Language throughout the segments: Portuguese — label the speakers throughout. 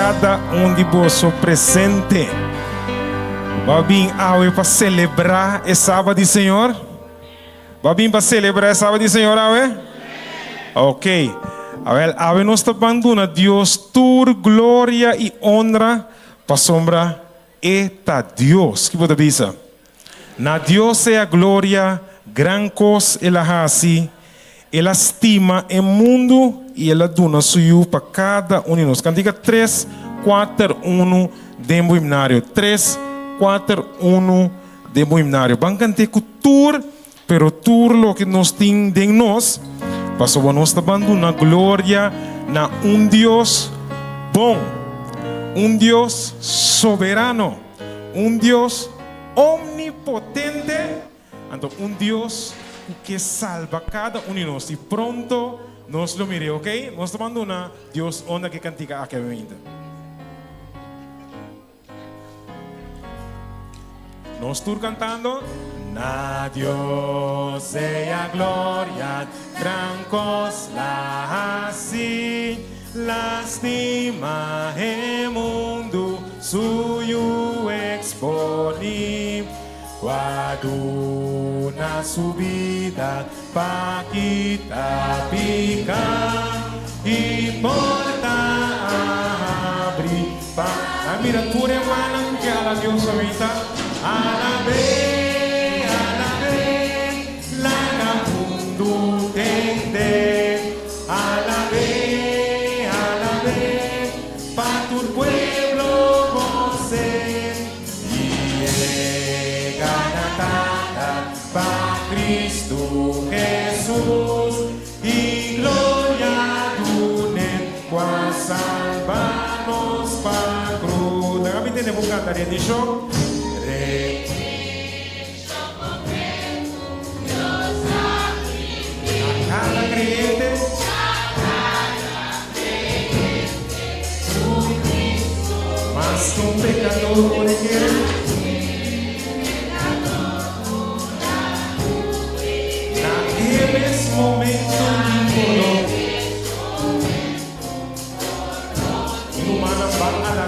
Speaker 1: cada de vosotros presente. Va bien hoy para celebrar el sábado del Señor. Va bien para celebrar el sábado del Señor hoy. Ok. A ver, hoy nos está abandonando Dios toda gloria y honra para sombra esta Dios. ¿Qué puede decir? Na Dios sea gloria, gran cosa Él hace. Ele estima o mundo e Ele dona suyo para cada de nós. Cantiga 3, 4, 1 de himnário. 3, 4, 1 de himnário. Vamos cantar cultura, pero tudo lo que nós tem de nós, passou a nós dando na glória na Deus bom, Deus soberano, Deus omnipotente, então Deus que salva cada de nós. E pronto nos lo mire, ok? Nós tomando una Dios onda que cantica aqui ainda. Nós estou cantando. Na Dios sea gloria, gran cosa así, lastima el mundo suyo exponí. Quando na subida pa kita pica e porta abre pa a miratura emana que a Dios habita alabe la mundo tende alabe pa tu pueblo você para Cristo Jesús y gloria tu qua salvanos pa cruz. Dami tiene que cantar en show. Cada creyente más que un pecador por ejemplo. Momento ninguno humana va a la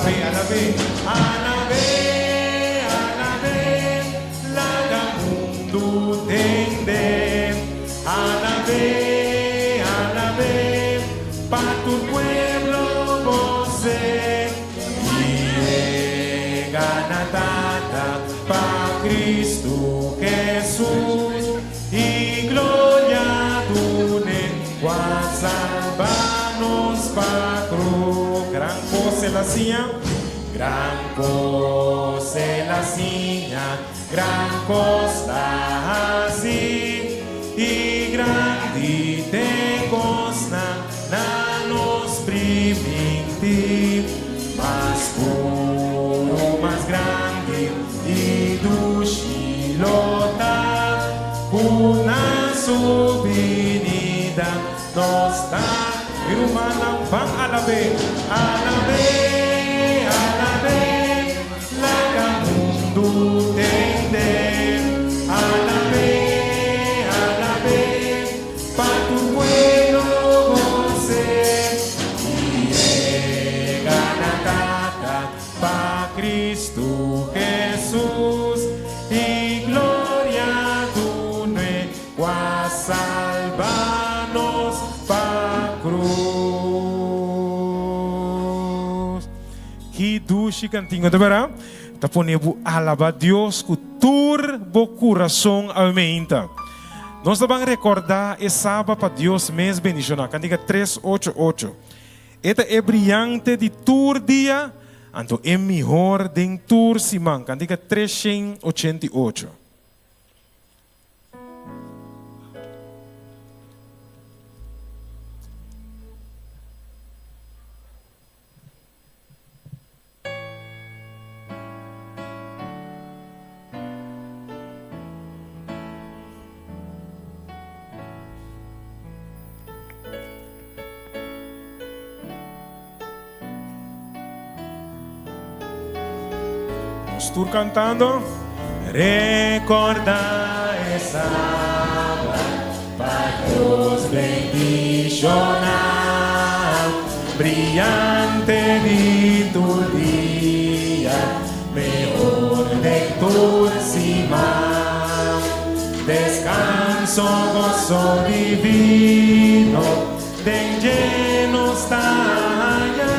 Speaker 1: la mundo tende a la pa tu pueblo você y gana tata pa Cristo Jesús y gloria salvanos pa cruz. Gran cosa la ciña, gran cosa la ciña, gran cosa así y grande te cosa na nos primitiv más puro, más grande y duchilota una subida nos da irumana van alabe la mundo tende alabe pa tu pueblo você y gana tata pa Cristo Jesús y gloria tu qua salvanos pa cruz. Que duche cantinho, tá vendo? Tá ponendo alaba Deus com todo o coração aumenta. Nós vamos recordar esse sábado para Deus mesmo bendicionar. Cantiga 388. Esta é brilhante de todo dia, então é melhor de todo semana. Cantiga 388. Estou cantando. Recordar essa para Deus bendicionar, brillante de mejor de Tursimán. Descanso, gozo divino, de lleno está allá.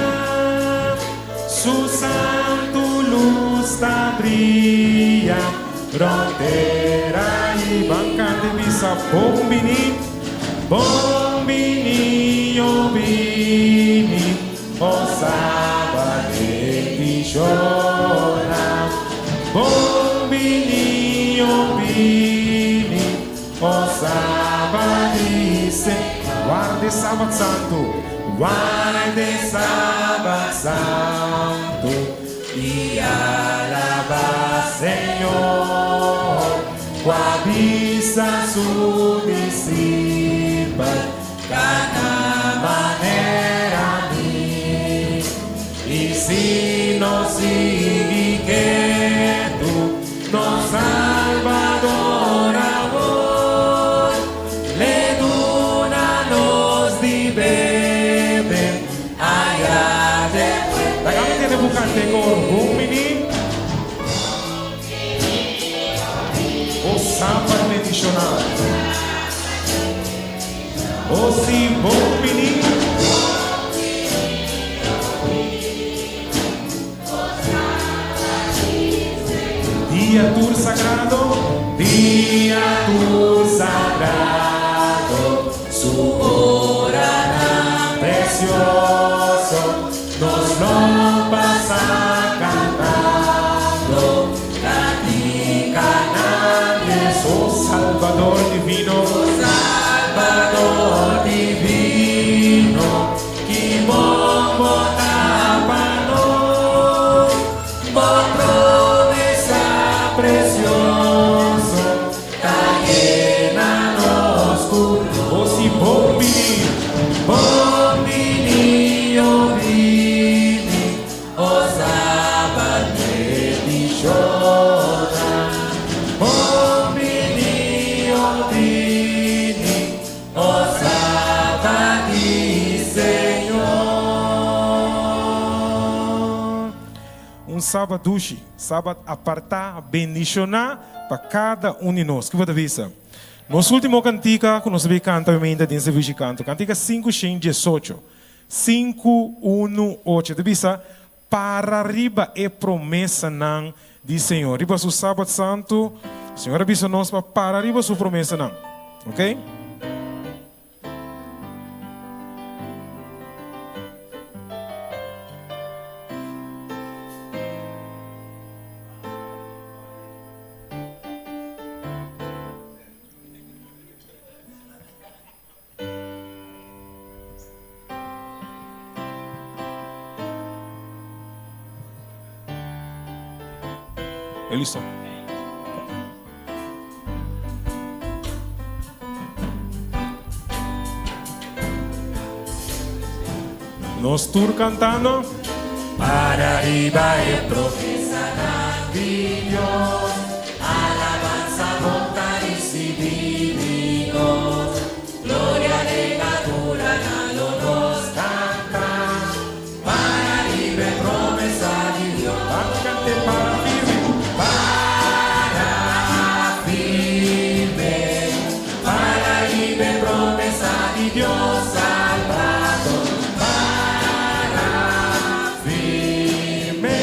Speaker 1: Su santo luz está brilla, frontera y banca de misa. Bombini, yo vini, o sabadeti llora. Bombini, yo vini, o sabadeti se. Guarde Sábado Santo, guarde Sábado Santo y alaba Señor. Coavisa su discípulo, cada manera mí. Y si no sigue que tú nos Salvador amor, le duna nos divide allá de la gente de Bucante con un mini. Samba tradicional. O si bombini. Dia tur sagrado, dia tur sagrado, su hora precioso, nos lo pasa cantando, oh Salvador divino, Salvador divino, que bombo tapano, promesa precioso, llena nos curro, oh si bombini, yo vini, oh Sabbath llora. Sábado dushi, sábado apartar, bendicionar para cada um de nós. Que você avisa? Nosso último cantiga, que nós vamos cantar ainda dentro do serviço de canto, cantiga 5:18. 5:1:8. Avisa, para arriba é promessa não de Senhor. Riba o sábado santo, o Senhor avisa nós para arriba sua promessa não. Ok? Listo. Nós tour cantando. Para arriba é promessa de Deus, alabanza montaris y divinos, gloria legatura nalo nos canta. Para arriba é promessa de Deus, cante para firme. Dios Salvador, para firme.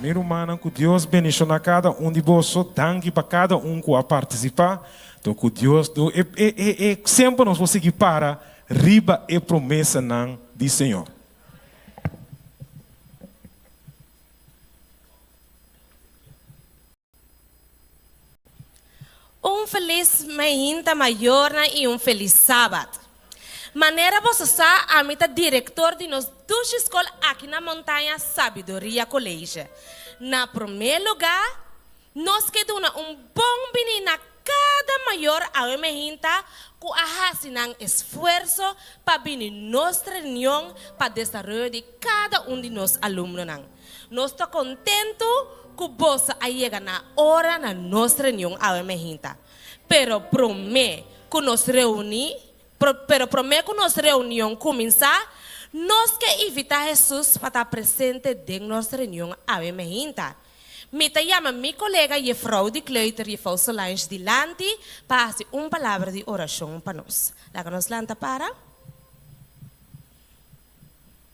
Speaker 1: Primeiro, mano, que Deus bendicione a cada de vocês, danke para cada que vai participar. Então, que Deus, sempre nós vamos seguir para riba e promessa não do Senhor.
Speaker 2: Feliz Meinta Maior e feliz sábado. Maneira você está a mim diretor de nós duas escolas aqui na montanha Sabedoria Colégio. Na primeiro lugar, nós queremos bom menino cada maior a Meinta com a esforço para vir nossa reunião para desenvolver de cada de nós alunos. Nós estamos contentos que você chega na hora na nossa reunião a Meinta. Pero promete que nos reunião começar, nós que evitar Jesus para estar presente dentro da nossa reunião a Meinta. Me chama minha colega e Frau de Kleuter e Frau Solange delante para fazer palavra de oração para nós. Lá que nós lanta para.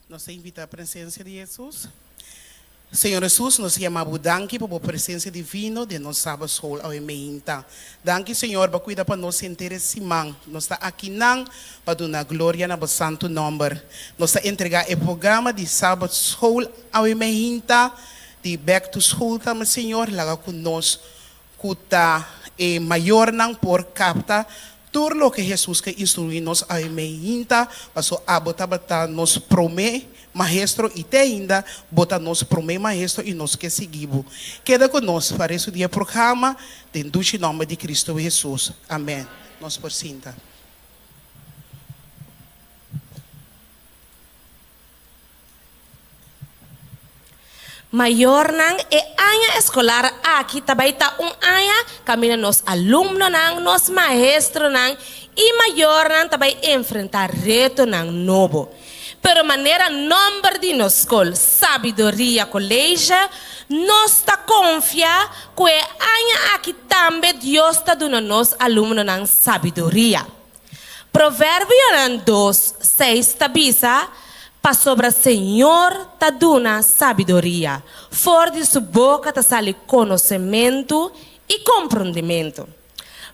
Speaker 3: Nós invita a presença de Jesus. Senhor Jesus, nós chamamos danke por a presença divina de nosso sábado sol ao Meinta. Danke, Senhor, para cuidar para nós interesse man. Nós está aqui não para dar glória na santo nome. Nós está entregar o programa de sábado sol ao Meinta, de back to school também, Senhor, lá conosco, que está maior não por capta. Tudo lo que Jesus que instruiu nos a Meinta, passou a botar nos promete, maestro, e até ainda botar nos promete, maestro, e nós que seguimos. Queda conosco para esse dia programa, dentro do nome de Cristo Jesus. Amém. Nós por cinta.
Speaker 2: Maior nang anya escolar aqui também tá anya caminha nos aluno nang nos maestro nang e maior nang também enfrentar reto nang novo. Pero maneira número de nos escola Sabedoria Colégio nós tá confia que anya aqui também Deus tá dando nos aluno nang sabedoria. Provérbio 2:6 tabisa para sobre o Senhor ta duna sabedoria. For de sua boca ta sale conhecimento e compreendimento.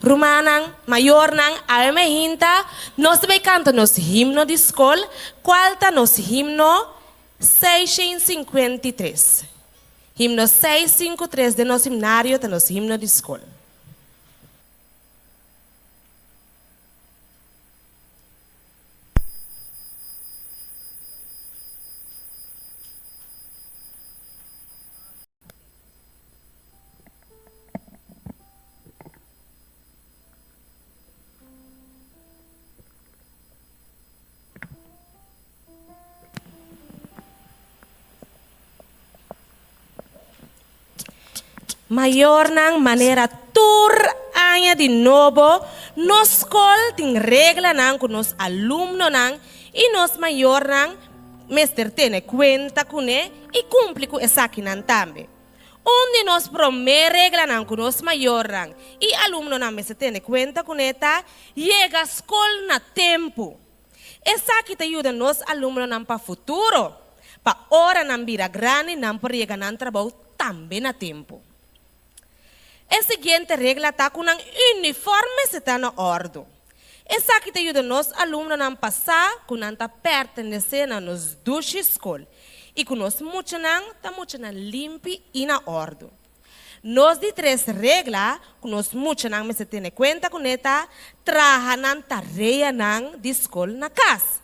Speaker 2: Romanan, maior nan, a Meinta, nós também canta nos himno de escola, qual tá nos himno 653. Himno 653 de nosso seminário tá nos himno de escola. Maior nang maneira tur anya de novo, nos escola tem regra nang com nos aluno nang e nos maior nang mestre tem conta com e cumpre com essa aqui nang também. Onde nos promete regra nang com nos maior nang e aluno nang mestre tem conta com eta chega a escola na tempo. Essa aqui te ajuda nos aluno nang para futuro, para hora nang vira grande nang para chegar nang trabalho também na tempo. A seguinte regra está com um uniforme se está na ordem. Essa aqui te ajuda nos alunos a passar com não pertencer a nos duas escolas. E com nós muito não está muito limpo e na ordem. Nós de três regras, com nós muito não se tem conta com esta, traja não tarefa não de escola na casa.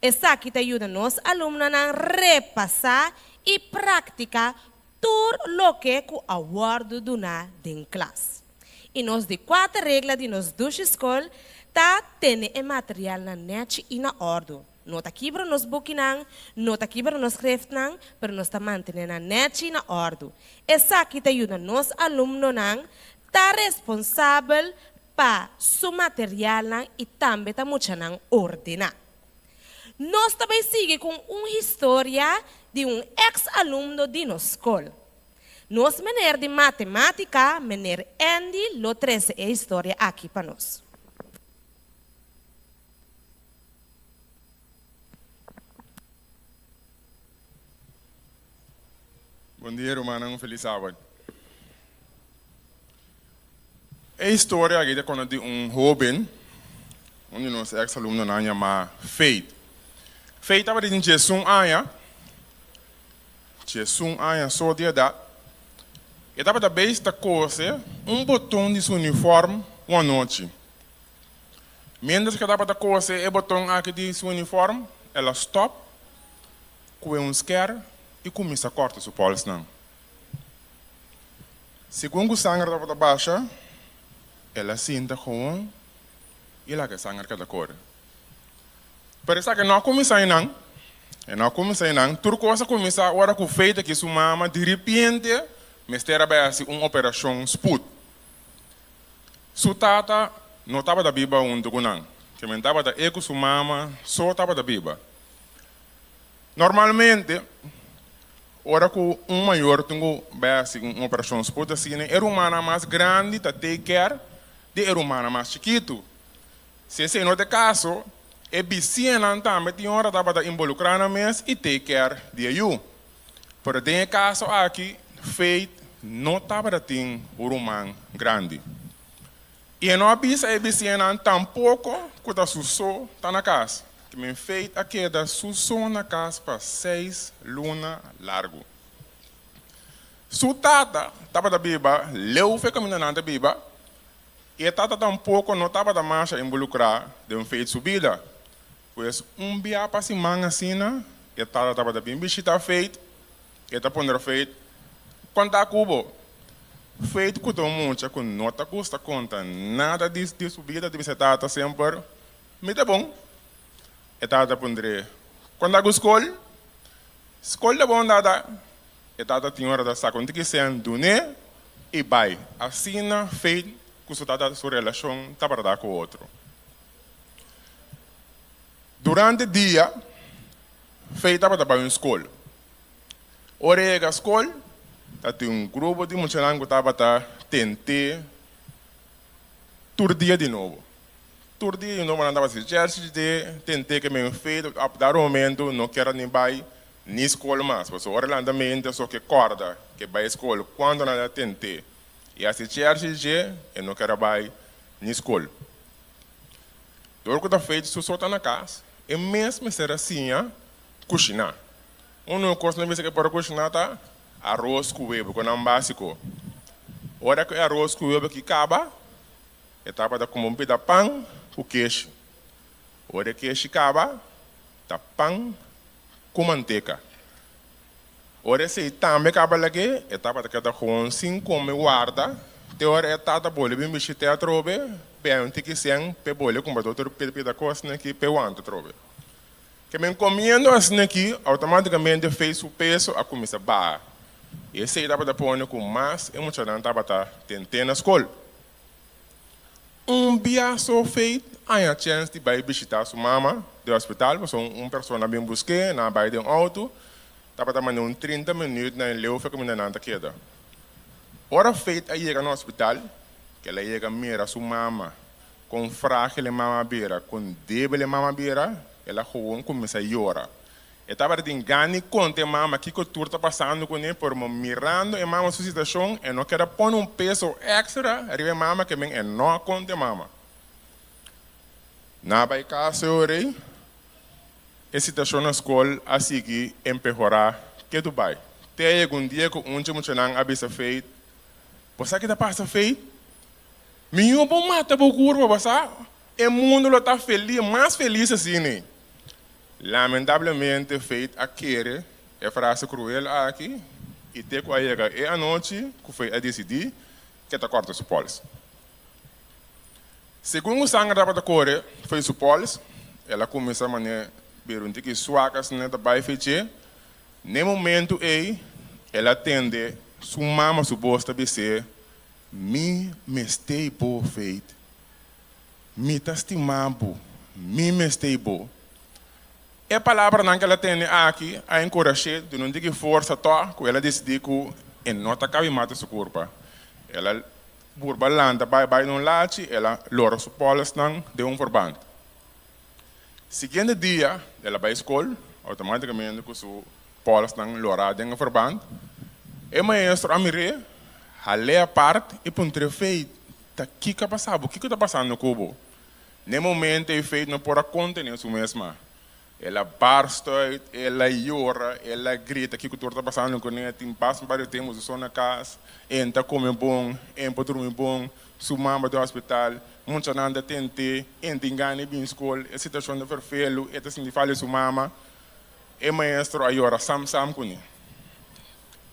Speaker 2: Essa aqui te ajuda nos alunos a repassar e praticar tudo o que o awardo do na den classe. E nós de quatro regras de nós duas escolas tá tendo o material na net e na ordem. Não tá aqui para nós bookar, não tá aqui para nós escrever, mas nós tá mantendo na net e na ordem. Essa aqui te ajuda nos alunos não tá responsável para seu material e também tá muito não ordenar. Nós também seguimos com uma história de ex-aluno de nossa escola. Nosso menino de matemática, menino Andy, lo trouxe a história aqui para nós.
Speaker 1: Bom dia, hermano. Um feliz sábado. A história aqui é quando jovem, onde nós ex-alunos não chamam Faith. Faith estava dizendo que Jesus só de idade. E estava da base da coisa, botão de seu uniforme uma noite. Mientras que estava da coisa, o botão aqui de seu uniforme, ela stop, com scare e começa a cortar seu pulso. Segundo o sangue estava da baixa, ela sinta com e lá que sangue que da cor. Parece que não começa a não, tudo coisa começa a hora que feita que sua mama de repente mestera vai assim operação sput. Sua tata não estava da biba dogunang, que mentava da eco sua mama só estava da biba. Normalmente, hora que maior tem uma operação sput assim, era humana mais grande para take care de era humana mais chiquito. Se esse não é o caso, é bicina também tem hora estava involucrar na mesa e take care de you. Por tem caso aqui, Faith não estava tem um humano grande. E não avisa a bicina tampouco que está sussou tá na casa. Que me Faith aqui da sussou na casa para 6 lunas largo. Sua tata estava da biba, leu foi caminhando da biba. E a tata tampouco não estava da marcha involucrar de Faith subida. Pois dia para semana assim, e a tata estava da bem bichita Faith, e a pondera Faith, quando a cubo, Faith cutou muito, que não te custa conta nada de subida, de você tata sempre, me tá bom. E a tata pondera, quando a escola bom nada, e a tata tinha hora da saco, que se andune e vai. Assim, Faith, que sua relação estava para dar com o outro. Durante o dia, Faith estava trabalhando em escola. Ora, a escola, tinha grupo de mulheres que estava tentando todo dia de novo. Todo dia de novo, andava a exercício de tentar que meu filho, a dar um momento, não quer nem vai nem escola mais. Porque ora, andamento, só que corda, que vai à escola, quando ela tenta. E a exercício de não quer vai nem escola. Dor que está feito, só está na casa. E mesmo ser assim, cozinhar. Uma coisa que para cozinhar tá arroz com ovo, que não é básico. Ora que arroz com ovo que acaba, estava da como um pedaço de pão com queijo. Ora que queijo acaba, tá pão com manteiga. Ora se também acaba lá que, estava da com 5 como guarda, te ora estava bolha bem bicho te atrobe. Bem, tem que ser pe bolha com o doutor da coisa aqui pe wanto trobe. Que me comendo assim aqui, automaticamente fez o peso a começar a bar. E esse estava da pôr com mais emocionante estava tentando na escola. Dia só feito, aí a chance de ir visitar sua mama do hospital, porque uma pessoa bem busquei na baia de auto, estava mandando 30 minutos na leu foi como na queda. Hora feita aí chega no hospital, que ela chega a mira sua mama, com frágil mama beira, com débil mama beira, ela começa a chorar. Eu estava engano com a mama que tudo está passando com ele, por mirando a mama sua situação, e não quero pôr um peso extra, a mama que vem não conta a mama. Na vai casa eu orei, a situação na escola a seguir empeorar, que tu vai. Tem um dia que muito não avisa feito, você que está passando feito? Minha bom mata por curva, você? O mundo está feliz, mais feliz assim, né? Lamentavelmente, feito a querer, é frase cruel aqui, e tem que chegar e a noite, que foi a decidir, que está corta o pulso. Segundo o sangue da cor, foi o pulso, ela começa a maneira, ver um que suacas, né, da baixo feitiço, no momento aí, ela atende, sua mama suposta a ser, me estei por feito, me está estimando, me estei por. E a palavra que ela tem aqui, a encorajar, de não dizer força, que ela decidiu que não está cabe mata sua corpo. Ela, burba landa, vai num late, ela lora sua polis de verband. Seguinte dia, ela vai à escola, automaticamente com sua polis lorada em verband. E maestro amire, hale a parte e puntre feito, tá kika passava, o que tá passando no cubo? No momento é feito não pode conter isso mesmo. Ela barsta, ela llora, ela grita, que tudo está passando com ela, tem passo para temos só na casa, entra come bom, entra dorme bom, sua mãe do hospital, muita nada tente, entra engane bem escola, a situação de verfelo, esta significa sua mãe, e maestro a llora sam com ele.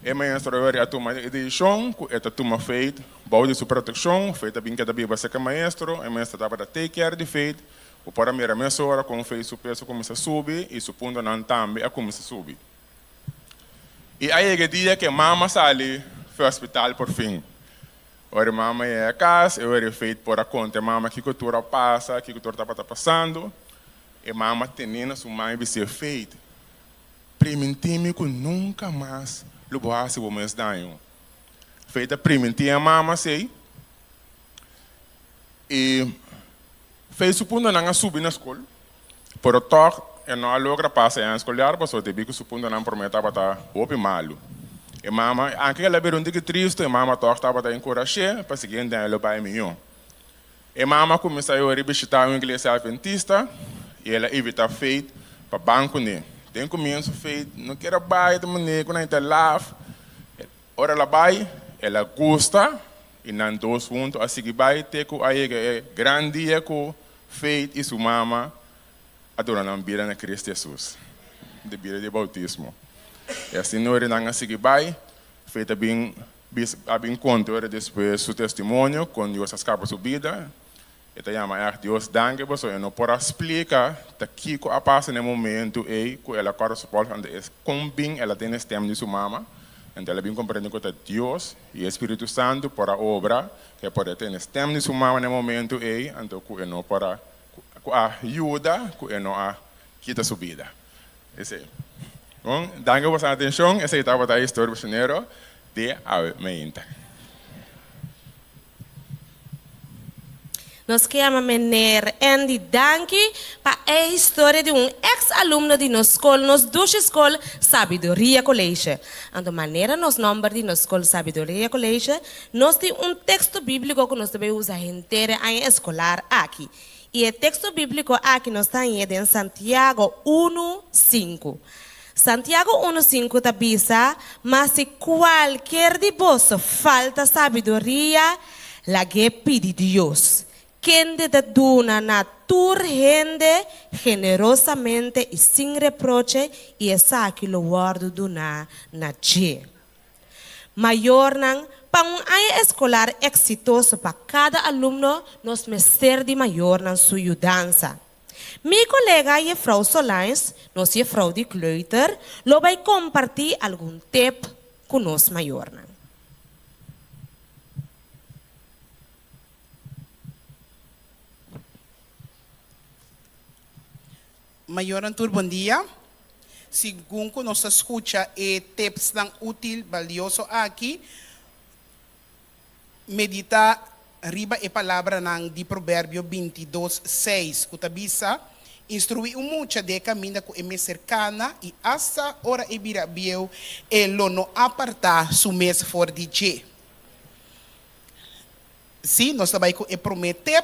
Speaker 1: E maestro a toma decisão, esta toma feito, baude sua proteção, feita bem que da biba seca maestro, e maestro estava a take care de feito. O para mira mesora com fez o peso começa a subir e o ponto não também a começa a subir. E aí que dia que mama sale para o hospital por fim. Ora mama é a casa, eu era feito por a conta mama que cultura passa, que cultura está passando. E mama tenendo sua mãe vai ser feito. Primentime que nunca mais lo boa se o mês daño. Feita primentime a mama sei. E fez o ponto não subir na escola, por o toque, não logra passar a escolar, mas eu tive que o ponto não prometeu para estar open malo. E mama, anche ela era um dia triste, e mama toque estava a encorajar para seguir andando ela vai melhor. E mama começou a visitar uma igreja adventista, e ela evita feito para banco ne. Tem começo feito, não quero baixo, mas nem quando a gente lava, ora ela vai, ela gosta. E não dois juntos, assim que vai ter que é grande dia que feito e sua mama adorando a vida na Cristo Jesus, de vida de bautismo. E assim não não assim que vai, feita bem conta depois seu testemunho, quando Deus escapa sua vida, e te chama a Deus danke, porque eu não posso explicar que a passa no momento e que ela corresponde com bem ela tem esse tempo de sua mama. Então, ela bem compreende que Deus e o Espírito Santo para a obra, que pode ter esse tempo de sua mão no momento, e então, que não para ajuda, que não a quita sua vida. Esse. Bom, danke por sua atenção. Essa estava a história brasileira de Almeida.
Speaker 2: Nós queremos meneer Andy Danke para a história de ex-aluno de nossa escola, nossa duas escola Sabedoria College. De maneira nos número de nossa escola Sabedoria College, nós temos texto bíblico que nós também usamos inteira em escolar aqui. E o texto bíblico aqui nós está em Santiago 1:5. Santiago 1:5 está bisa, mas se qualquer de vós falta sabedoria, la que pide Deus. Quem te dona na tua rende generosamente e sem reproche, e essa que lo guardo dona na je. Maior não, para ano escolar exitoso para cada aluno, nos mestre de maior na sua ajudança. Meu colega e Frau Solans, nós e Frau de Kleuter, lo vai compartilhar algum tip com nós maior não.
Speaker 3: Maior Antur, bom dia. Segundo nos escuta e tips tão útil, valioso aqui, medita riba e palavra nang di Provérbio 22:6, kutabisa, instrui mucha de caminho com me cercana e essa hora e bira bieu e lo no apartar su mes for DJ. Sim, nós também com e prometer,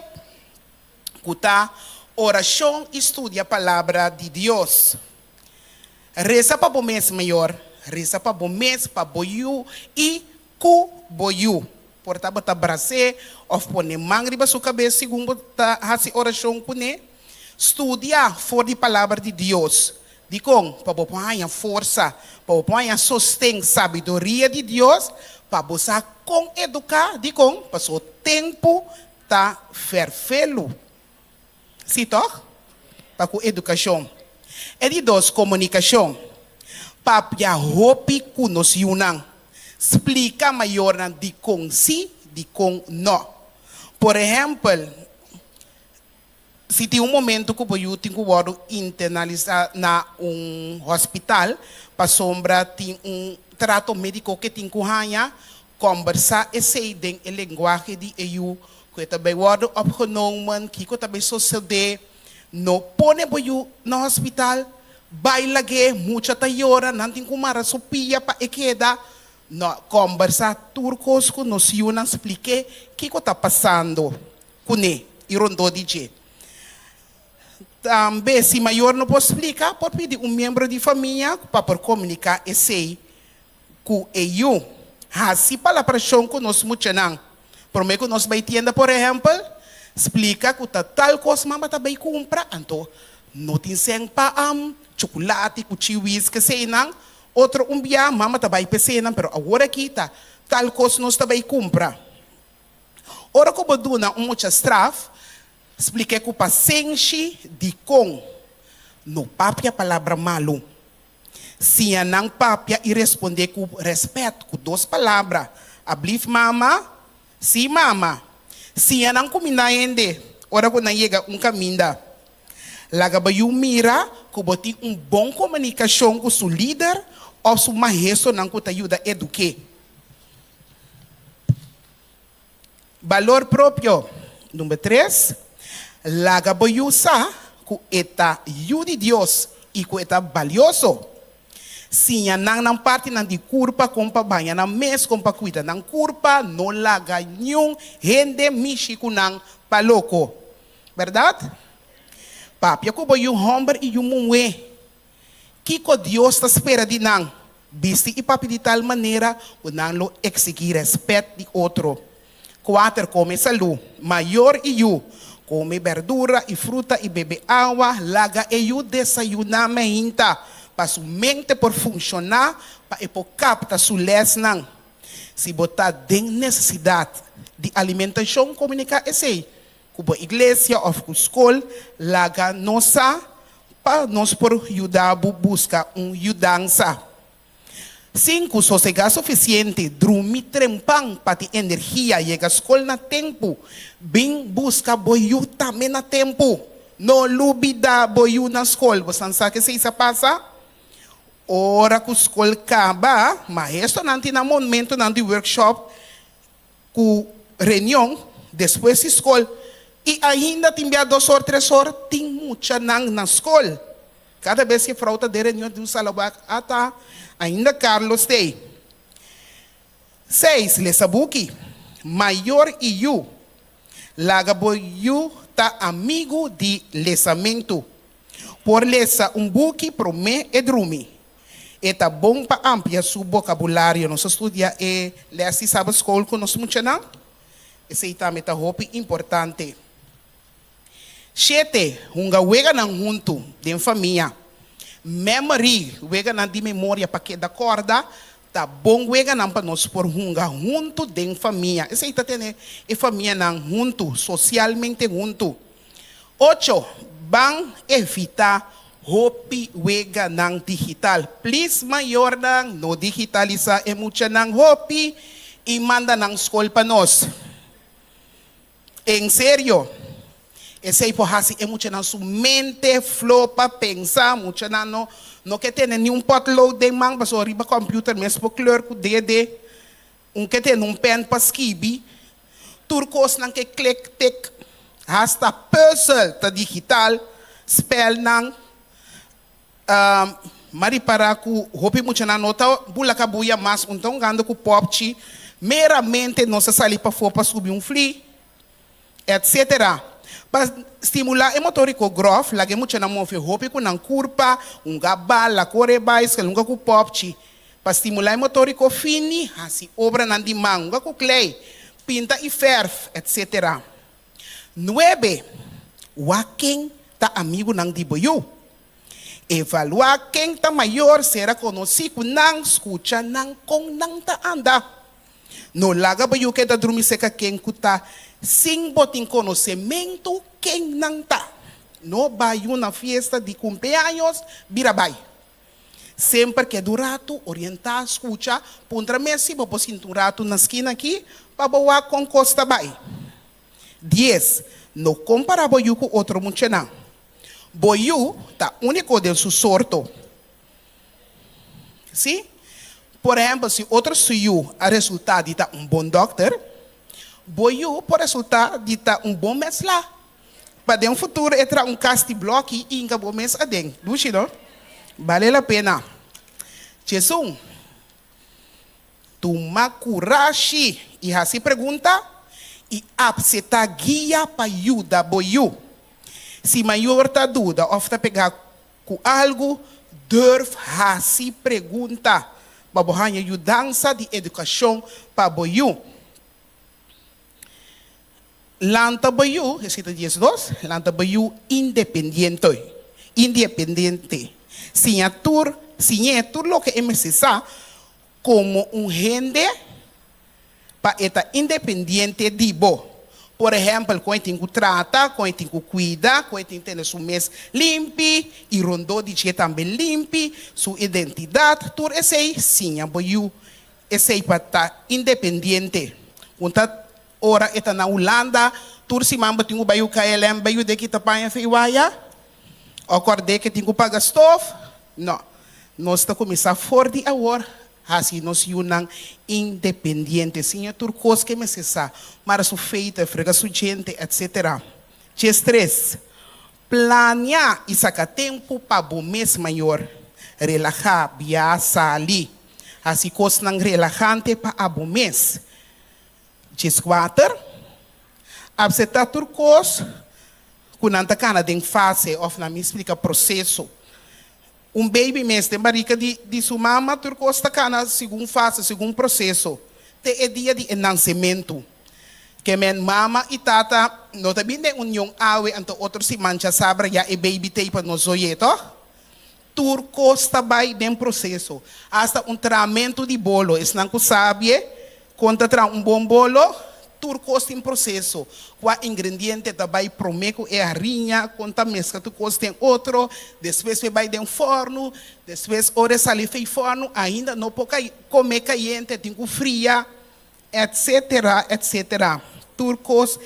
Speaker 3: kuta oração estudia a palavra de Deus. Reza para o mês maior, reza para o mês para boiu e cu boiu. Portanto, tá brase, of pone mangri ba sua cabeça segundo tá hasi oração pune. Estudia for a palavra de Deus. De com para botar a força, para botar a sustém sabedoria de Deus, para você com educar, de com para o tempo tá ferfelo. Sim, toh? Para com educação. E de dois, comunicação. Para a roupa que nos unam. Explica maior de com sim, de com não. Por exemplo, se tem momento que eu tenho que internalizar na hospital, para sombra tem trato médico que tem que conversar e sei den a linguagem de EU, que também word opgenomen, que também sucede, no pone boyu no hospital, vai lagi, mucha tayora, nanting kumara sopia pa ikeda, no conversar turcos com nós e não expliquei o que está passando com ele e rondou DJ. Também, se maior não pode explicar, pode pedir membro de família para comunicar esse com ele. Assim, para a pressão que nós muito não. Por meio que nós vai tienda, por exemplo, explica que tal coisa mama também compra, então não tem sem pa chocolate, cuchiwis que sei não, outro dia mama também pensei não, pero agora aqui tá tal coisa nós também compra. Ora como duna muita straf, expliquei que o paciente de com no papia palavra malo. Se não papia e responder com respeito, com duas palavras, ablif mama, si mama. Se não combina ainda, ora quando chega caminho, laga bayu mira, que bote bom comunicação com seu líder ou seu maestro não que te ajuda a educar. Valor próprio. Número 3, laga bayu sa que eta ajuda de Deus e que eta valioso. Se não parte de culpa, compa banha na mês, compa cuida não culpa, não laga nenhum, rende mixico não paloco. Verdade? Papi, eu vou homem e mué. Que Deus está espera de não? Viste e papi de tal maneira, o não lo exigir respeito de outro. 4, come saúde. Maior e eu. Come verdura e fruta e bebe água, laga e eu desayunar meinta. Para sua mente por funcionar, para captar sua lesson. Se botar de necessidade de alimentação, comunicar esse. Como a igreja ou a escola, laga nossa, para nós por ajudar buscar ajudança. 5, sossegar suficiente, dormir trempang para ter energia, chega à escola na tempo, bem buscar boiú também na tempo. Não lubida boiú na escola, você sabe que isso passa? Ora que a escola acaba, mas não tem momento de workshop, com reunião, depois da escola, e ainda tem 2 ou 3 horas, tem muita na escola. Cada vez que falta de reunião de um salabak, ainda Carlos tem. 6, lesabuki, maior e eu, laga boiu tá amigo de lesamento. Por lesa buque promê e drumi. Eta bom para ampliar seu vocabulário. Nós estudamos e lesse sabe escola que nós muito não. Esse também é muito importante. 7, hunga wega nang junto de família. Memory, wega nang de memória para que da corda, tá bom wega nang para nós por hunga junto de família. Esse tá tendo e família nang junto, socialmente junto. 8, bang evitar hopi wega nang digital. Please maior nang no digitaliza e mucha nang hopi e manda nang school pa nos. En serio, esse por hasi e mucha nang su mente flow pa pensar, mucha nang no que tem nenhum potload de mang baso riba computer mes po kleur ku dede, que tem pen pa skibi, turcos nang que click tick, hasta puzzle ta digital, spell nang mari para ku hopi mucha na nota bula kabuya mas então gando ku popchi meramente nossa sali para for para subir flea etc. Para estimular o motorico grof lage mucha na move hopi ku nang curpa gabala corre bicycle ku popchi para estimular o motorico fini assim obra nan di manga ku clay pinta e ferf etc. 9, walking ta amigo nang di boyo. Evaluar quem está maior será conhecido não escuta não com não tá anda no laga bayu que tá dormir seca quem cuta sem botin conhecimento quem não tá no bayu na festa de cumpleaños birabai sempre que durato orientar escuta puntra messi bobo cinturato na esquina aqui para boa com costa bai 10 no compara bayu com outro muito não. Boiú está único de seu sorto. Sim? Por exemplo, se outro suiu a resultado de bom doctor, boiú por resultado de bom mês lá. Para um futuro entrar cast block e inga bom mês adem. Lucido? Vale a pena. Jesus, Tumakurashi. E assim pergunta, e apseta guia para ajuda boiu. Se maior tá dúvida, ou tá pegar com algo, durf assim pergunta. Babohanha ajudança de educação para boiu. Lanta boiu, escrito 12, lanta boiu independente. Independiente. Sin atur lo que necesita como gente para estar independiente de bo. Por exemplo, quando tem que tratar, quando tem que cuidar, quando tem que ter seu mês limpo, e rondou de dia também limpo, sua identidade, tudo isso aí, sim, esse aí para estar independente. Quando ora está na Holanda, tudo se mamba tem que baio KLM, baio de que tapanha feiwaia, acordei que tem que pagar stove, não. Nós está começando fora de agora. Assim, nós somos independentes. Sim, é tudo coisa que me cessa. Mas su feita, frega su gente, etc. 3. Planear e sacar tempo para o mês maior. Relaxar, viajar ali. Assim, coisa não relaxante para o mês. 4. Absetar tudo coisa. Quando anda cana de fase, ou não me explica processo. Baby mês tem barriga de sua mama, tu costa cana segundo fase, segundo processo. Te dia de nascimento. Que men mama e tata, não também tem união awe, anto outro se mancha sabra, já e baby te para nós oyeto. Tu costa vai dem processo. Hasta tratamento de bolo, es não sabe, conta bom bolo, tu costa em processo. Qual ingrediente também prometo é a rinha, conta mescla, tu costa em outro, depois vai de forno, depois hora sali fei forno, ainda não pode comer caliente, tem que fria, etc, etc. Turcos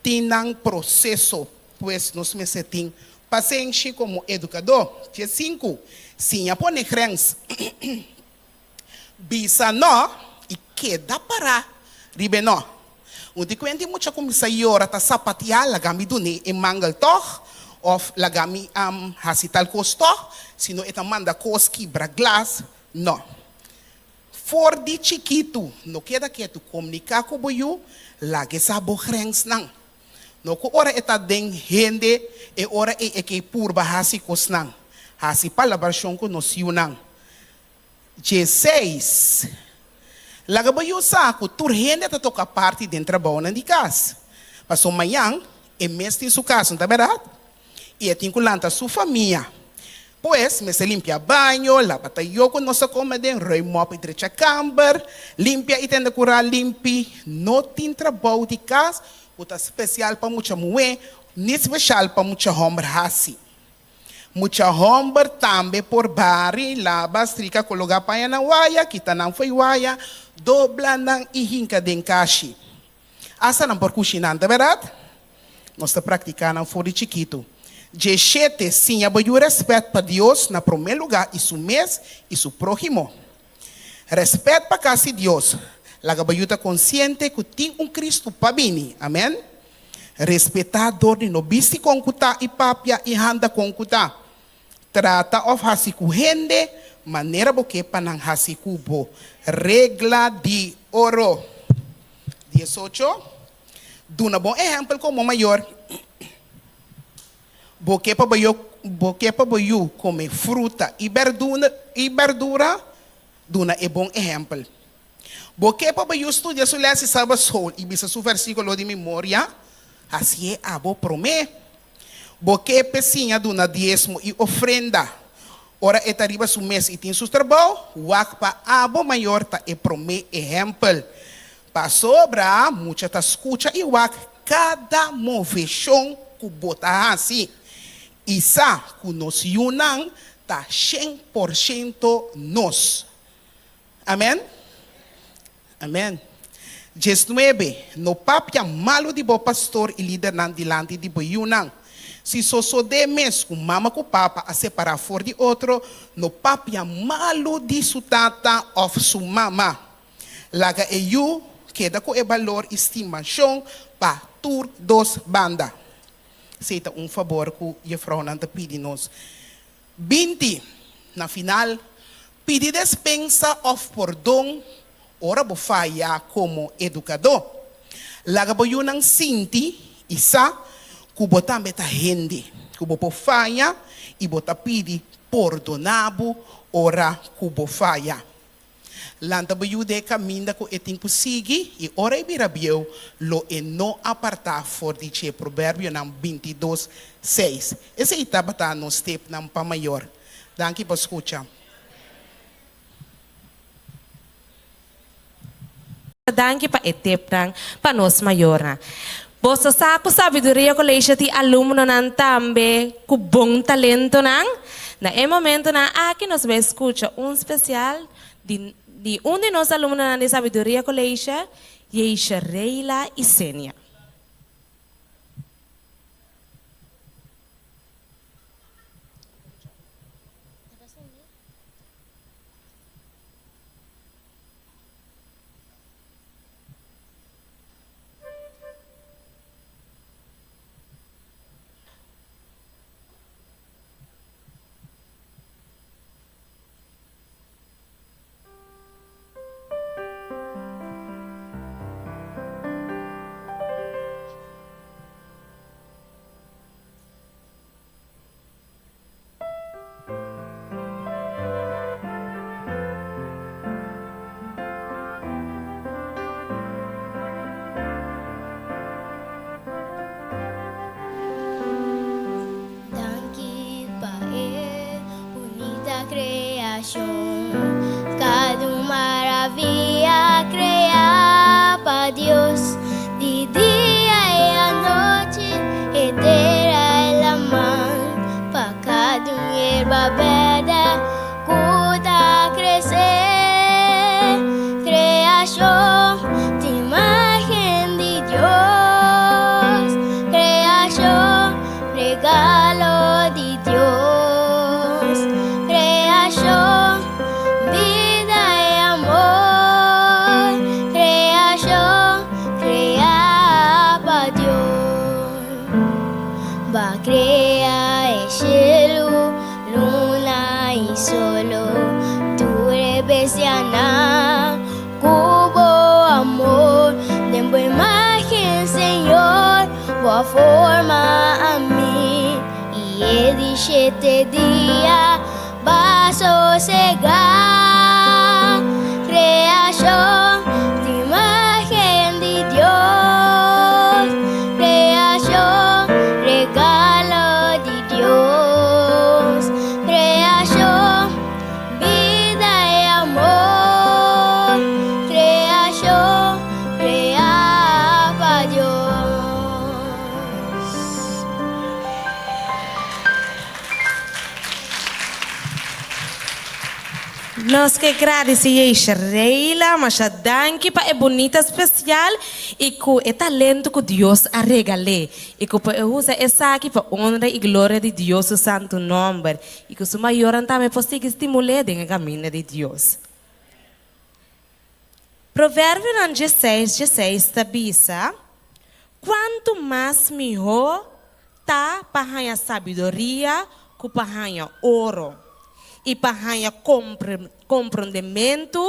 Speaker 3: têm processo, pois nós me setim paciente como educador. 5. Sim, a pone crens. Bisa não, e queda para, ribe não. Onde quando muita comissária tá sapatear lagami dune e mangal toch of lagami hasital costo sino eta manda koski bra glass no for di chiquito no queda que tu comunicar com boyu lage sabo grens nang no ko ora eta den hende e ora e que purba hasi kosnang hasi palabarsyon ko no siunang 16. Laga ba yung saco, turhende ta toca parte dentro da boa de casa. Passou manhã, e mesmo em sua casa, não tá verdade? E é tinculanta sua família. Pois, me se limpia banho, lava tayo com nossa comida, rei mop e trecha camber, limpia e tende curar limpi, não tem trabalho de casa, puta especial para muita mulher, nem especial para muita homem assim. Muita homem também por bari, lava, strica, coloca panha na waia, kita não foi waia, dobla nang ihinka den kashi. Asa não por cozinhar, verdade? Nós estamos praticando fora de chiquito. 17, sim, há o respeito para Deus, na primeiro lugar, e seu mês, e seu próximo. Respeito para casa de Deus. Laga está consciente que tem Cristo para vir. Amém? Respeitador de nobiste com kuta e papia e handa com kuta. Trata of hasiku hende, maneira boque panang hasikubo. Regla de oro. 18. Duna bom exemplo como maior. Boque para boiu come fruta e verdura. Duna é bom exemplo. Boque para boiu estudia su lesse sábado sol e bisa su versículo de memória. Assim é abo promê. Boque pecinha duna diezmo e ofrenda. Ora é tariba su mês e tem su trabalho. Wak pa abo maior ta é promê exemplo. Pa sobra, muita ta escuta e wak cada moveção que bota assim. Isa que nos yunang ta 100% nos. Amém? Amém. 19. No papia malo de bo pastor e líder nan dilante de bo yunang. Se so de mes com mama com papa a separar for de outro, no papia malo de su tata of su mama. Laga e you queda com e valor estimação pa tur dos banda. Seita favor que a vrouw nanta pedi nos. 20. Na final, pedi despensa of perdão ora bo falla como educador. Laga bo yun ang sinti, isa, kubo tambe ta hindi. Kubo po falla, ibo ta pidi perdonabo, ora kubo falla. Lanta bo yude caminda ko eting pusigi, e ora ibirabieu, lo e no apartar for di che proverbio ng 22:6. Esse itabata no step ng pamayor. Danke po escucha.
Speaker 2: Danke pa etep ng panos mayor. Bosa sa ko sabiduria colégio ti alumno nan tambe ku bom talento nang na e momento na aqui nos vai escutar especial de um de nós alunos nan de sabiduria colégio Yeisha Reila e Sênia.
Speaker 4: Cada maravilla crea para Dios, de día y a noche, entera el amor, para cada hierba verde, cuida crecer, creación de imagen de Dios, creación, regalo de Dios. Crea el cielo, luna y solo, tu rebesiana, cubo amor, de buena imagen, Señor, boa forma a mí, y el 17 día va a sosegar, creación de imagen de Dios, creación, regalo de Dios, creación, vida y amor, creación, crea para Dios.
Speaker 2: Nós que agradecemos a Reila, mas a danke pa é bonita especial e com o talento que Deus a regalou e que pa usa essa aqui para honra e glória de Deus o santo nome e que o maior também possa estimular no caminho de Deus. Provérbio 16:16 está quanto mais melhor tá para a sabedoria que para a ouro. E para compreendimento,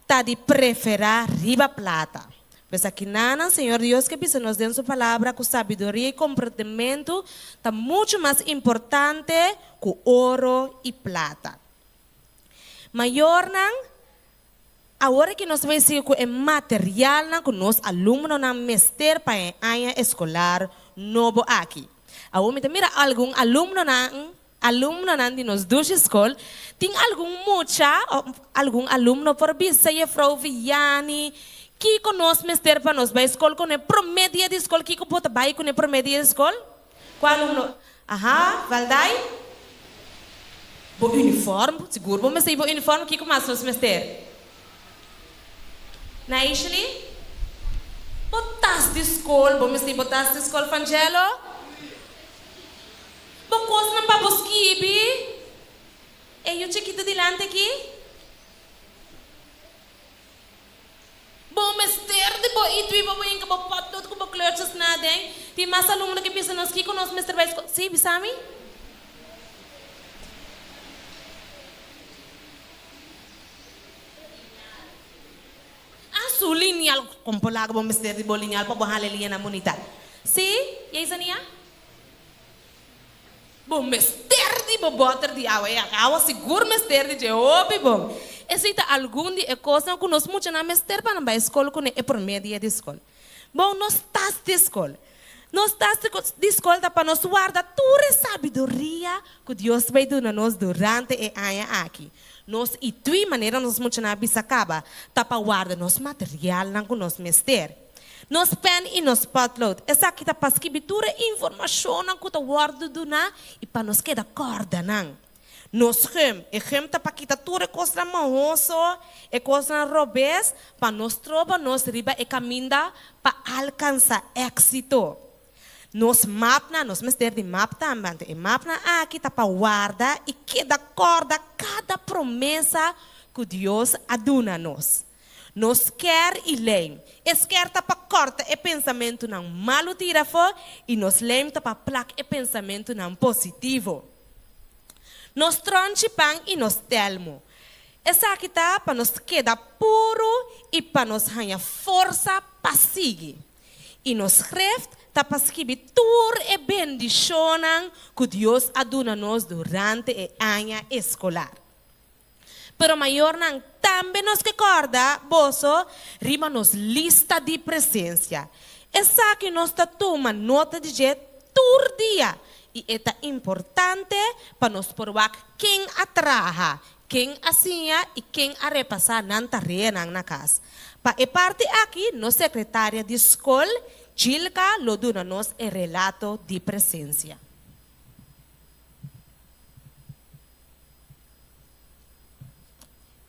Speaker 2: tá de preferir riba plata. Mas aqui nada, Senhor Deus, que pisa nos dê sua palavra com sabedoria e compreendimento, tá muito mais importante que ouro e plata. Maior não, agora que nós vamos ver com o material não, que nós alunos não mestre para a área escolar novo aqui. Agora, mira algum aluno não de nos duas escolas, tem algum aluno por vista e Frau Vianney, que conosco mestre para nós vai escola com o promédio de escola, que pode vai com o promédio de escola? Qual aluno? Aha, Valdai? O uniforme, seguro, vamos ver o uniforme, que mais nós mestre? Na Ashley? Botas de escola, vamos ver botas de escola, Fangelo? Bocos ng pabuskibi. Yung chiquito dilante aqui. Bom, mister, de bo ito iba mo yung kabapatot ko ba klursos natin. Di mas alumno na kipisa nos kiko nos Mr. Vice. Si, bisami? su lineal, compolaga bom mister di lineal pa bohale liana monita. Si, Yesania? Bom mister di boboter di awa seguro mister di Jehovah bom. Existe algum dia coisa que nós muito na mister para na escola com é por meio de escola. Bom, nós estás de escola. Nós estás de escola para nós guardar toda a sabedoria que Deus vai dar a nós durante a ano aqui. Nós e tua maneira nós muito na bisacaba para guardar nosso material não com nós mister. Nos pen e nos potlood. Essa aqui tá para escrever toda a informação que tá guardado do na e para nós queda corda não. Nos rem tá para quitar toda coisa manhoso e coisa robes para nós troba nós riba e caminda para alcançar êxito. Nos mapna, nos mister de map também. E mapna aqui tá para guardar e queda corda cada promessa que Deus aduna nos. Nos quer e leem. Esquerda para corta e pensamento não malo tira fora e nos leem para placa e pensamento não positivo. Nos tronche pão e nos telmo. Essa aqui tá para nos queda puro e para nos ganhar força para seguir. E nos escreve tá para escrever tudo e bendição que Deus aduna nos durante o ano escolar. Pero maior não também nos recorda, boso, rima nos lista de presença. Essa que nós toma nota de jeito todo dia. E é importante para nós provar quem atraha, quem assinha e quem a repassar na tarefa na casa. Para a parte aqui, nossa secretária de escola, Gilka, lo dona nos o relato de presença.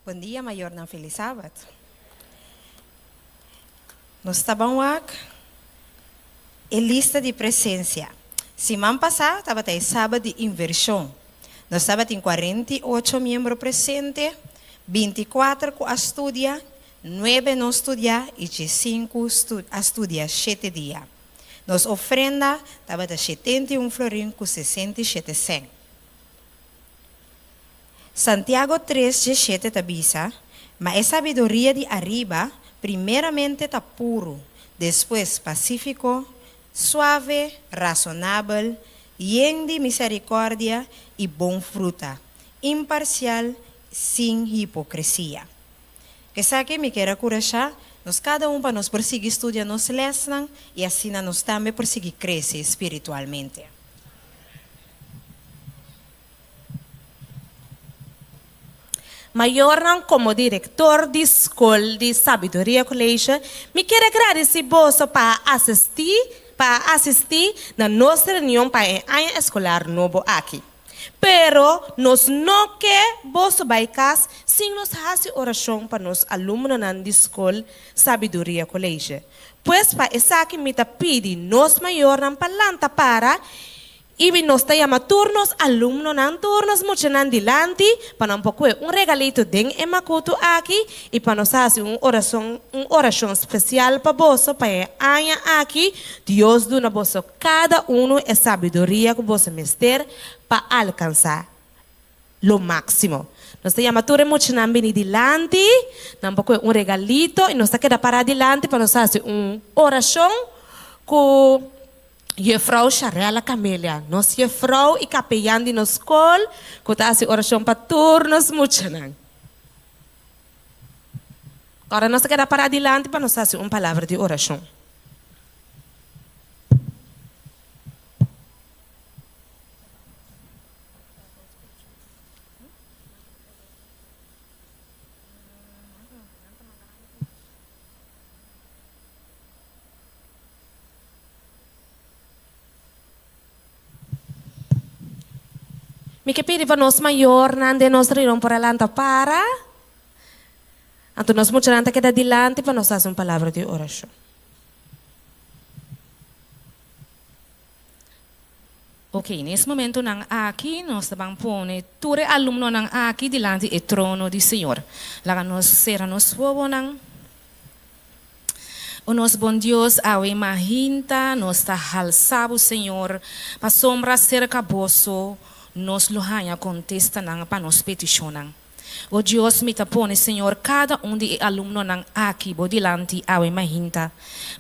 Speaker 5: Bom dia, maior na feliz sábado. Nós estávamos aqui, a lista de presença. Semana passada, estava até sábado de inversão. Nós estávamos em 48 membros presentes, 24 que estudam, 9 não estudam e 5 estudam 7 dias. Nossa ofrenda estava de 71 florins com 67 cents. Santiago 3:17 tabisa, mas a sabedoria de arriba, primeiramente está puro, depois pacífico, suave, razonável, lleno de misericórdia e bom fruta, imparcial, sem hipocrisia. Que sabe me quer encorajar, nós cada para nós prosseguir estudar nos leções e assim nós também prosseguir crescer espiritualmente.
Speaker 2: Maior como diretor de escola de sabedoria colégio, me quero agradecer você para assistir na nossa reunião para a ano escolar novo aqui. Pero nós não quer você vai casa sem nós fazer oração para nos alunos na escola sabedoria colégio. Pois para essa que me tá pedi nós maior não palanta para e nós temos turnos, alunos não turnos, muito não dilante, para um pouco regalito de emacuto aqui e para nós fazer uma oração especial para você, para a ano aqui, Deus dá a você cada a sabedoria que você mister para alcançar o máximo. Nós temos turnos muito não bem dilante, um pouco regalito e nós queda para dilante para nós fazer uma oração com Juffrouw Sharela Camelia, nós juffrouw e capellan de nossa escola, que está a oração para turnos muito não. Agora nós queremos parar adiante para nós fazer uma palavra de oração. Me que pedi para nós maior, nande nós riram por alanta para. Então nós muito nanta queda dilante para nós fazer uma palavra de oração.
Speaker 6: Ok, nesse momento nang aqui nós estamos pondo todos os alunos nang aqui dilante do trono do Senhor. Lá nós será nos povo nang o nosso bom Deus, ao imaginta, nós está alçado, Senhor, para sombra cerca bosso. Nos lohanya contesta nang panos petition nang. O Deus, me tapone, Senhor, cada de aluno nang aqui, bo dilante, awe mahinta.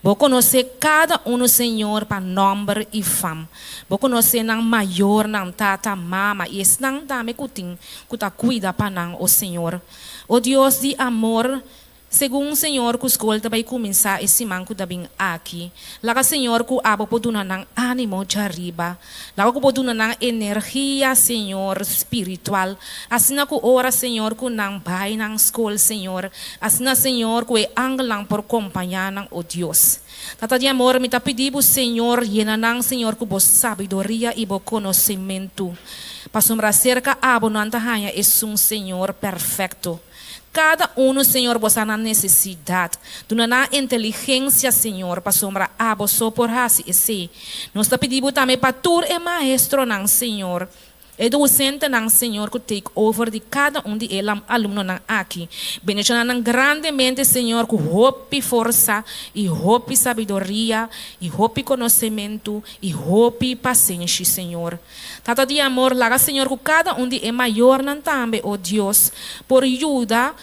Speaker 6: Bo conhecer cada Senhor, para nome e fama. Bo conhecer nang maior, nang tata, mama, e esse nang dame kuting, kuta cuida para nang o Senhor. O Deus de amor, segundo o Senhor, que escolta vai começar esse manco da bem aqui. Lá Senhor, que abo poduna nang ânimo de arriba. Lá que poduna nang energia, Senhor, espiritual. Assim que ora, Senhor, que nang bai nang escola, Senhor. Assim, Senhor, que anglang por acompanhar nang o Deus. Tata de amor, me tá pedindo, Senhor, llena nang, Senhor, que bo sabedoria e bo conhecimento. Para sombra cerca, abo não antahanha, é Senhor perfeito. Cada Senhor, você na necessidade, dona na inteligência, Senhor, para sombra abo só por assim esse. Nós está pedindo também para tu é maestro não, Senhor. É docente não, Senhor, que take over de cada de eles aluno não aqui. Bendicionar não grandemente, Senhor, com hope força e hope sabedoria e hope conhecimento e hope paciência, Senhor. Tata de amor, laga, Senhor, que cada de é maior não também, oh Deus, por ajuda,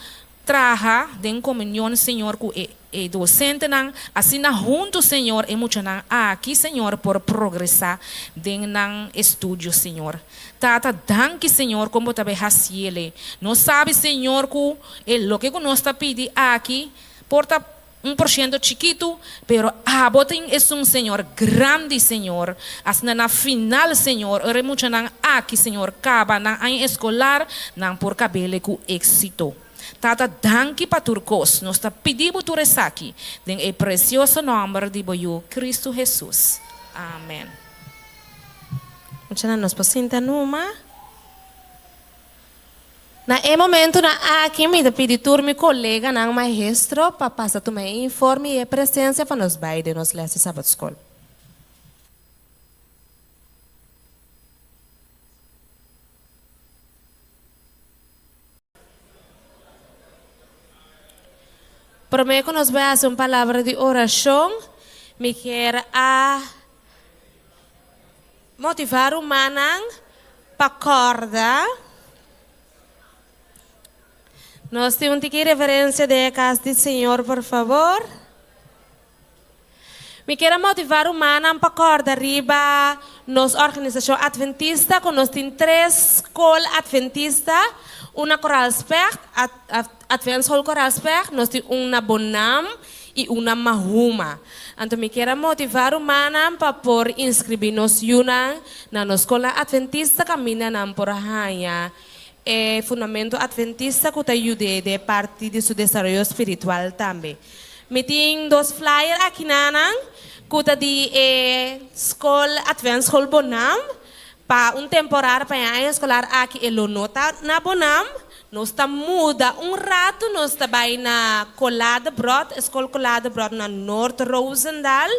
Speaker 6: traja de comunhão, Senhor, que é docente não, assim junto, Senhor, é muito não aqui, Senhor, por progressar de não estudo, Senhor. Tata, danke, Senhor, como também raciele. Não sabe, Senhor, que é o que nós está pedindo aqui, porta 1% chiquito, pero abotem é Senhor grande, Senhor. Assim na final, Senhor, é muito não aqui, Senhor, caba na em escolar, não por cabelo com êxito. Tata, danke para turcos. Nós está pedindo tu resaki, em é precioso nome de Boiú Cristo Jesus. Amém.
Speaker 2: Muchas nos pasinta numa. Na momento na aqui me da pedir turmi colega nang maestro para passar tu me informe e presença para nos baile nos lesse sábado escola. Prometo que nos vai fazer uma palavra de oração. Me quer a motivar o manang para acordar. Nós temos que referência de casa do Senhor, por favor. Me quero motivar o manang para acordar riba nos organização adventista, que nós temos 3 escolas adventistas, uma Coral Spec, Advent Hall Coral Spec, nós temos uma Bonam e uma Mahuma. Então, me quero motivar o manam para por inscrever-nos na escola adventista, caminha na por raia. É fundamento adventista que te ajude de parte de seu desenvolvimento espiritual também. Me tem 2 flyers aqui na que te de escola Advent School Bonam para temporada para a escolar aqui ele nota na Bonam. Nós está muda rato, nós está vai na Colada Brod, escola Colada Brod na North Rosendal.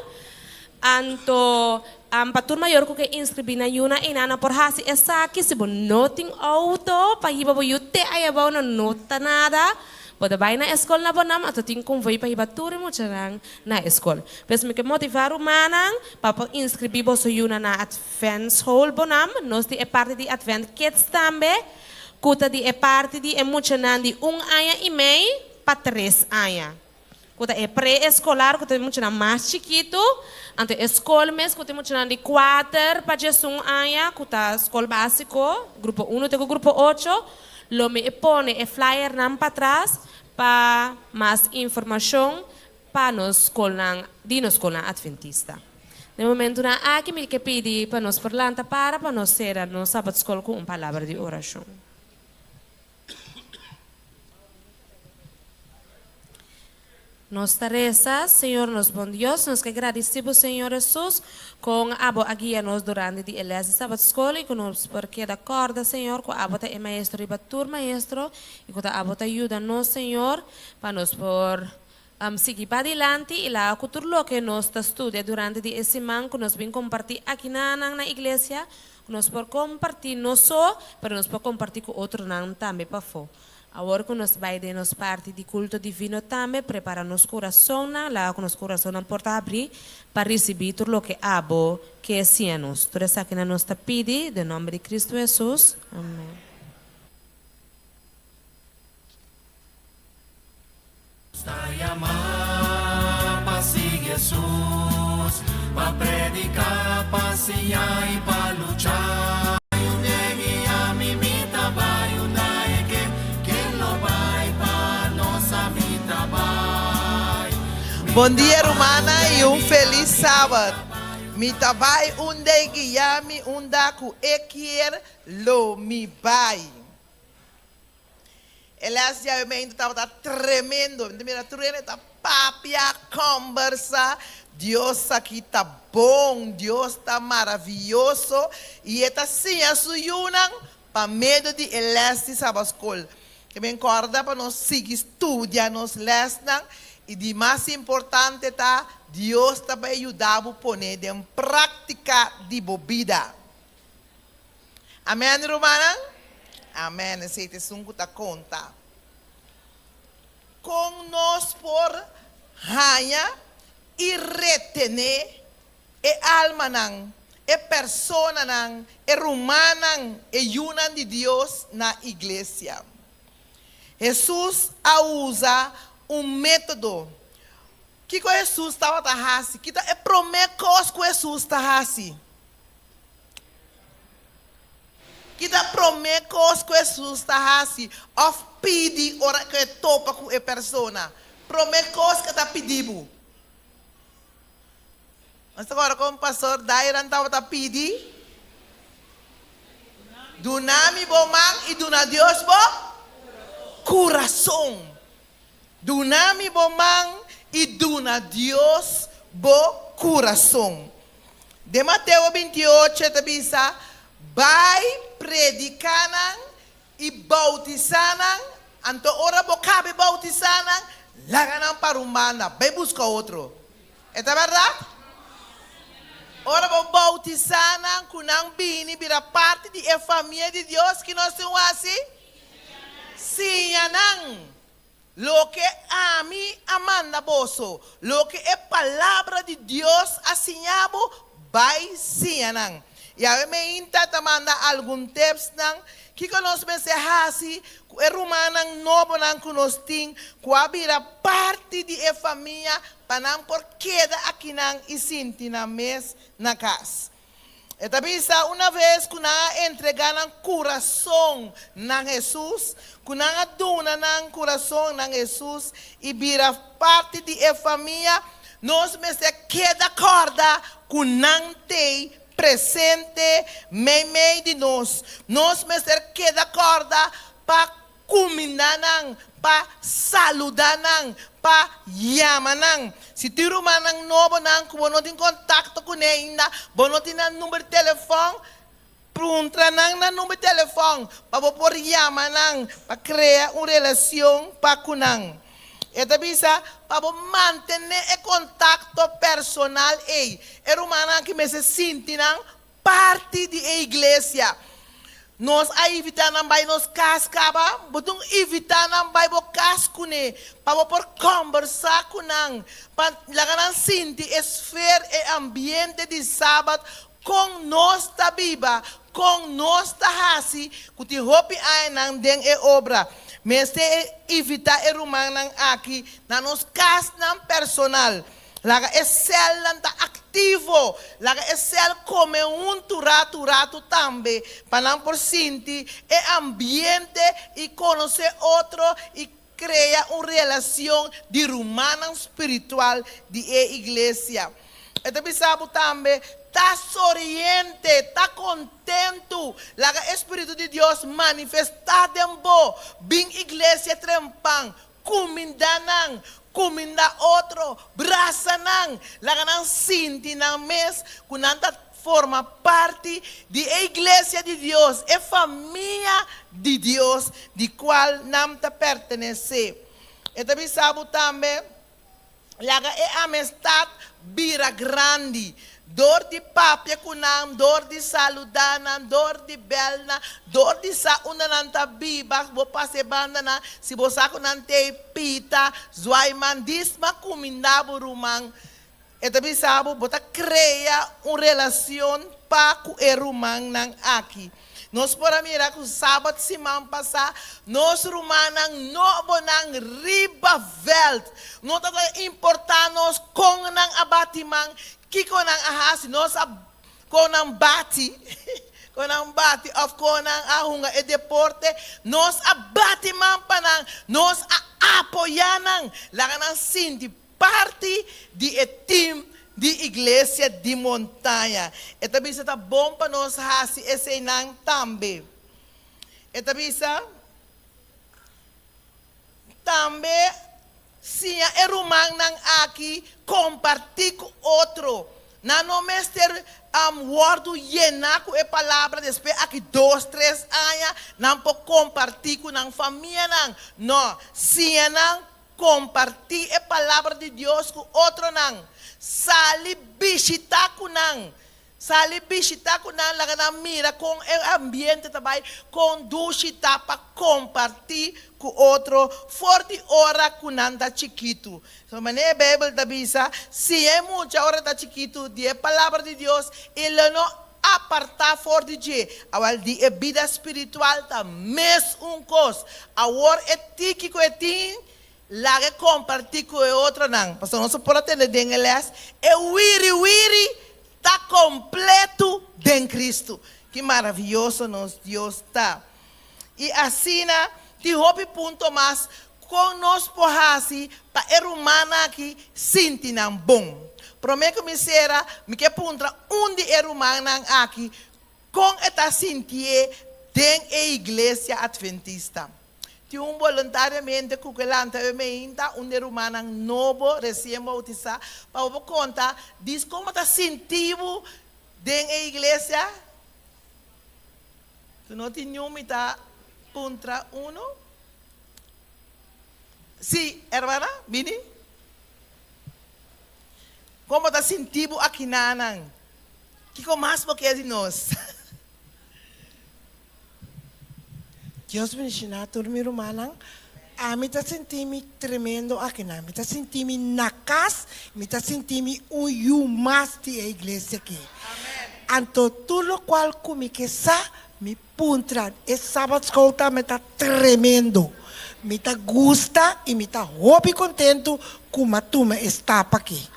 Speaker 2: Anto para turma maior que inscrever na yuna e na por hasi essa aqui se bon noting auto para iba bo yute ay ba na nota nada. Pode vai na escola na bonam ato ting convoy para iba turma mo charang na escola. Pes me que motivar o manang para inscrever bo so yuna na Advent Hall Bonam, nós é parte de Advent Kids também. Kuta di é parte de emocionante de 1 ano e meio para 3 anos. Kuta é pré-escolar, kuta é emocionante mais chiquito. Ante escola mesmo, kuta é emocionante de 4 para 1 ano. Kuta escola básico, grupo 1 até grupo 8. Lo me pone é flyer nam para trás para mais informação para nos escola adventista. No momento na aqui me que pedi para nos parlanta para nos ser no sábado escola com uma palavra de oração. Nos reza, Senhor, nos bom Deus, nos que agradecemos, Senhor Jesus, com a guia-nos durante a igreja sábado escola e com nos porque da corda, Senhor, com a é maestro e batur maestro e com a ajuda-nos, Senhor, para nos por seguir para adiante e lá com tudo o que nos estuda durante esse semana, que nos vem compartir aqui na igreja, que nos por compartir não só, mas nos por compartir com outro não também para fora. Agora que nós vai de nos parte de culto divino também, prepara nos coração, lá com nos coração não porta abrir para receber tudo o que abo que é cienos. Tudo isso que nós está pedindo, em nome de Cristo Jesus. Amém.
Speaker 7: Jesus, pa predicar, passear e pa lutar. Yun negi ami mita ba, yun na que lo vai pa nossa vida vai.
Speaker 8: Bom dia, Romana, e feliz sábado. Mi tabay unday giyami unda ku ekier lo mi bay. Elas já me estava tremendo. Mira, tremendo, tá papia, conversa. Deus aqui tá bom, Deus tá maravilhoso. E está assim, a suyunang, para medo de elas de sabascol. Que me encorda para nós seguir estudar, nos lesnang. E de mais importante tá, Deus também ajudava a pôr em prática de bebida. Amém, Romana? Amém. Esse é o que conta. Com nós por raia e retener e alma nang, e persona nang, e romana e yunan de Deus na igreja. Jesus usa método que Jesus estava fazendo, que é prometer coisas que Jesus está fazendo. Que dá prometer coisas que Jesus está fazendo, ou pedir ora que topa com a pessoa. Prometer coisas que está pedindo. Mas agora como o pastor Dairan estava pedindo, dunami bomang e duna Deus bo coração. Dunami bomang e duna Deus bo coração. De Mateus 28, está bisa, vai predicar e bautizar, anto ora bo cabe bautizar, laganam para humana, vai buscar outro. É verdade? Ora bo bautizar, kunang bini bira parte de família de Deus que nós somos assim? Sim, anang. Lo que a mí amanda boso, lo que es palabra de Dios asinhabo, vai sianan. E a me inta manda algum texto que conosco se hasi, é romana novo nan conosting, coabira parte de família, panam por queda aqui nan e sinti na mes na casa. Esta visa una vez que na entregaram coração na Jesus, que na aduna na coração na Jesus e vira parte de família, nós me se queda corda que não tem presente meio de nós me se queda corda para combinar para saludar para yamanang. Se tu rumanang novo nang, kung não tem contato com ele, não tem número de telefone, pergunta na número de telefone, para por yamanang, para criar uma relação para kunang. Esta bisa para manter o contato personal é rumanang que me se sente parte da igreja. Nós evitar não vai nos cascaba, botung evitar não vai bo cascune, para por conversar com nang, para lagar sentir esfera e ambiente de sábado com nós da Bíblia, com nós da hasi, que te hopi ai nang den e obra, mas evitar e rumanang aqui na nos cas nang personal. Laga é cel não está ativo, laga é cel come rato também, para não por sentir o ambiente e conhecer outro e criar uma relação de romana espiritual de igreja. Então pensamos também, está sorriente, está contento, laga Espírito de Deus manifestado em bo, bem igreja trempang, comindanang, cominda outro, braça nang, laganang sinti nang mes, kunanta forma parte da igreja de Deus, é família de Deus, de qual não te pertenece. E também sabe também, laga é amistade bira grande. Dor de papia kunam, dor de saludana, dor de belna, dor de sa unananta biba, bo passe bandana, si bo sa kunante pita, zuaiman disma kumindabo rumang. E tabi sabo, bota crea uma relação pa ku e rumang nang aki. Nós para mirar que o sábado semana passada, nós rumanang nobo nang riba veld. Nós tá importar nós com nang abatimang, kiko nang ahas, nós com nang bati. Konang bati of konang ahunga e deporte nos abati man panang nos apoyanang laganang sindi parte di team di iglesia di montanha. Eta bisa ta bom pa nos hasi ese nang tambe. Eta bisa tambe siya erumang nang aki compartir com outro. Na no mester wordo llenar com a palavra depois aqui 2, 3 anos não pode compartilhar com a família não se não compartilhar a palavra de Deus com outro não sali visitar com não sali visitar com não lá na mira com o ambiente também conduzir para compartilhar com outro forte hora com nada chiquito. So mané Bible tabisa se é muita hora da chiquito de palavra de Deus ele não apartar for de je awal di vida espiritual ta mes coisa awor etiki ko etin lage compartir com outro não pastor não se pode ter den elas e wiri tá completo em Cristo. Que maravilhoso nos Deus está. E assim, te houve ponto mais com nós porrasi para er humana aqui sintinam bom. Prometo me será me que puntra onde er humana aqui com esta sentir den a igreja adventista. Tinha voluntariamente com que lá ainda er humana novo recém-bautizado para contar diz como está sentindo den a igreja. Tu não tinha tá contra uno? Sim, hermana, vini? Como está sentindo aqui nanang? Que com mais porque de nós?
Speaker 9: Deus me ensina a dormir humana. A mim está sentindo tremendo aqui na, me está sentindo na casa, me está sentindo mais de igreja aqui. Anto tudo qual comigo que sa me puntra, esse sábado escolta me está tremendo, me está gusta e me está hobby contento como a turma está aqui.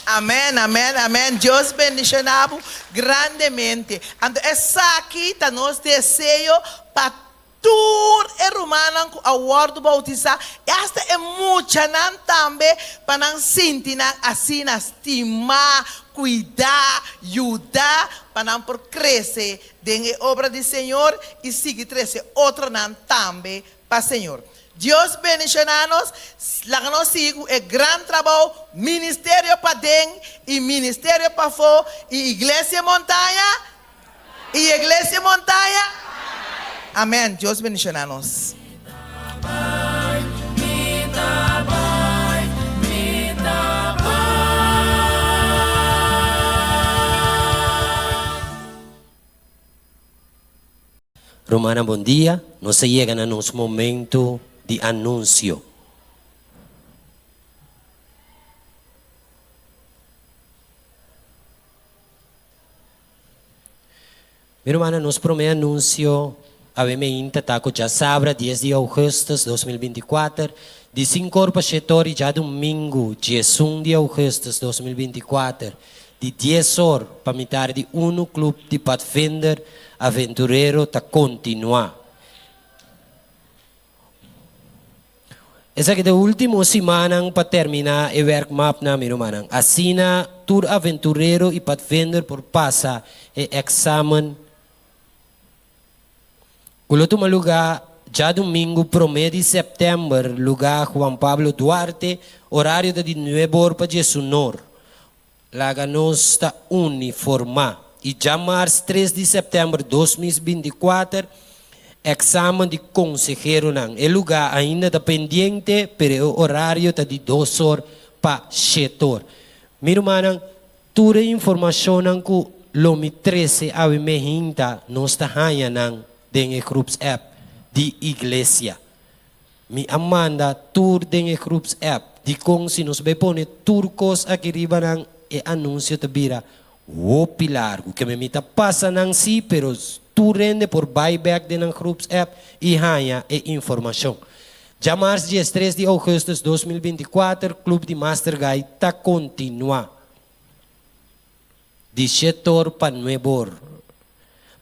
Speaker 8: Amém, amém, amém. Deus bendicionado grandemente. Então, essa aqui está nosso desejo para todo humano que a word bautizar. Esta é muita não também para não sentir assim, estimar, cuidar, ajudar, para não por crescer dentro da obra do Senhor e seguir crescer outro não também para o Senhor. Deus bendicionanos, lá nós sigo é grande trabalho, ministério para dentro e ministério para fora e igreja montanha e igreja montanha. Amém. Deus bendicionanos.
Speaker 10: Romana, bom dia. Nós chegamos no nosso momento de anúncio. Meu irmão, nosso primeiro anúncio, a Vemeinte está com já sabra, 10 de agosto de 2024, de 5 horas para 7 horas, já domingo, 11 de agosto de 2024, de 10 horas para metade de clube de Pathfinder Aventureiro está continuar. Essa aqui é a última semana para terminar o workmap na meu irmão. Assina Tour Aventureiro e Pathfinder por passar o exame. Quando toma lugar, já domingo, 1 de setembro, lugar Juan Pablo Duarte, horário de 9 horas para 19. Lá nós está uniformado. E já março 3 de setembro de 2024, exame de consejero não. O lugar ainda está pendente, pero o horário está de 2 horas para 7 horas. Meu irmão, toda a informação que Lomi 13 a Mehinta não está ganhando dentro do grupos app de igreja. Me amanda tour dentro do grupos app de como se nos vai pôr turcos aqui riba e anúncio de bira o pilar, que me mita passa não si, pero tu rende por buyback de ng groups app e ganha e informação. Já março, dia 3 de agosto de 2024, Clube de Master Guide está continua. De setor para nuevo.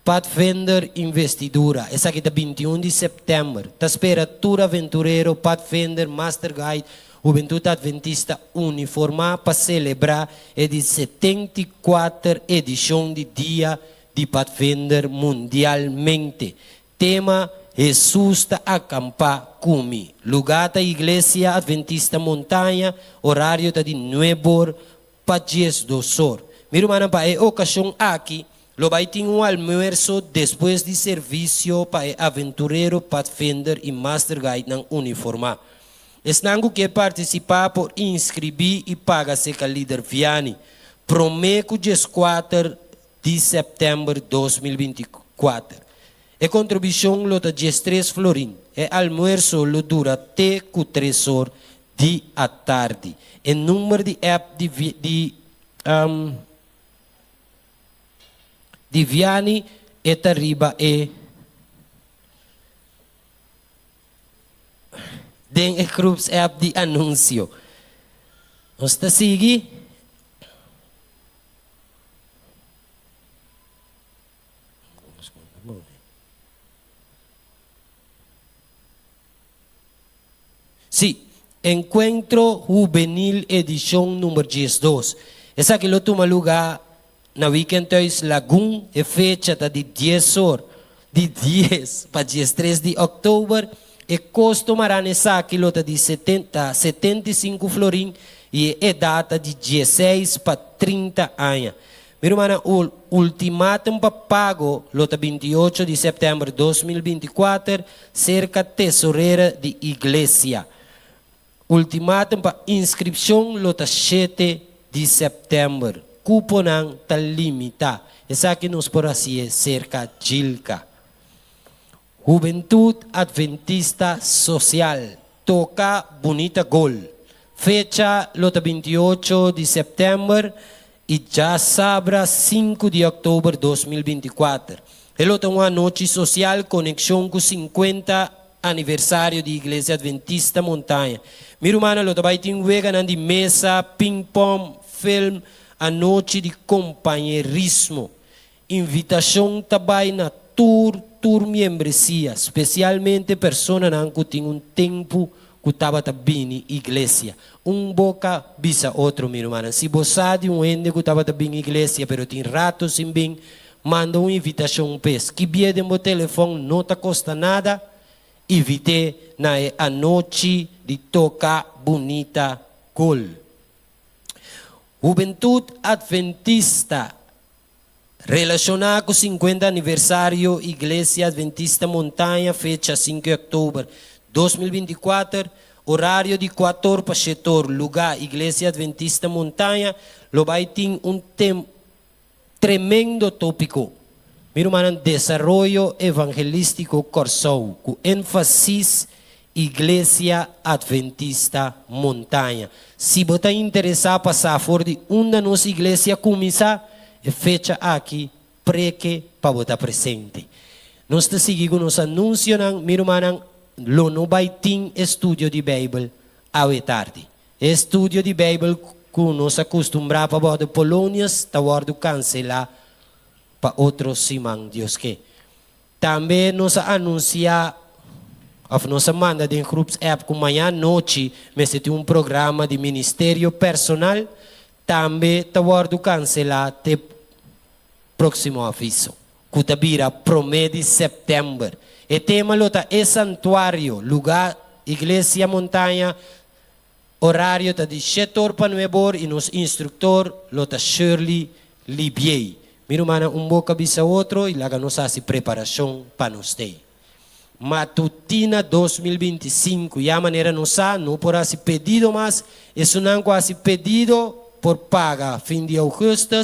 Speaker 10: Pathfinder Investidura. Essa aqui é 21 de setembro. Está espera tour aventureiro, Pathfinder Master Guide, Juventude Adventista Uniformada para celebrar a de 74 edição de Dia de Pathfinder mundialmente. Tema Jesus está acampar comigo. Lugar da Igreja Adventista Montanha, horário de 9 para 10 horas. Meu irmão, para a ocasião aqui, lo vai ter um almoço depois de serviço para aventureiro, Pathfinder e Master Guide não uniformado. Estão que participar por inscrever e pagar se com líder Vianney. Prometo 4 de setembro de 2024. A contribuição lota 13 florim. E almoço lo dura até 3 horas de a tarde. O número de app de Vianney é arriba e den e groups app de anúncio. Nós está seguindo. Sí, Encuentro Juvenil edición número 12. Essa que lo toma lugar na weekend thuis Lagoon, e fecha de 10 horas, de 10 para 13 de outubro, e custo maranesa que lota de 75 florim, e é data de 16 para 30 anos. Meu irmão, o ultimatum para pago, lota 28 de setembro de 2024, cerca tesoureira de igreja. Ultimatum para inscrição, lota 7 de setembro. Cupo não está limitado. Essa aqui nos por assim cerca de Gilca. Juventude Adventista Social. Toca Bonita Gol. Fecha lota 28 de setembro e já sabra 5 de outubro de 2024. É lota uma noite social conexão com 50 aniversário de Igreja Adventista Montanha. Meu irmão, lota vai ter um de mesa, ping-pong, film, a noite de companheirismo. Invitação também na tour membresia, especialmente pessoas que têm um tempo que estava bem na igreja. Boca bisa outro, meu irmão. Se você sabe um ende que estava bem na igreja, mas tem ratos sem bem, manda uma invitação pes. Que bia de meu telefone não te custa nada. Evite na a noite de tocar bonita gol. Juventude Adventista, relacionada com o 50 aniversário Igreja Adventista Montanha, fecha 5 de outubro de 2024, horário de 4 para setor, lugar Igreja Adventista Montanha, lo vai ter tremendo tópico. Meu irmão, desarrollo evangelístico Corsou, com ênfase Igreja Adventista Montanha. Se você está interessado em passar fora de uma nossa igreja começar, fecha aqui, preque para você presente. Nós estamos seguindo nos anúncios, meu irmão, não vai ter estudo de Bíblia à tarde. Estudo de Bíblia que nós acostumamos para de Polônias, está cancelar para outros simão, Deus que. Também nós anunciamos a nossa manda de grupos app com manhã noite, mas tem um programa de ministério personal, também está cancelar até próximo aviso. Cutabira, promete de setembro. E tema lota é santuário, lugar, igreja montanha, horário tá de 7 horas para 9 horas e nos instrutor lota Shirley Libier. Meu irmão, boca bisa outro e lá nos faz preparação para nós ter. Matutina 2025, e a maneira não por se pedido, mas isso não quase pedido por paga fim de agosto,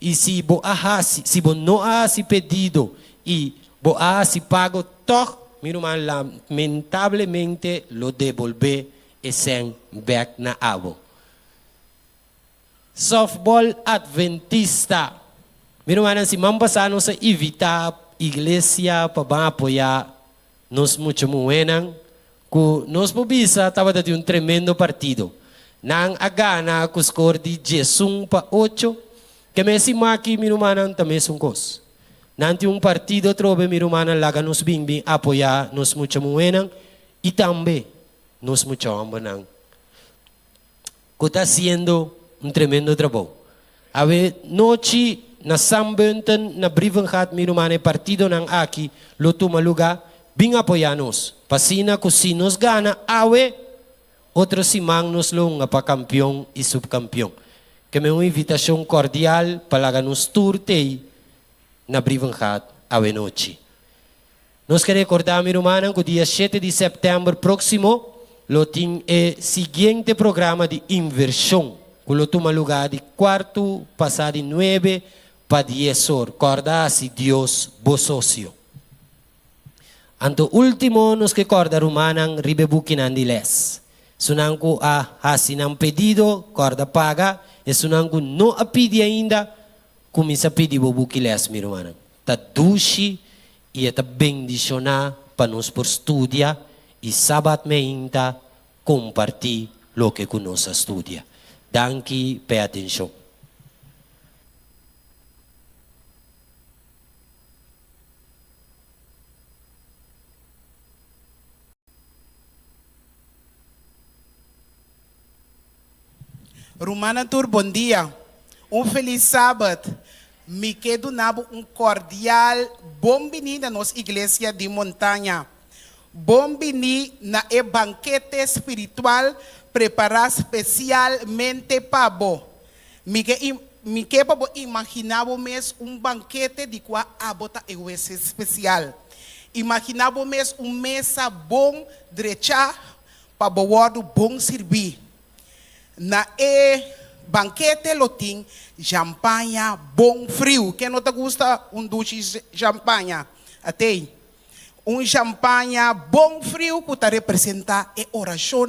Speaker 10: e se não há se pedido e se pago todo, meu irmão, lamentavelmente lo devolver e sem back na água. softball adventista. Miro manan si mampasano sa evita iglesia para apoiar nos muito muenang ku nos pobisa tava dati um tremendo partido. Nang agana ku score di 10-8 que Messi maki miro manan também sungkos. Nanti um partido trobe miro manan laga nos bing apoiar nos muito muenang e também nos muito ambanang. Ku tá sendo um tremendo trabalho. Ave noite na Sambunten, na Brivengat, minumane partido ng aki, luto maluga, bing apoyanos. Pasina kung sinos gana, awe, otro simang nos long nga pa kampiyon e subkampiyon. Kami uma invitasyon cordial palaga nos turtei na Brivengat, awe noche. Nos quer recordar, minumane, que dia 7 de setembro próximo, loting e seguinte programa de inversão. Kulo tumaluga di quarto, passado 9 para 10 horas. Corda si Dios bosocio. Anto último nos que corda rumanang ribebukinan di les. Sunang ko hasinang pedido, corda paga. E sunang ko no apidi ainda, kumisa pedi bobuki les mi rumanang. Ta dushi e ta bendiciona pa nos por studia e sabat meinta compartir lo que conosca studia. Danke, pay attention.
Speaker 3: Romana Tour, bom dia. Feliz sábado. Me quedo nabo cordial bom-vindo na nossa igreja de montanha. Bom-vindo na banquete espiritual preparar especialmente para você. Me que para imaginar mesmo banquete de qual abota esse especial. Imaginar mesmo mesa bom drecha para o bom servir. Na banquete lotim champanhe bom frio. Quem não te gusta duche champanhe? Até champanhe bom frio que está representa a oração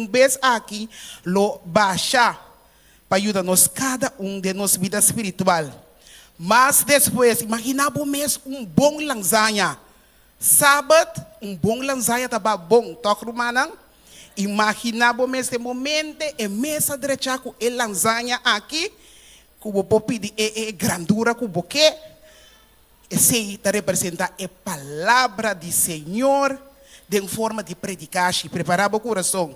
Speaker 3: vez aqui lo baixa para ajudar-nos cada de nos vida espiritual. Mas depois, imaginamos mesmo bom lasanha. Sábado, bom lasanha estava bom. Toque rumanang. Imaginamos mesmo momento e mesa direita com a lasanha aqui, que o popi de grandura que o boque. Esse representa a palavra do Senhor de forma de predicar e preparar o coração.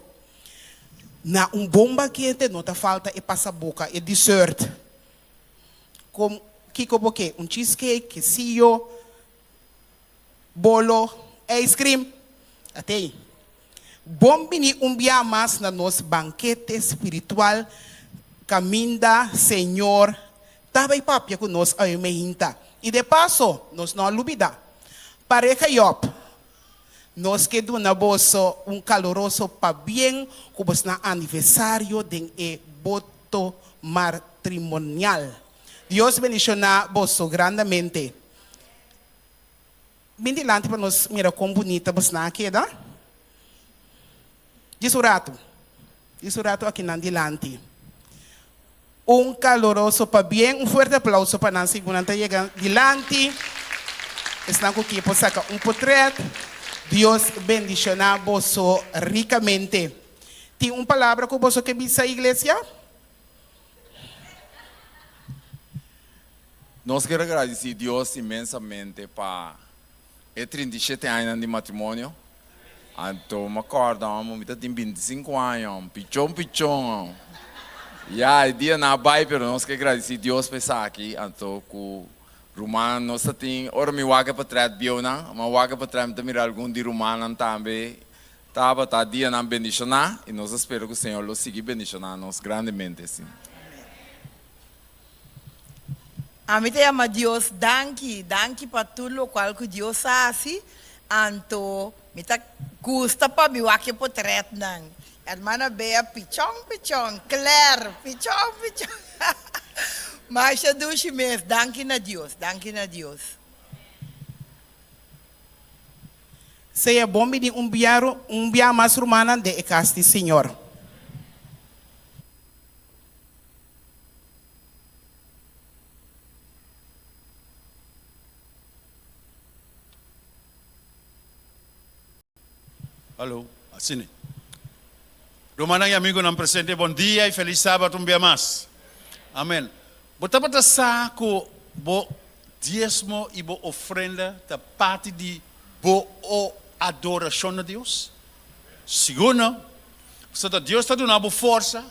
Speaker 3: Na bom banquete não te falta passa boca e dessert. Como que boque, cheesecake, quesillo, bolo, ice cream. Até bom bini dia mais na nosso banquete espiritual. Caminda, Senhor, também papia com nós a mehinta. E de passo, nós não olvidamos. Pareja Yop, nós queremos na bolsa caloroso para bem, como na aniversário de voto matrimonial. Deus bendicionar bolso grandemente. Bem dilante para nós, mira como bonita você na queda. Diz o rato aqui na dilante. Caloroso para bem, fuerte aplauso para Nancy Gunanta llega dilante. Están aquí por sacar portrait. Dios bendiciona vos ricamente. ¿Tiene palabra que vos que visa iglesia?
Speaker 11: Nós queremos agradecer a Deus imensamente para 37 anos de matrimônio. Então, me acordo, eu tenho 25 anos, pichão. E dia na bai, pero nós queremos agradecer a Deus por estar aqui. Então, com Romano, nós temos, ora me waga para trás, biona, mas waga para trás, também algum de Romano também. Tá dia na bendicionar, e nós esperamos que o Senhor nos siga bendicionando nós grandemente, sim.
Speaker 12: A mim te ama Deus, danke para tudo o qual que Deus faz, então, me tá custa para me waga para trás, não. Hermana Bea, pichong, claro, pichong. Mas eu duche mesmo, danke na Deus.
Speaker 3: Seja bom me enviar mais romana de Casti, Senhor.
Speaker 13: Alô, assine. Romanang e amigo não presente, bom dia e feliz sábado um dia mais. Amém. Bota para saco, bo diezmo e bo ofrenda da parte de bo o adoração a Deus. Segundo, Deus está dando força,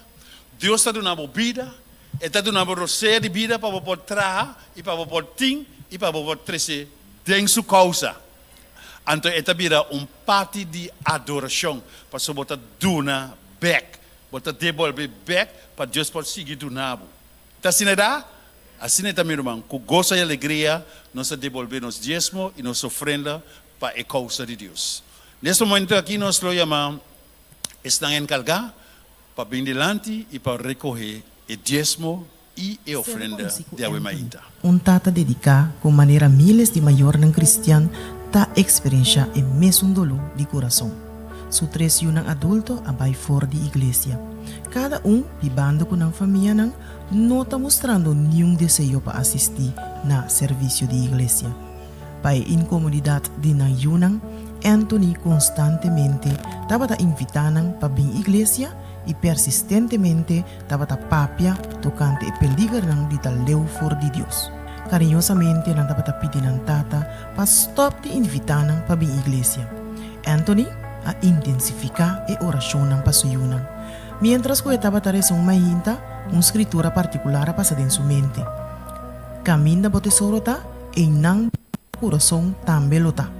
Speaker 13: Deus está dando vida, está dando roceiro de vida para você trabalhar e para você ter e para você crescer dentro sua causa. Então, esta vira parte de adoração para você dar back, você devolver back para Deus poder seguir donando. Está assim, assim é também, irmão, com gozo e alegria, nós devolver nos diezmo e nossa ofrenda para a causa de Deus. Neste momento aqui, nós chamamos, estão encarregados para vir delante e para recolher o diezmo e a ofrenda de Ave Maria.
Speaker 14: Tata dedicar com maneira milhares de maior não cristiano ta experiencia e mesmo dolor de coração. Su tres yunang adulto abay fora de iglesia. Cada vivendo com a família não está mostrando nenhum desejo para assistir na serviço de igreja. Para a incomodidade de na yunang, Anthony constantemente estava invitando para vir à igreja e persistentemente estava papia tocante o peligro de tal leu fora de Deus. Carinhosamente não estava pedindo tata para stop de invitar para vir à igreja. Anthony a intensificar a oração para sua yunang. Mientras que estava tarefando uma escritura particular para dentro sua mente. Caminho do tesouro tá e não coração também lo tá.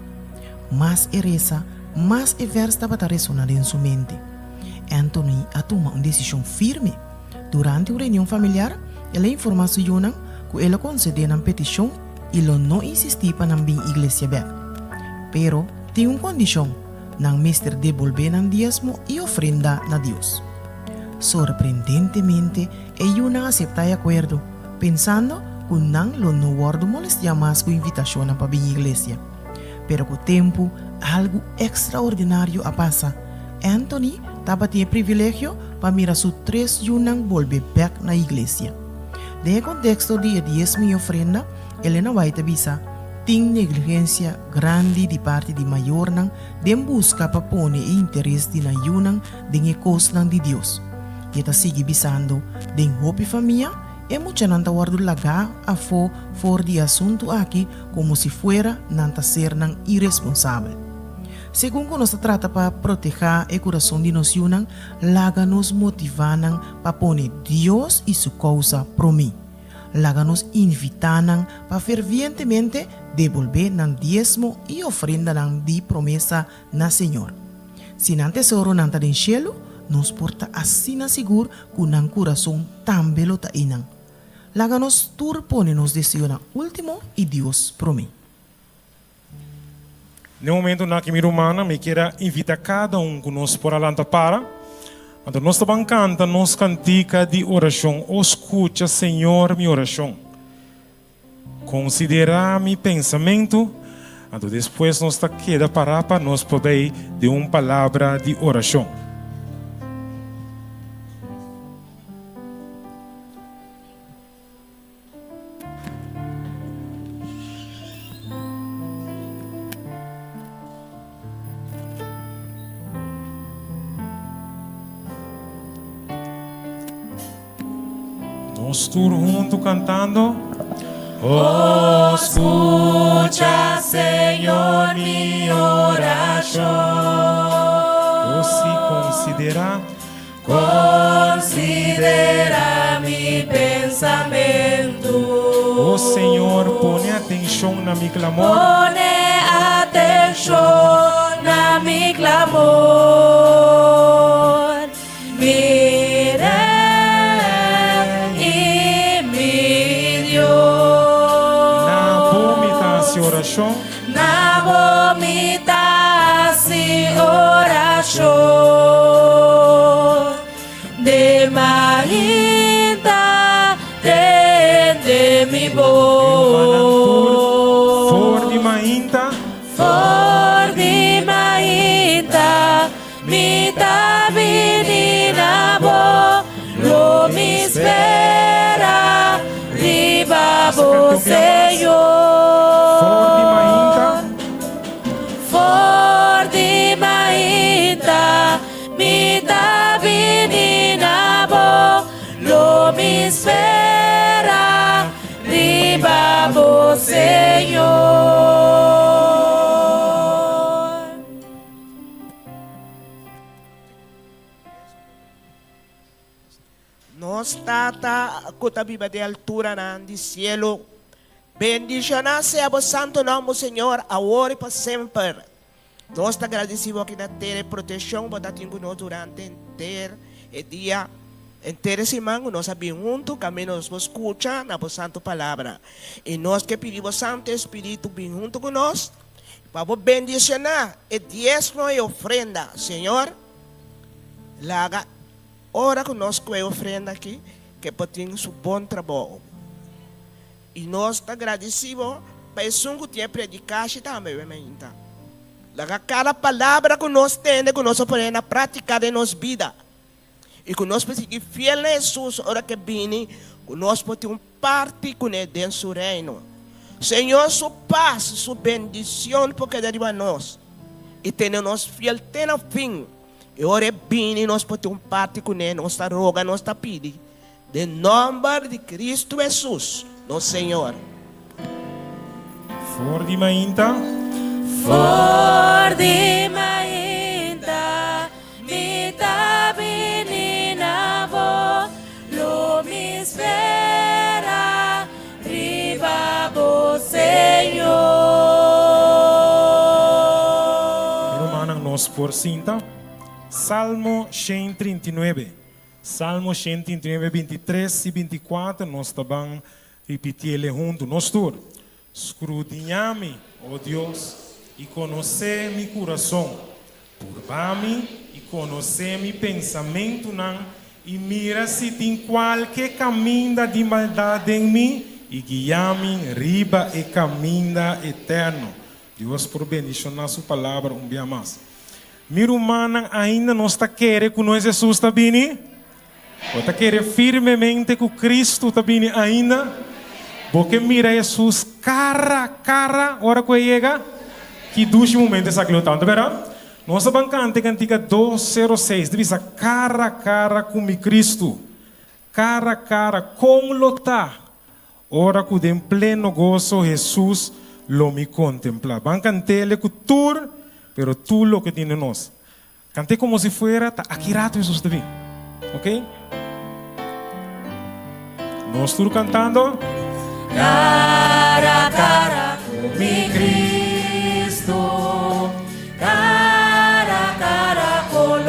Speaker 14: Mas reza, mas verso estava resonando em sua mente. Anthony a tomar uma decisão firme. Durante a reunião familiar, ele informou sua yunang que ele concedeu uma petição e ele não insistiu para não vir à igreja back. Pero, tem uma condição, não mestre devolver o diezmo e ofrenda a Deus. Sorprendentemente, ele não aceitou o acordo, pensando que não guardo molestia mais com a invitação para vir à igreja. Pero com o tempo, algo extraordinário a passa. Anthony estava tendo privilégio para mirar seus três yunang volver back na igreja. De contexto de diezmo e ofrenda, ele não vai te avisar. Tem negligência grande de parte de maior nang de busca para pôr interesse de na yunang de costa de Deus. E está sigue bisando de hopi família e muita não está guardando lagar a for de assunto aqui como se fuera não está ser nang irresponsável. Segundo nós trata para proteger o coração de nós yunang, laga nos motivanang para pôr Deus e sua causa para mim. Laga nos invitanang para fervientemente devolver nang diezmo e ofrenda nang di promessa na Senhor. Se não tesouro não está no cielo, nos porta assim na seguro que nang coração também lo ta inang. Laga nos turpone nos desejo na último e Deus para mim.
Speaker 1: No momento na que me romana, me quero invitar cada conosco por alanta para. Quando nós estamos cantando, nos cantica de oração, escuta, Senhor, minha oração. Considera meu pensamento, então depois nós está queda para nós poder de uma palavra de oração. Nós todos juntos cantando.
Speaker 7: Oh, escucha, Senhor, minha oração.
Speaker 1: Oh, se
Speaker 7: considera mi pensamento.
Speaker 1: Oh, Senhor, põe atenção na meu clamor.
Speaker 7: Põe atenção na mi clamor. Mira e mi Deus.
Speaker 1: Na oração.
Speaker 7: Na vomita-se oração. De Maria, tende-me bom.
Speaker 1: For de Maria,
Speaker 7: me tá menina bom. Lo me espera, viva o Senhor. For de Maria,
Speaker 15: Cota viva de altura de cielo. Bendicionar sea vos santo nombre, Señor, ahora y para siempre. Nós te agradecemos que na ter proteção, botar nós durante inteiro o dia, inteira semana, nós sabemos junto, caminhos vos escuta na vossa santa palavra. E nós que pedimos Santo Espírito bem junto conosco, para vos bendicionar e diezmo e ofrenda, Senhor. Laga, ora conosco e ofrenda aqui, que potem seu bom trabalho. E nós te agradecemos para isso que tinha predicado também, ainda. Cada palavra que nós temos, que nós podemos praticar em nossa vida. E que nós podemos ser fiel a Jesus, hora que vem, que nós podemos parte com ele dentro do seu reino. Senhor, sua paz, sua bendição, porque deriva a nós. E temos fiel até o fim. E hora vem, nós podemos parte com ele, nós roga, nós pedi. Em nome de Cristo Jesus, nosso Senhor.
Speaker 1: For die mainta.
Speaker 6: For di mainta, mita benina vo, lo mi espera, riba bo Senhor.
Speaker 1: Romanang nos por cinta. Salmo 139. Salmo 139, 23 e 24. Nós também repetimos junto. Nós todos. Escrutinha-me, ó Deus, e conhecer meu coração. Turba-me e conhecer meu pensamento, e mira se tem qualquer caminho de maldade em mim, e guia-me riba e caminho eterno. Deus, por bendicionar sua palavra dia mais. Meu humano ainda não está querendo que nós Jesus está vindo? Ou está querendo firmemente que Cristo está vindo ainda? Porque mira Jesus cara a cara, hora que chega, que dois momentos aqui lutando, tá vendo? Nossa bancante cantiga 206, diz cara a cara com o Cristo, cara a cara com lutar, hora que em pleno gozo Jesus lo me contempla. Bancante ele que tur, pero tú lo que tiene nós. Cante como se fuera aqui rato Jesus também, ok? Nós tur cantando.
Speaker 6: Cara a cara con mi Cristo, cara a cara con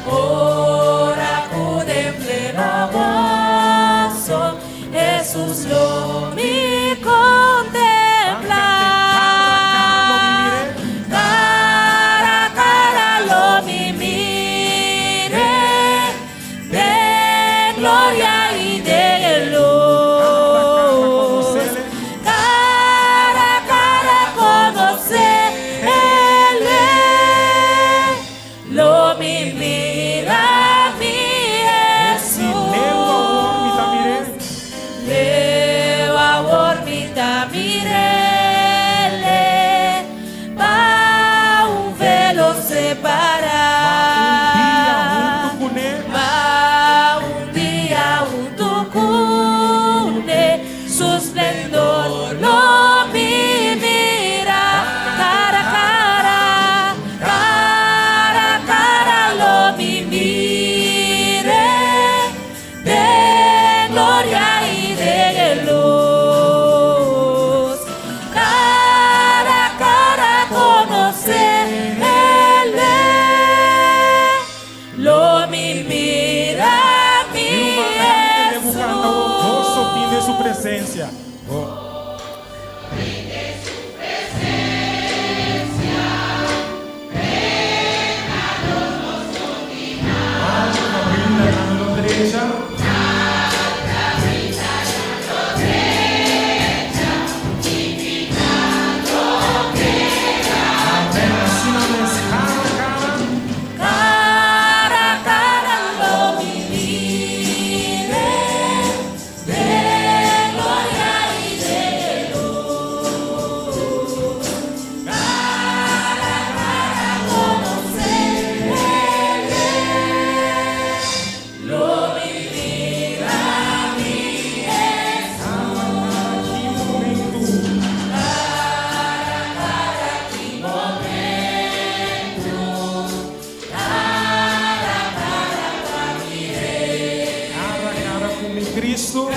Speaker 6: ora cude en pleno gozo, Jesús lo mi contempla, cara a cara lo mi mire, de gloria y de luz, cara a cara conocerle, lo mi mira mi Jesús, leo amor mi tamirele, pa un velo separar, va un día junto con su esplendor lo vivirá, cara a cara lo viviré, de gloria y de luz, cara a cara conocerle, lo mira mi
Speaker 1: Gozo de su presencia.
Speaker 6: cara a cara lo viviré, de gloria y de
Speaker 1: Cristo.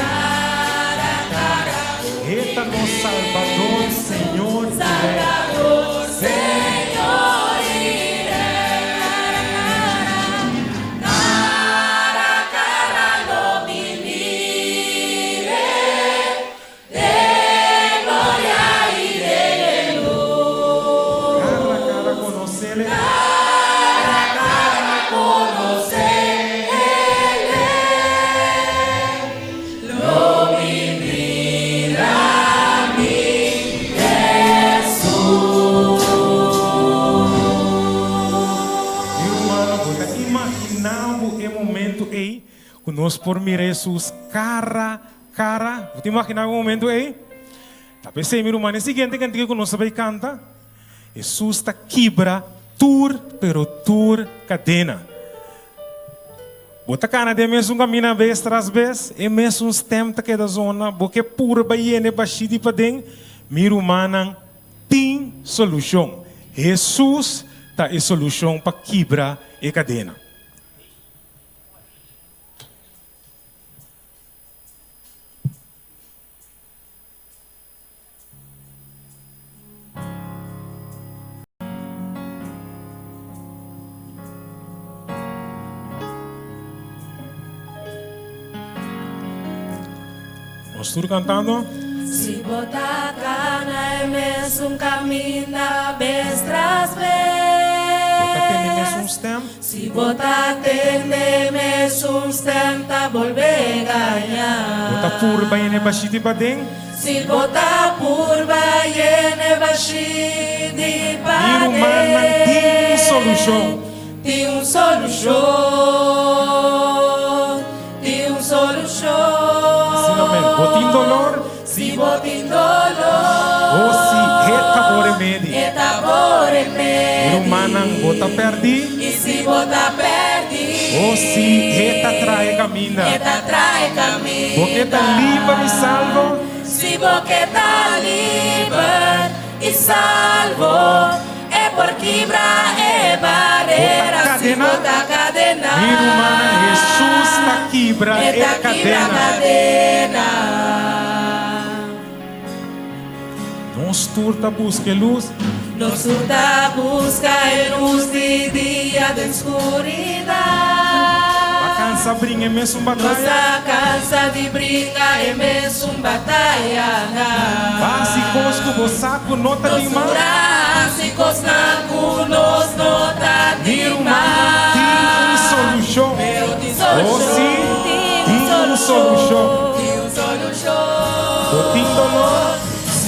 Speaker 1: Eta nos Salvador, Señor y Rey. Nós por mirar Jesus cara a cara. Você imagina um momento aí? Tá pensando, meu irmão, é o seguinte cantiga que nós sabemos cantar. Jesus está quebra tur, pero tur cadena. Bota cana de mesmo caminho vez tras vez, e mesmo uns tempos que da zona, porque pura baiene baixidi para dentro, meu irmão tem solução. Jesus tá a solução para quebrar a cadena. Nós estamos cantando.
Speaker 6: Si botar cana é mesmo caminho vez tras vez. Si botar tende mesmo tempo volver ganhar.
Speaker 1: Botar purba e nebashiti badeng.
Speaker 6: Si botar purba e nebashiti badeng.
Speaker 1: Irmã tem solução.
Speaker 6: Tem solução. Tem solução.
Speaker 1: Botin dolor,
Speaker 6: si botin dolor,
Speaker 1: o si eta boremedi, irumanang bota perdi,
Speaker 6: e si bota perdi,
Speaker 1: o si eta trae camina, porque tá livre e salvo,
Speaker 6: si porque tá livre e salvo, é por quebra e barreira, si bota cadena,
Speaker 1: irmã Jesus tá quebra e cadena. Nós turta busca luz.
Speaker 6: Nós turta busca luz de dia de escuridão.
Speaker 1: A cansa brinca mesmo batalha.
Speaker 6: Nossa cansa de brinca é mesmo batalha.
Speaker 1: Básicos que o saco nota de mar.
Speaker 6: Básicos na nos nota de mar.
Speaker 1: Tem solução. Oh sim, tem solução.
Speaker 6: Tem solução.
Speaker 1: Botin dolor.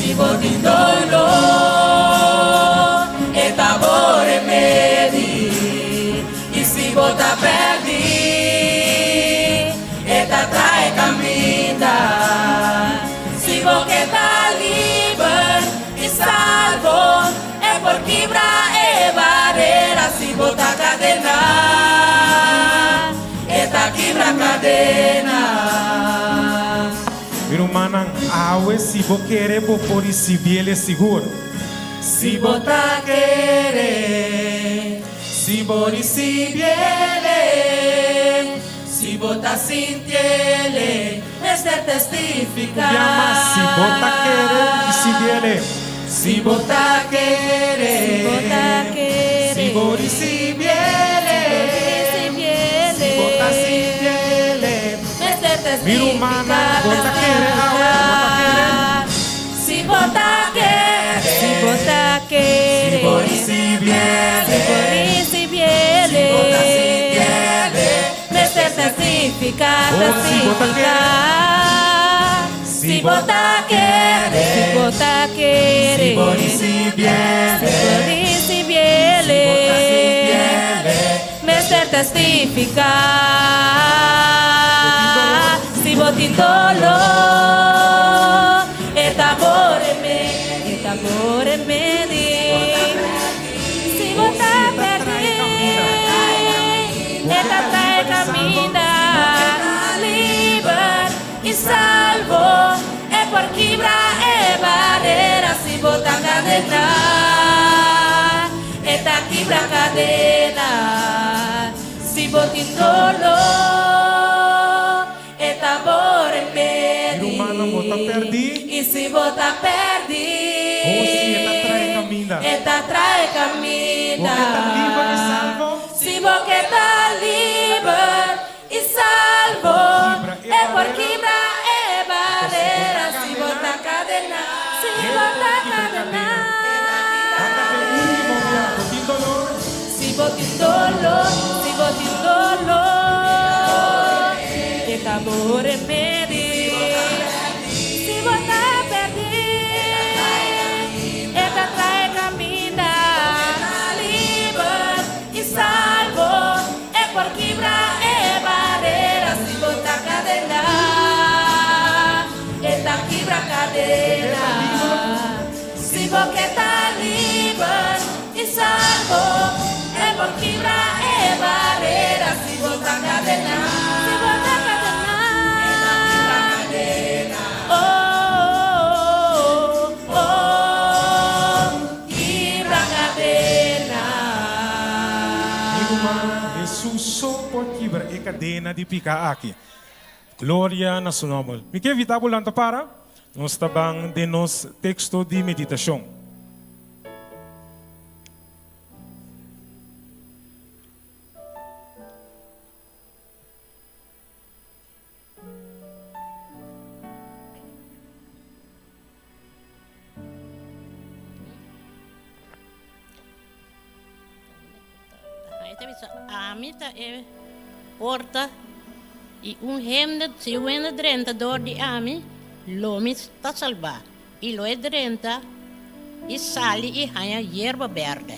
Speaker 6: Botin dolor, e tabor e medi, e si bota perdi, e ta trai caminda, si boque ta liber e salvo, e por quebra e barreira, si bota cadena, e ta quebra cadena.
Speaker 1: Irmã, awe si bo querer bo por si biele seguro.
Speaker 6: Si bota querer, si bori si biele, si bota sintiele, es de testificar.
Speaker 1: Llama si bota querer y si biele.
Speaker 6: Si bota querer, si bori si biele, si bota sintiele, es de testificar.
Speaker 1: Mi hermana, bota querer, awe, bota querer.
Speaker 6: Si bota querer, si bota querer, si bori si biele, si bota sintiele, es de testificar, Si bota querer, si bota querer, si bori si biele, me ser testificar. Si botin dolor, et amor en me di. Si bota perdi, et atrae camina, liber y salvo, e por quebra e barreira, si bota cadena, et a quebra cadena, si botin dolor, et amor
Speaker 1: não bota perdi.
Speaker 2: E se botar perdi,
Speaker 1: Ou se ele trai caminha.
Speaker 2: eta trae camina.
Speaker 1: Porque tá livre e salvo.
Speaker 2: Si boqueta libre y salvo, es por quibra e barrera. Si bota cadena, si bota cadena. Si botin dolor, e tambor e medi. Si bota perdi, eta trae camina. Libre y salvo, es por quibra e barrera. Si bota cadena, eta quibra cadena. Si boqueta libre y salvo, es por quibra e barrera. Si bota cadena, si bota cadena. Oh, oh, oh, quibra cadena.
Speaker 1: Jesus só pode quebrar a cadena de picar aqui. Glória na sua nome. Me quer evitar volando para? Nós estamos de nosso texto de meditação.
Speaker 16: Amita é porta e hemde se o ende drenta dor de ami, lomi está salva. E lo é drenta e sali e hanha hierba verde.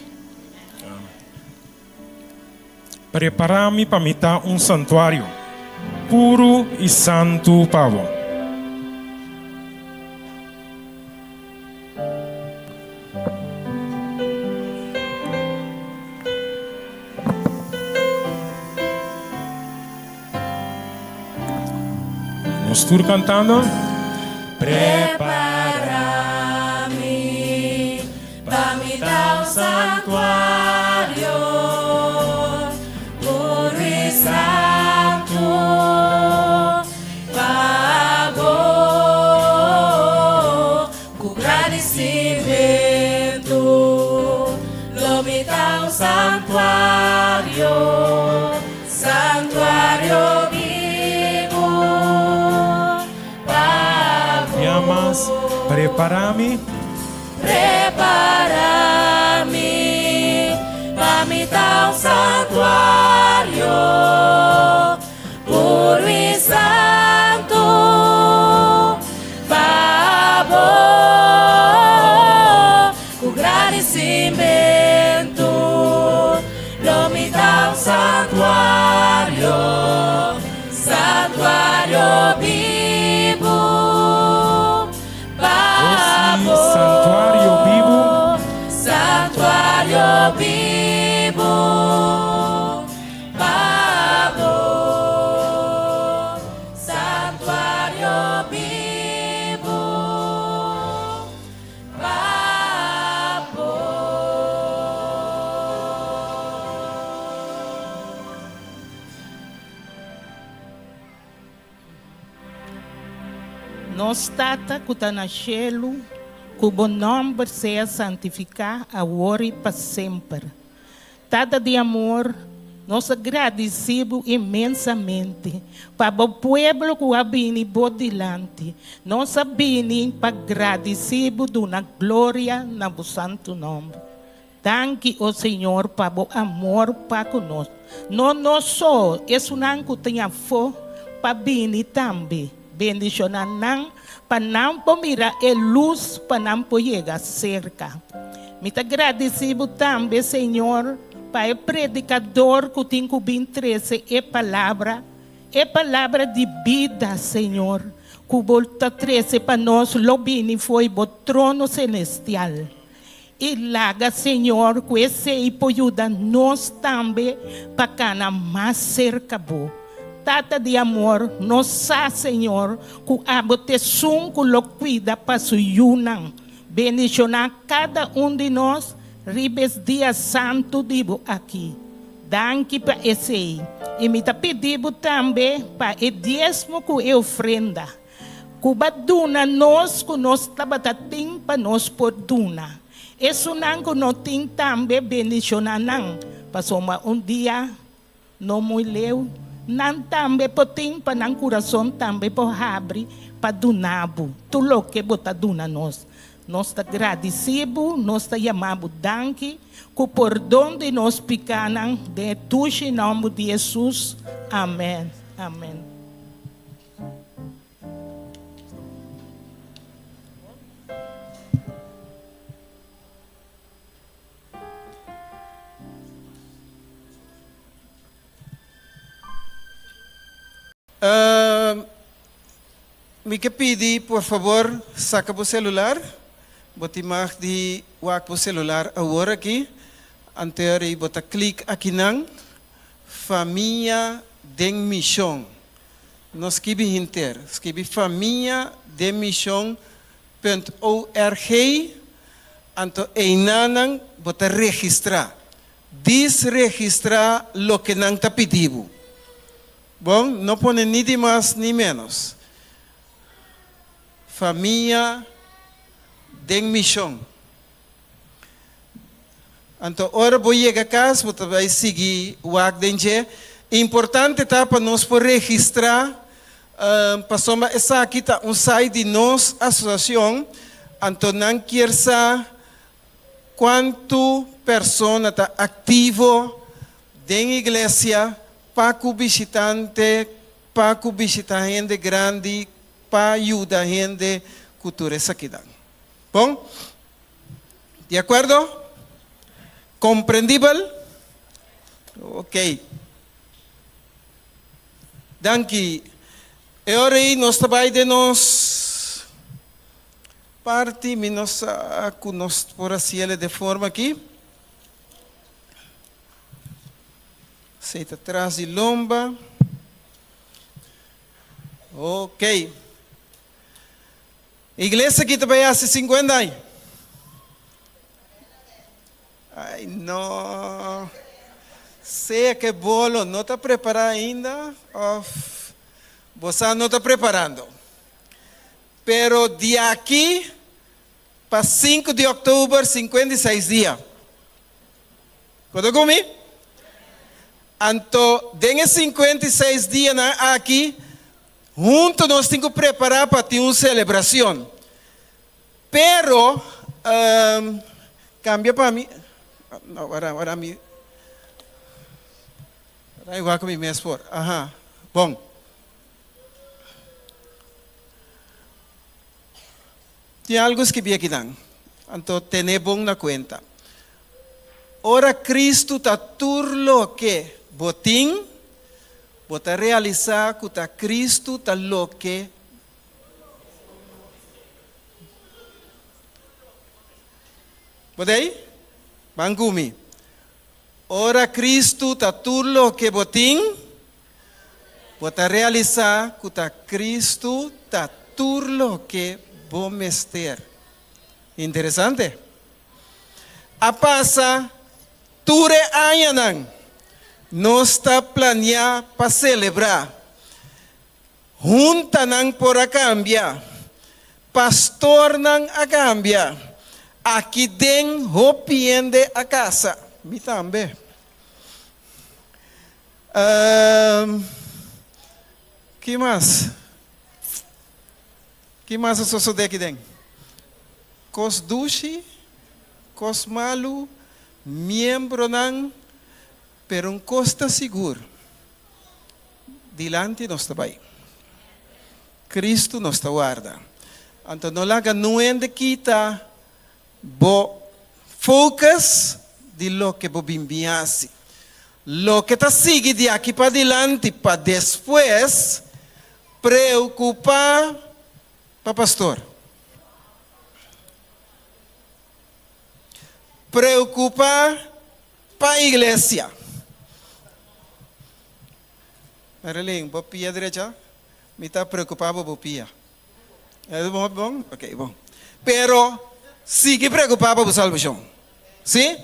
Speaker 1: Prepara-me para me dar santuário puro e santo pavo. Nós estamos cantando.
Speaker 2: Prepara-me para me dar santuário puro e santo, pavo com agradecimento. Lo me dá santuário, santuário vivo.
Speaker 1: Llamas, prepara-me.
Speaker 2: Prepara-me para me dar santuário puro e santo, pavo com agradecimento. Lo me dá santuário, santuário vivo.
Speaker 1: Santuário vivo.
Speaker 2: Santuário vivo, pavo. Santuário vivo, pavo.
Speaker 17: Nós tata cutanachelo, cubo nome seja santificado agora e para sempre. Tada de amor, nós agradecemos imensamente para o povo que ha vindo por delante. Nós abrimos para agradecemos na glória na o santo nome. Danke o Senhor para o amor para conosco. Não só é um que tenha fome para vir também. Bendicionar para não mirar a luz, para não chegar cerca. Me agradecemos também, Senhor, para o predicador que tem que vir trazer a palavra de vida, Senhor, que volta trazer para nós, lobini foi o trono celestial. E laga, Senhor, que esse pode ajudar nós também para canar mais cerca, Tata de amor, nós sabemos, Senhor, que a proteção que lo cuida para su yunang. Bendicionar cada de nós, ribes dia santo dibo aqui. Danke para esse. E me pedimos também para o dízimo que é ofrenda. Kubat duna nos kunos tabatating panos por duna. Eso nang kunoting tambe bendicionanang. Pasoma dia no muy leu. Nan tambe poting panang coração tambe po habri pa dunabo. Tulo que bota duna nos. Nós está agradecido, nós está chamado danke, com o perdão de nós pecados, de tuxe em nome de Jesus. Amém. Amém.
Speaker 18: Me que pedi, por favor, saca o celular. Botimag di wak po celular agora aqui. Anterior e bota clique aqui nang família de missão. Nós escrevi inter, escrevi família de missão.org. Anto einanang bota registrar. Desregistrar lo que nang ta pedido. Bom, não pone ni de mais ni menos. Família de missão. Então, ora vou chegar a casa, vou vai seguir o acto. Importante tá para nós por registrar, passou essa aqui tá site de nossa associação. Então, não quer saber quanto pessoa tá ativo dentro da igreja para o visitante, para o visitante grande, para ajudar a gente cultura essa aqui. Bom? De acordo? Compreendível? Ok. Danke. Agora nós trabalhamos parte menos com nós por assim de forma aqui. Seita atrás de lomba. Ok. Igreja aqui também há 50 anos. Ai, não. Sei que bolo não está preparado ainda. Você não está preparando. Pero de aqui para 5 de outubro, 56 dias. Pode comigo? Então, dengue 56 dias aqui, juntos nós temos que preparar para ter uma celebração. Pero, cambia para mim. Não, agora me. Agora igual que me mesmo. Aham. Bom. Tem algo que vi aqui, não. Então, tem bom na conta. Ora, Cristo está turlo que botim, bota realizar que está Cristo está lo que. Pode aí? Bangumi. Ora, Cristo está turlo que botim, bota realizar que está Cristo está turlo que bom mester. Interessante? A passa ture ayanang. Nós está planeando para celebrar. Junta nang por a cambia. Pastor nang a cambia. Aqui den hopiende a casa. Mi também. Que mais? Que mais a sucede aqui dentro? Cos dushi, cos malu, membro nang, pero um costa seguro. Dilante nós está bem. Cristo nos está guarda. Então não laga nuende quita, bo focus de lo que bo bimbiasi. Lo que está sigue de aqui para dilante, para depois preocupar para pastor. Preocupar para a igreja. Marilyn, vou pia direita? Me está preocupado por pia. É bom, bom? Ok, bom. Pero, sigue preocupado por salvação. Sim?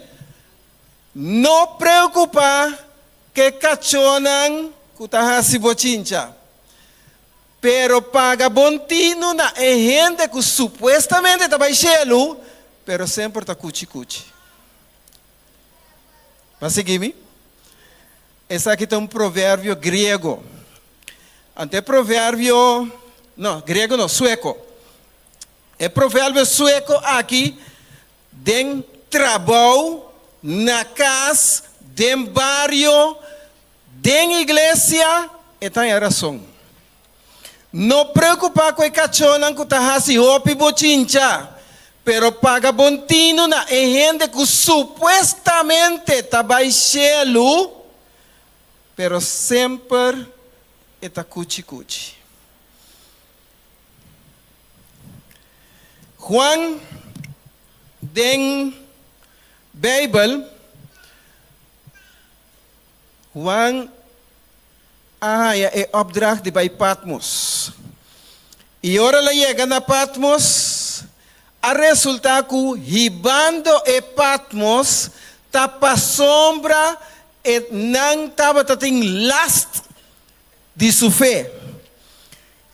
Speaker 18: Não preocupar que cachonan que está se bochincha. pero paga bontino na gente que supuestamente está baixelo, pero sempre está cuchi-cuchi. Vai seguir-me? Esse aqui tem um provérbio grego. Ante provérbio, não, grego não, sueco. É provérbio sueco aqui, den trabalho, na casa, den barrio, den igreja, e tem a razão. Não preocupa com o cachorro que está assim, hopi bochincha, pero paga bontino na gente que supuestamente está baixelo, pero sempre está cuchi-cuchi. Juan, den Bible, Juan é opdracht de bij Patmos. E ora la chega na Patmos, a resulta que hibando e Patmos tapa sombra e não tava tating last de sua fé.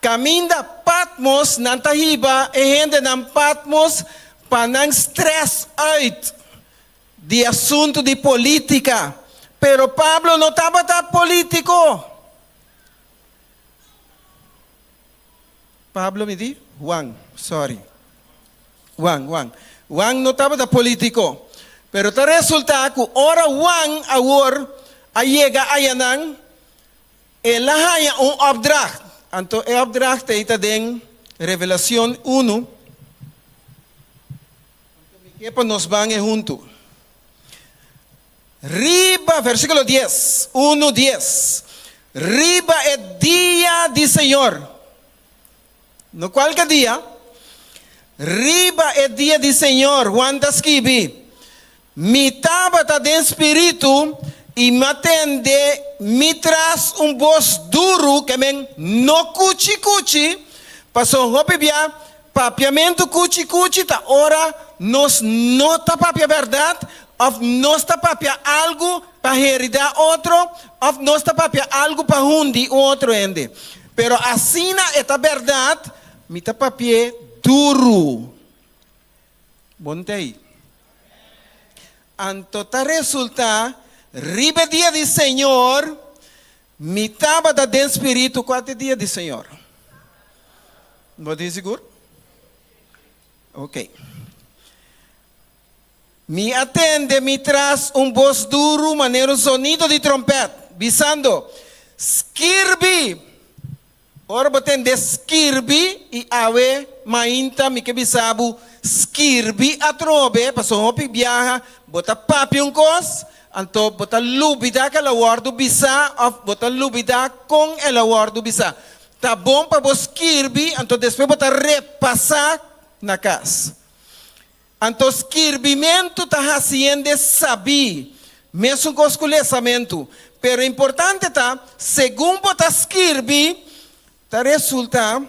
Speaker 18: Caminda Patmos nanta hiba e gente nan Patmos para não stress out de assunto de política. Pero Pablo não estava tão político. Pablo me diz? Juan não estava tão político. Pero ta resulta que ora Juan agora chega a Yanang, ele haya opdracht. Então, o opdracht está em Revelação 1. Que para nós vamos juntos. Riba, versículo 10, 1:10. Riba é dia do Senhor. No qualquer dia. Riba é dia do Senhor. Juan da escreve. Me estava de espírito e me atende, me traz voz duro que me no cuchi-cuchi. Passou hopibia, papiamento cuchi-cuchi, ta ora nos nota papia verdade. Of nós papia algo para heredar outro, of nós papia algo para hundi outro ende. Pero assim esta verdade, me papia duro. Montei. Antota resulta, ribe dia do Senhor, me estava da espírito, qual é dia do Senhor? Não diz seguro? Ok. Me atende, me traz voz duro, maneiro sonido de trompeta, visando, skirbi. Ora botem de skirbi e ave mainta me que bisabu skirbi a trobe, passou hopi viaja, bota papi cos, anto bota lubida que ela guardo bisa, bota lubida com ela guardo bisa. Tá bom para vos skirbi, anto depois bota repassar na casa. Então, escrevimento está fazendo saber, mesmo com escolhimento. Pero importante está, segundo está escrever, está resulta,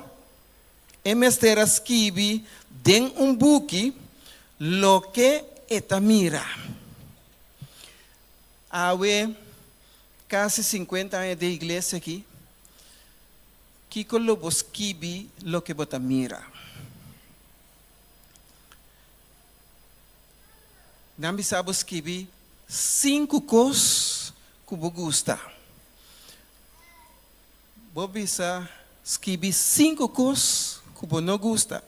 Speaker 18: em mestre escreve, den book, lo que está mira. Há quase 50 anos de igreja aqui, que colo escreve lo que você mira. Não sabe escrever 5 coisas que você gosta. Você escrever 5 coisas que você não gosta.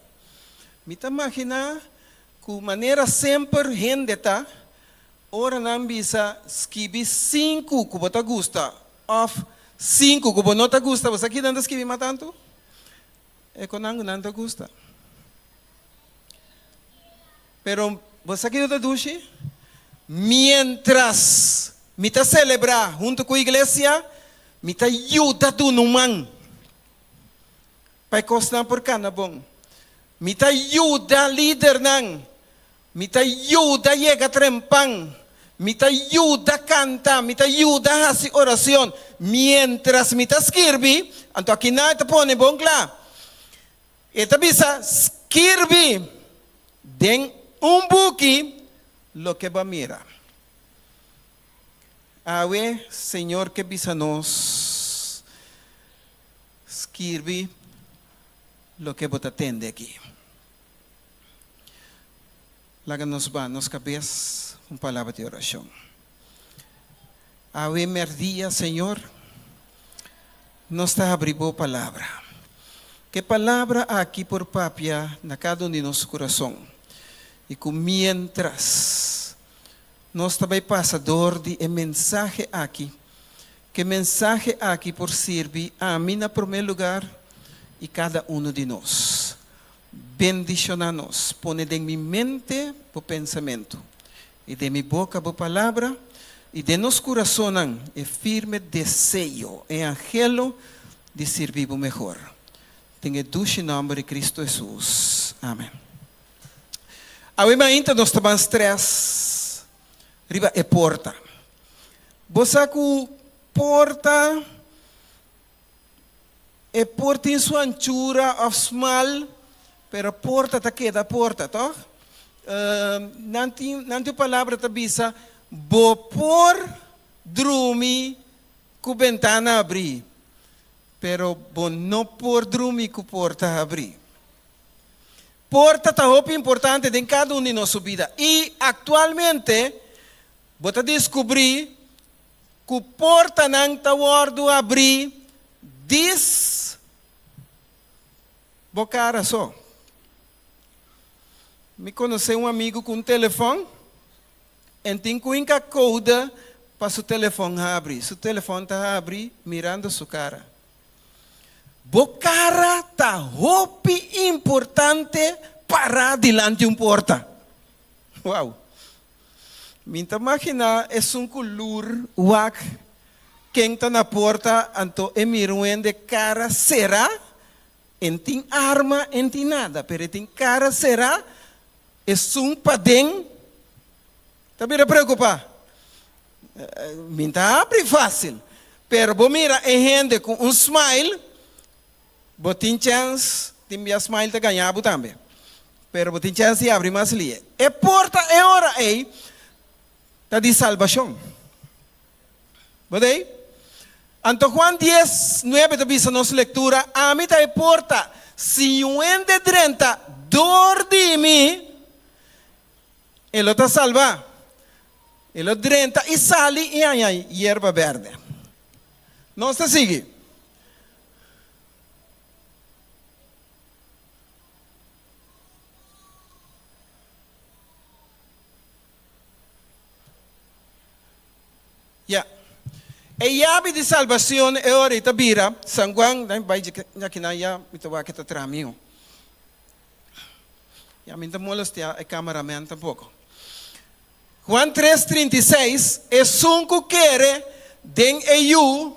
Speaker 18: Me imagina que maneira sempre gente está, ora não bisa escrever 5 que você gosta, ou 5 que você não gosta. Você aqui não escreve mais tanto? É que não gosta. Pero você aqui não duche? Mientras me está celebrar junto com a igreja, me está ajuda do numan. Para costar por cana bom. Me está ajuda líder nang. Me está ajuda chega trempang. Me está ajuda canta. Me está ajuda fazer oração. Mientras me está escrever, então aqui não está pone bom claro. Eta bisa escrever den book lo que va a mirar. Ave, Señor, que bisa nos escreve lo que vos atende aquí. Láganos va nos cabezas con palabra de oración. Ave María, Señor, nos está abrindo palavra. Que palavra aqui por papia na cada um de nosso coração. E que mientras nós também passador de mensagem aqui, que mensagem aqui por servir a mim na primeiro lugar e cada um de nós. Bendicionanos, pone de minha mente o pensamento e de minha boca a palavra e de nosso coração e firme desejo e angelo de servir o melhor. Tenha dulce nome de Cristo Jesus. Amém. Agora nós estamos três. Riba é porta. Você que porta é porta em sua anchura ou small, pero porta ta queda porta, toh? Nanti palavra ta bisa bo por drumi ku ventana abrir. Pero bo no por dormir com porta abrir. Porta está muito importante em cada um de nossa vida. E atualmente, você descobrir que porta não está guardo abrir diz bocara só. Me conheci amigo com telefone, e tem que code para seu telefone abrir. Seu telefone está abrir mirando sua cara. Bocara tá hopi importante para diante porta. Wow. Minta imagina é color wak quem está na porta anto emiruen de cara será tem arma tem nada, pero tem cara será é padem. Tá bem preocupar. Minta abre fácil, pero bo mira gente com smile. Botin chance, tem minha smile te ganhar também. Pero botin chance de abrir mais lia. E porta é hora aí, tá de salvação. Bodei? Anto Juan 10:9 te nossa leitura, a mim tá é porta, se um ende drenta, dor de mim, ele tá salva. Ele drenta e sali e aí, hierba verde. Não está sigue. Ya. E yabi de salvação é ahorita bira, San Juan, vai já que naya, ito va kita tramio. Ya minta molestia e cameraman tampouco. Juan 3:36 é sunco quere den eu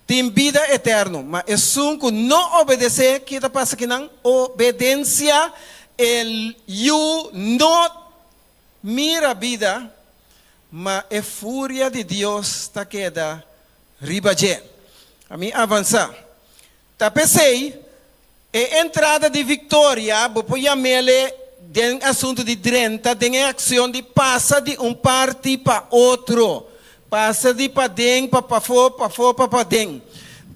Speaker 18: tem vida eterna, mas é sunco não obedecer que tá passa que não obedência el eu não mira vida. Mas a fúria de Deus está queda ribaje. A mim avançar. Tá pensei, a entrada de Vitória, vou pôr mele den assunto de drenta, den ação de passa de parte para outro. Passa de para den, para fora, para den.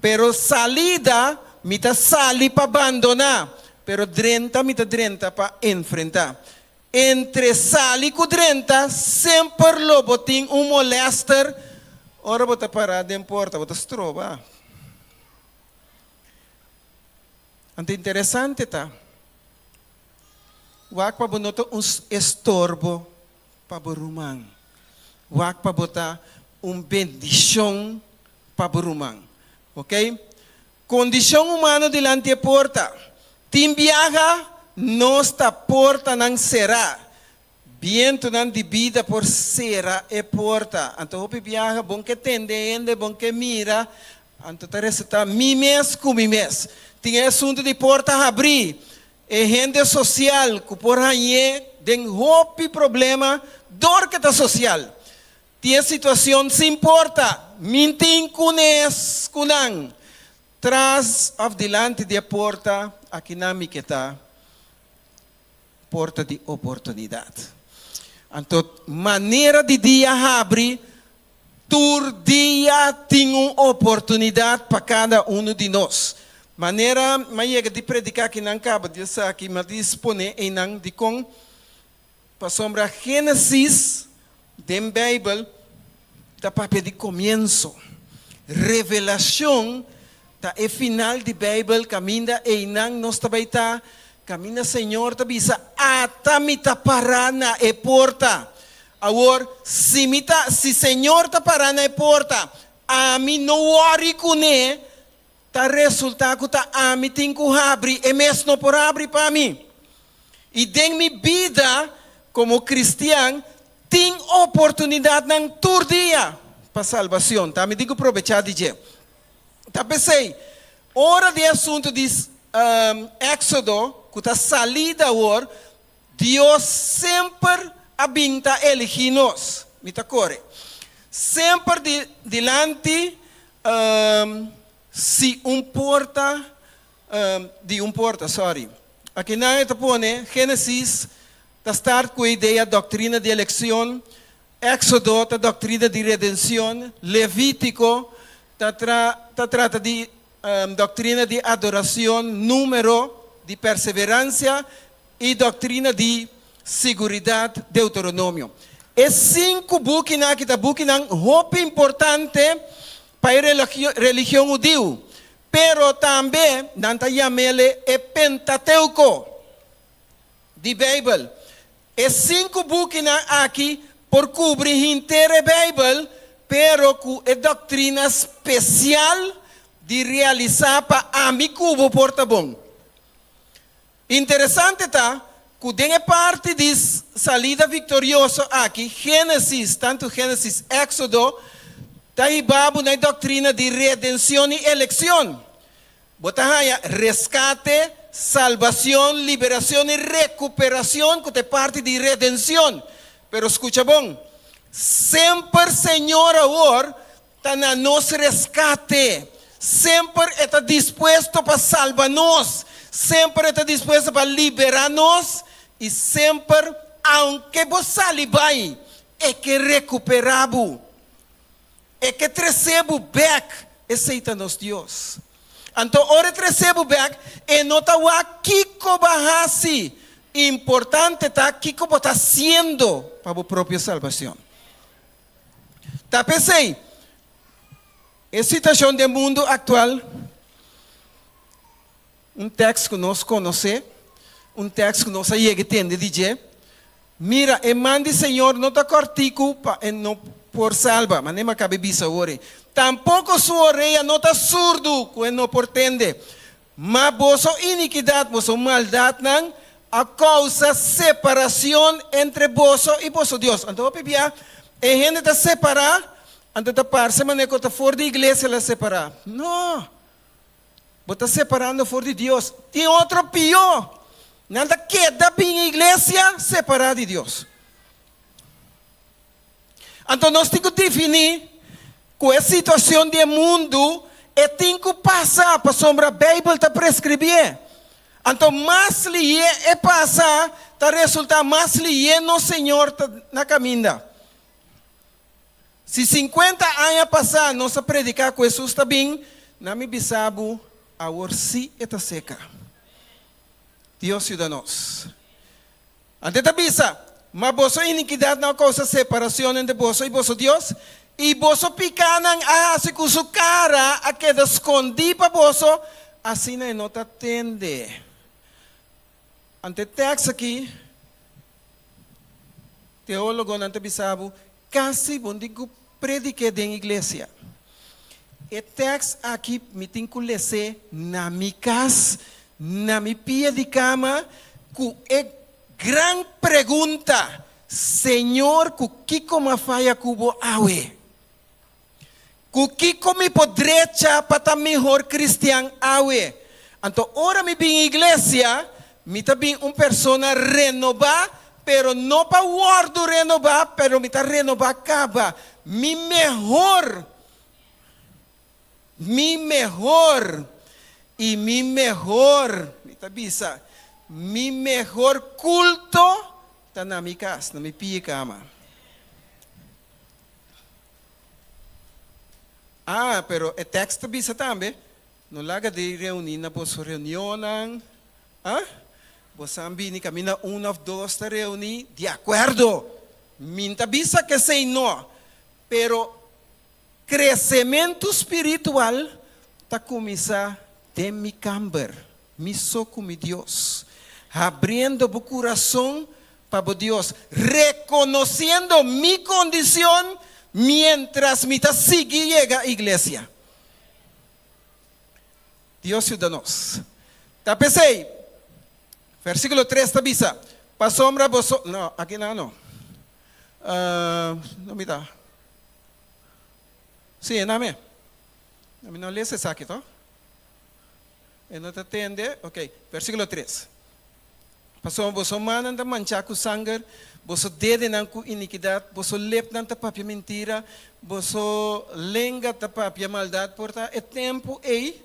Speaker 18: Pero salida, mita sali para abandonar. Pero drenta, mita drenta para enfrentar. Entre sali e drenta, sempre lo botin molester. Ora bota parada em porta, bota stroba. Ante interessante tá. Wak pa bonoto estorbo para burumang. Wak pa botar bendição para burumang. Ok? Condição humana delante da porta. Tim viaja. Nossa porta não será. Viento não de vida por será é porta. Então, hopi viaja, bom que tende, bom que mira. Então, está mimes com mimes. Tem assunto de porta a abrir. É gente social, que por aí tem hopi problema, dor que está social. Tem situação sem porta. Mintin kunes kunang. Tras of delante de porta, aqui na mi que está. Porta de oportunidade. Então, maneira de dia abre, todo dia tem uma oportunidade para cada um de nós. Maneira maiega de predicar que não acaba de estar aqui, mas dispone em não de com para sombra Gênesis da Bíblia da papel de começo, revelação da é final de Bíblia caminha e não nós também tá caminha Senhor tá bisa ata mita para na e porta. Agora se Senhor tá para na e porta, a mim não worry com ele. Ta resultado ta ami tinku abri e mesmo por abrir para mim. E den mi vida como cristiano tem oportunidade nang tur dia para salvação. Tá me digo aproveitar de je. Tá pensei, hora de assunto de Éxodo, que tá salida hora, Deus sempre habita elegir nós. Me tá corre. Sempre delante se importa, sorry. Aqui na está pone, Gênesis, está start com a ideia doutrina de eleição, Éxodo, a doutrina de redenção, Levítico, trata de doutrina de adoração, número de perseverança e doutrina de seguridade, Deuteronômio. É 5 buques que está buquinando, roupa importante para a religião judeu, pero também nanta yamele é Pentateuco de Bíblia. É 5 buques aqui por cobrir inteira a Bíblia, pero com a doutrina especial de realizar para amigo porta bom. Interessante tá, que tem parte de salida vitoriosa aqui, Gênesis, tanto Gênesis, Éxodo, Tahibabu na doutrina de redenção e eleição. Botahaya, rescate, salvação, liberação e recuperação, que é parte de redenção. Pero escucha bom, sempre Senhor agora está na nos rescate, sempre está disposto para salvar-nos, sempre está disposto para liberar-nos e sempre, aunque você salibai, é que recuperamos. É que recebo back, aceita-nos Deus. Então, ora recebo back, e nota o Kiko Bahasi. Importante tá Kiko está haciendo para a própria salvação. Tá pensei, a situação do mundo atual, texto que nós conhecemos, texto que nós aí entende dizer, mira, e mande Senhor, não está cortico para não por salva, mas nem cabe bisa ore. Tampouco sua orelha não está surdo, que não portende. Mas vossa iniquidade, vossa maldade, não, a causa separação entre vosso e vosso Deus. Então, pipia, a gente está separar, então está parece, mas está fora da igreja ela separar. Não. Você está separando fora de Deus. Tem outro pior. Nada queda bem a igreja separada de Deus. Então nós temos que definir com a situação do mundo e temos que passar para sombra a Bíblia está prescrever. Então mais lhe é passar, está resultar mais lhe no Senhor tá na caminha. Se 50 anos passar, nós predicar com Jesus está bem, não me bisabo a orsi está seca. Deus ajuda-nos. Ante a bisa, mas vossa iniquidade não causa separação entre vosso e vosso Deus, e vosso picanang se com sua cara a que escondi para vosso, assim não te atende. Ante o texto aqui, teólogo não te bisabo, quase bom digo predique da igreja. O texto aqui me tem que ler na minha casa, na minha pia de cama, com é gran pergunta, Senhor, com que como faia cubo awe? Com que como podrecha para estar melhor cristiano awe? Então, ora me bem igreja, me também persona renovar, pero não para word renovar, pero me tá renovar acaba. Mi mejor, e mi mejor, me tá bisa. Mi mejor culto está na minha casa, na minha pia cama. Pero o texto bisa também, no laga de reunir na boso reunião, você ambini camina 1 ou 2 ta reunir, de acordo, minta bisa que sei não, pero crescimento espiritual ta começar de mi camber, mi soco mi Deus, abrindo o coração para Deus, reconociendo mi condición mientras mi ta sigue llega a iglesia. Dios ayúdanos. Tapesei, versículo 3 tabisa, pa sombra vos, no, aquí no. No me da. Sí, name. No lees esa aquí, ¿no? No te atiende, ok, versículo 3. Pasó vos manan da manchar com sangue, vos dedenan com iniquidade, vos lepnan da papia mentira, vos lenga da papia maldade, porta é tempo ei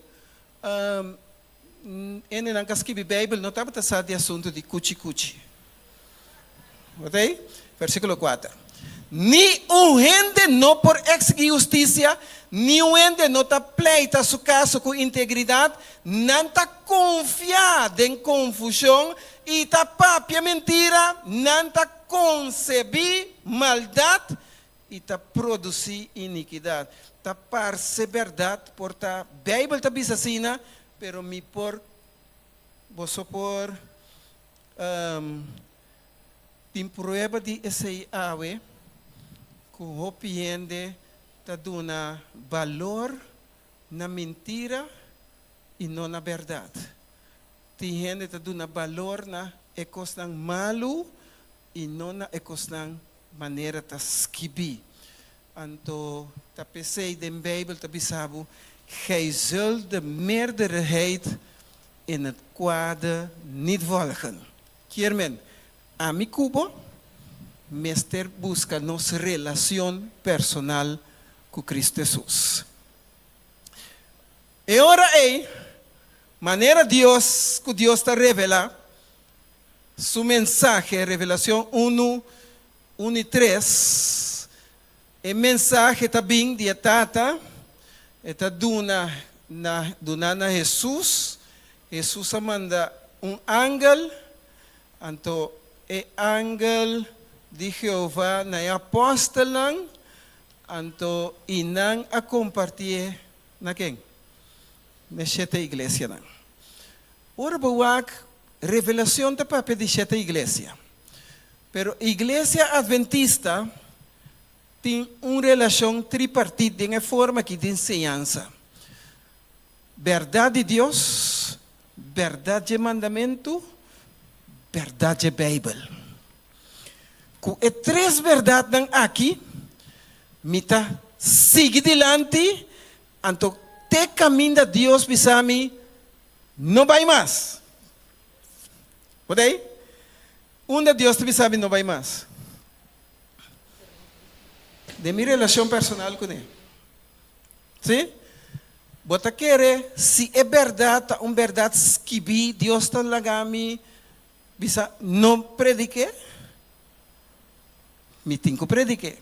Speaker 18: não casquibi Bíblia, não estava passando de assunto de cuchi. Ok? Versículo 4. Ni un gente no por exigir justicia, ni un gente no está pleita su caso con integridad, no está confiada en confusión y está papia mentira, no está concebir maldad y está producir iniquidad. Está parse verdad por ta Bíblia está bisasina, pero mi por vos por tin prueba de esse ave com o piende ta duna valor na mentira e não na verdade. Tem gente ta duna valor na ecostan malu e não na ecostan maneira ta skibi. Anto ta pensei den Bijbel ta bisabo, gij zult de meerderheid in het kwade niet volgen. Kiermen, a mi cubo, Mester busca nossa relação personal com Cristo Jesus. E ora maneira Deus, que Deus está revela, su mensaje, revelação 1 e 3, e mensaje também de Tata, está duna na Jesus, Jesus manda ángel, anto e ángel de Jehová na apóstolo lang, anto inang a compartir na quem? Na sete igreja lang. Ora buwak revelação da papel de sete igreja. Pero igreja adventista tem uma relação tripartite em forma que de enseñanza. Verdade de Deus, verdade de mandamento, verdade de Bíblia. Com as três verdades aqui, mita sigue dilante, anto te caminho de Deus bisami, não vai mais. Pode aí? De Deus te bisami não vai mais. De minha relação personal com ele. Sim? Bota querer, se é verdade, verdade que vi, Deus está lagami, bisa não predique, me tenho que predique.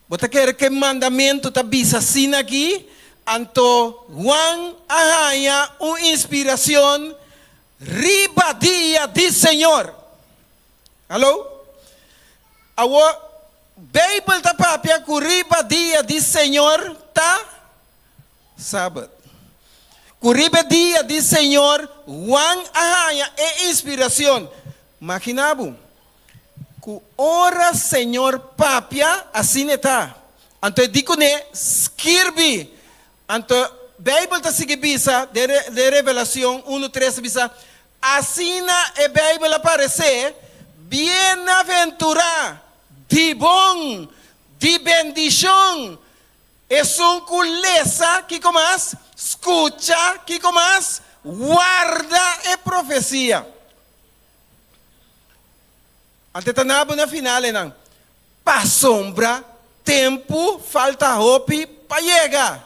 Speaker 18: Bota querer que mandamento está bisa sin aqui, anto Juan ahaya uma inspiração riba dia de Senhor. Alô? Awo Bíblia ta papia kuriba dia de Senhor ta sábado. Kuriba dia de Senhor Juan ahaya e inspiração. Imaginabo. Ku ora Senhor papia assim está. Anto dico ne skirbi. Anto Bíblia ta sigue bisa de revelação 1:3 bisa. Assim na e Bíblia aparece bem-aventurado, de bom, de bendição. É um culesa que comas, escuta que comas, guarda e profecia. Ante tanabo na final não. Pa sombra, tempo, falta hope, pa chega.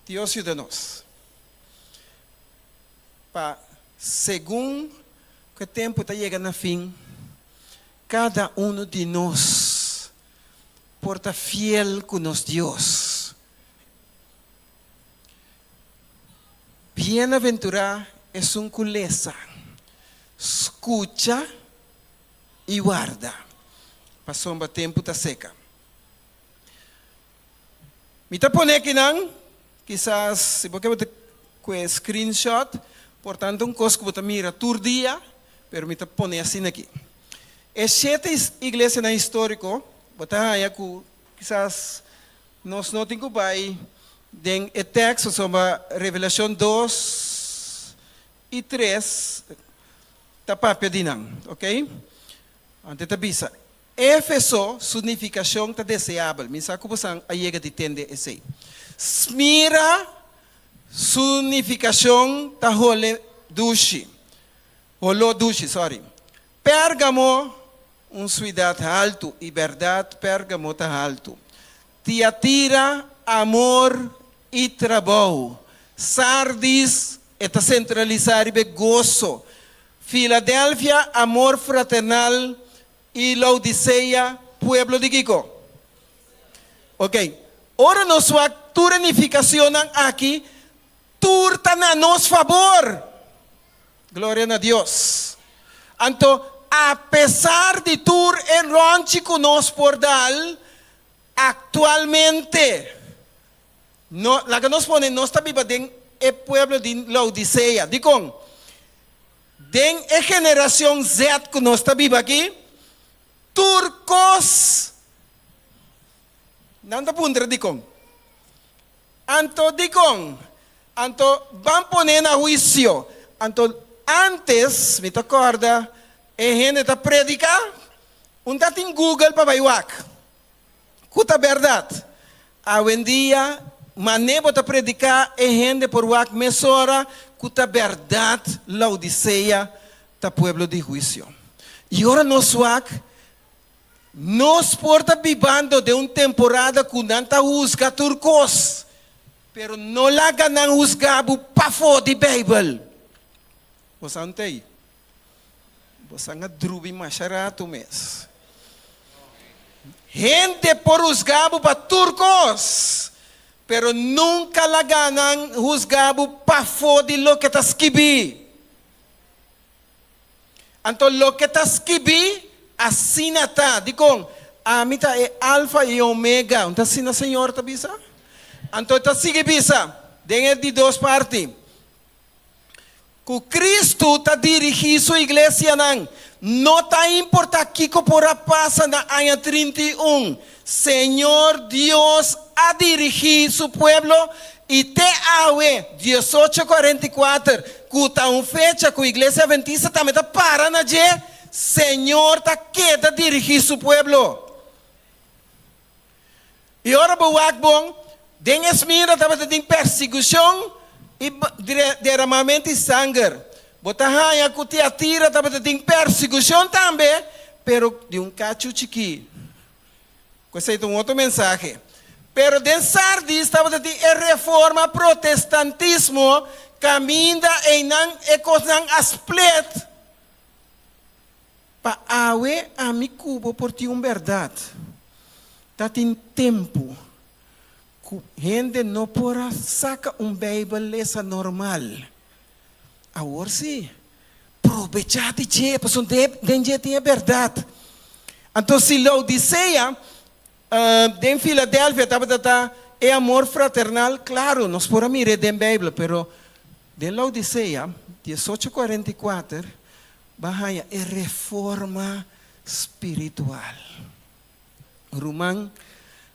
Speaker 18: Deus ajuda-nos. Segundo que o tempo está chegando a fim, cada um de nós porta fiel con nos Dios. Bienaventurado es un culeza. Escucha y guarda. Pasó un tiempo ta seca. Me te pone aquí, quizás, si porque te screenshot, portanto, un cosco que te mira todo día, pero me te pone así aquí. Es 7 iglesias na histórico, botaya que quizás nos noten que vai den el texto sobre Revelación 2 y 3, tapapia dinang, ok? Ante tabisa. Éfeso, significación ta deseável. Misa como sang ayega de entender esse. Smira, significación ta hole dushi. Holo dushi, sorry. Pérgamo, ciudad alto y verdad, Pérgamo ta alto. Tiatira, amor y trabajo. Sardis, eta centralizar e gozo. Filadelfia, amor fraternal. Y Laodicea, pueblo de Kiko. Ok. Ahora nos va turnificación aquí. Turta a nos favor. Gloria a Dios. Anto, a pesar de tur en ronchi que nos por dar, actualmente, no, la que nos pone, no está viva en el pueblo de Laodicea. Digo, den la generación Z que no está viva aquí. Turcos, nanda punta dikong. Anto dikong, anto van poner a juicio. Anto antes, me te acorda, gente ta predica, dat em Google para baiwak. Cuta verdade. Hoje em dia, maneira ta predicar, gente por wak mesora, cuta verdade, Laodicea, ta pueblo de juicio. E ora nos wak, nos porta vivando de una temporada con tanta juzga turcos, pero no la ganan juzgado pa fo de Bible. Vos antei, vos anga drubi macharato mes. Gente por juzgado pa turcos, pero nunca la ganan juzgado pa fo de lo que está escrito. Anto lo que está escrito assim está, digo, a mita é alfa e omega, então assim na Senhor tá bisa? Então tá sigue bisa, dentro de duas partes. Que Cristo tá dirigindo sua igreja não tá importa que por a passa na ano 31. Senhor Deus a dirigir su pueblo e te awe 1844, que tá fecha que a igreja adventista também tá para na Señor ta queda dirigir su pueblo. Y ahora buwakbong, den esmira taba de persecución y derramamiento de sangre. Botahaya kutiatira taba de persecución también, pero de un cacho chiqui. Ese es un otro mensaje. Pero den Sardis taba de reforma protestantismo camina en ecosan asplet. Pa awe a mi cubo por ti verdade. Tá tem tempo. Gente não pora saca Bíblia essa normal. Agora sim. Aproveitar de je, porque den tem verdade. Então se Laodicea, em Filadélfia estava é amor fraternal, claro, nós podemos mirar den Bíblia, pero de Laodicea 1844 bahaya é reforma espiritual. Román,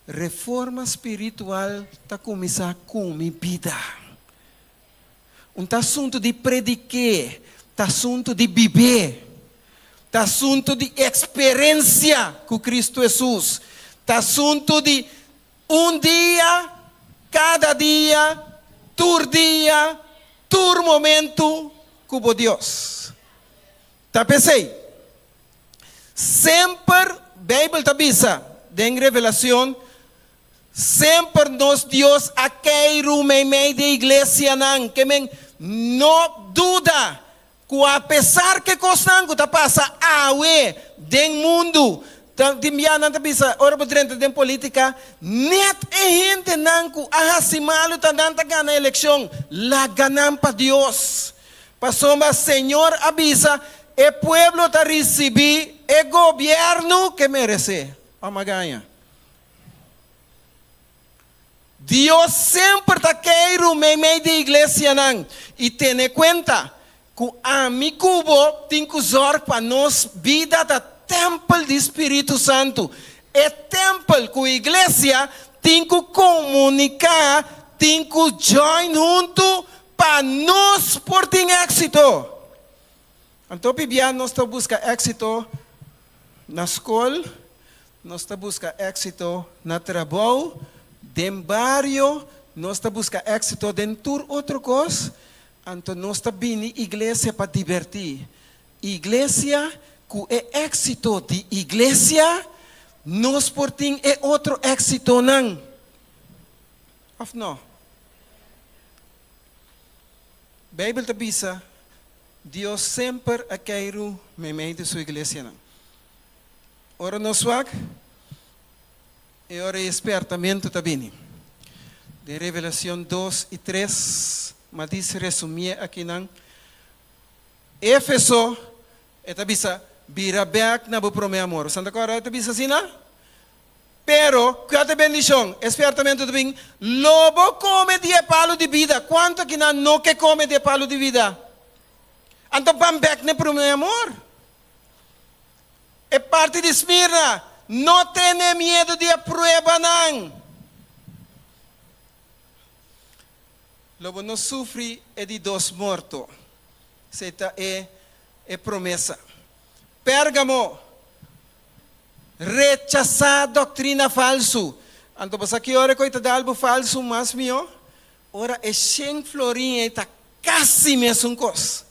Speaker 18: reforma espiritual está começar com minha vida. Tá assunto de predicar, tá assunto de viver, tá assunto de experiência com Cristo Jesus, tá assunto de dia, cada dia, tur momento com Deus. Tá pensei? Sempre, Bíblia está bisa, em revelação, sempre nos Deus a queiro meio de igreja não, que não duda, que apesar que costango tá passa awe, den mundo, Timbiana tabisa, ora po drenta den política, net gente nanku ahasimalo tandanta gana eleksyon, la ganan pa Dios. Pasoma, Señor avisa, el pueblo ta recibi, el gobierno que merece. Amagaya. Dios sempre está queiro meio de igreja não. E tenha cuenta que a mi cubo tem que usar para nós vida da templo do Espírito Santo. É templo que a igreja tem que comunicar, tem que join junto para nós por ter êxito. Então, Bíblia nós está busca êxito na escola, nós está busca êxito na trabalho, dem barrio, nós está busca êxito dentro de outra coisa, então nós está vindo igreja para divertir. Igreja, que é êxito de igreja, nós por ter é outro êxito não. Of não? Bíblia está bisa, Deus sempre a queiro meio de sua igreja não. Ora nós swag, e ora espertamento também. De Revelação 2 e 3, mas diz resumir aqui não. Éfeso, eta bisa, birabek na buprome amor. Santa Cora, eta bisa sina? Pero, cada bendição, espertamento também, lobo come de palo de vida. Quanto que não que come de palo de vida? Então, pambek na prome amor. É parte de Esmirna. Não tenha medo de prueba não. Lobo não sofre é de dos mortos. Esta é promessa. Pérgamo, rechazar doutrina falso. Então, você que ora coita de algo falso, mas meu, ora é 100 florinha, está quase mesmo coisa.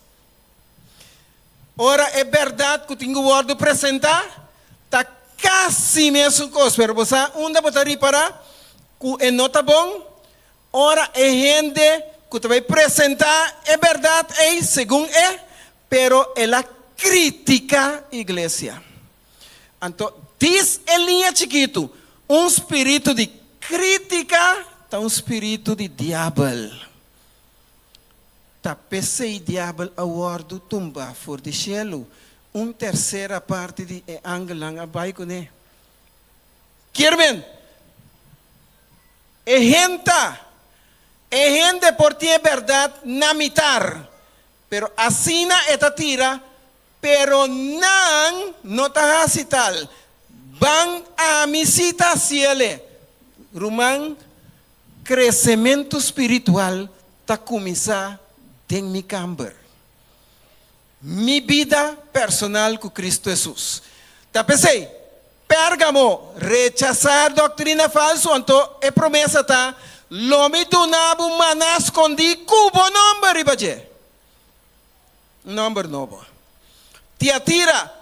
Speaker 18: Ora é verdade que eu tenho o de apresentar, está quase mesmo coisa. Pero você onde botar para que não está bom. Ora é gente que te vai apresentar, é verdade, é segundo é, pero ela critica a igreja. Então, diz em linha chiquito, espírito de crítica, tá espírito de diabo. Tá pensei diabo a ordo tumba for de cielo, terceira parte de angelang abai com né. Kirmen, é gente por ti é verdade na mitar, pero assim na eta tira, pero não tá assim tal. Van a misita cielo, rumang crescimento espiritual tá começar em mi camber. Mi vida personal com Cristo Jesus. Tá pensei, Pérgamo, rechazar doutrina falsa, então é promessa tá, lomi tunabu manas condi cubo number ibaje. Number novo. Tiatira,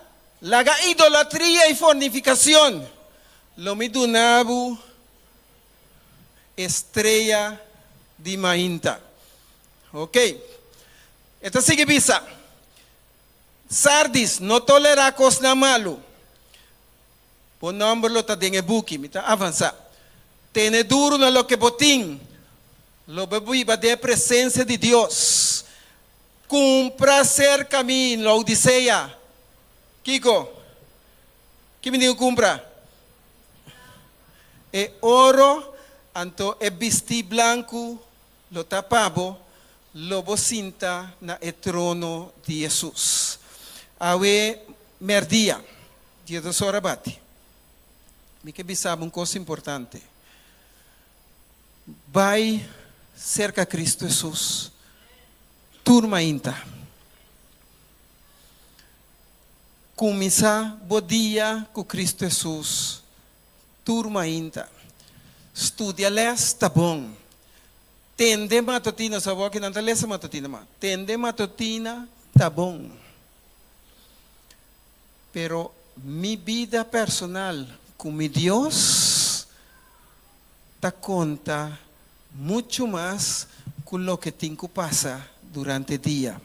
Speaker 18: laga idolatria e fornificação. Lomi tunabu estrela de mainta. Ok. Esta sigue bisa. Sardis, no tolera coisa malo. Por número lo tá denge buki, mita avança. Tene duro na lo que botim. Lo bebuiba de presença de Deus. Cumpra ser caminho, la Odisseia. Kiko, que me digo cumpra? É ouro, anto é vestir branco, lo tapabo, lobo cinta na trono de Jesus. Awe merdia, dia do sorabati. Me que bisaba coisa importante. Vai cerca Cristo Jesus. Turma inta. Começar o dia com Cristo Jesus. Turma inta. Estudia les, tá bom. Tende matutina, sa que não está lesa matutina, ma. Tende matutina, tá bom. Pero mi vida personal com mi Deus ta conta muito mais com lo que tenho que passar durante o dia.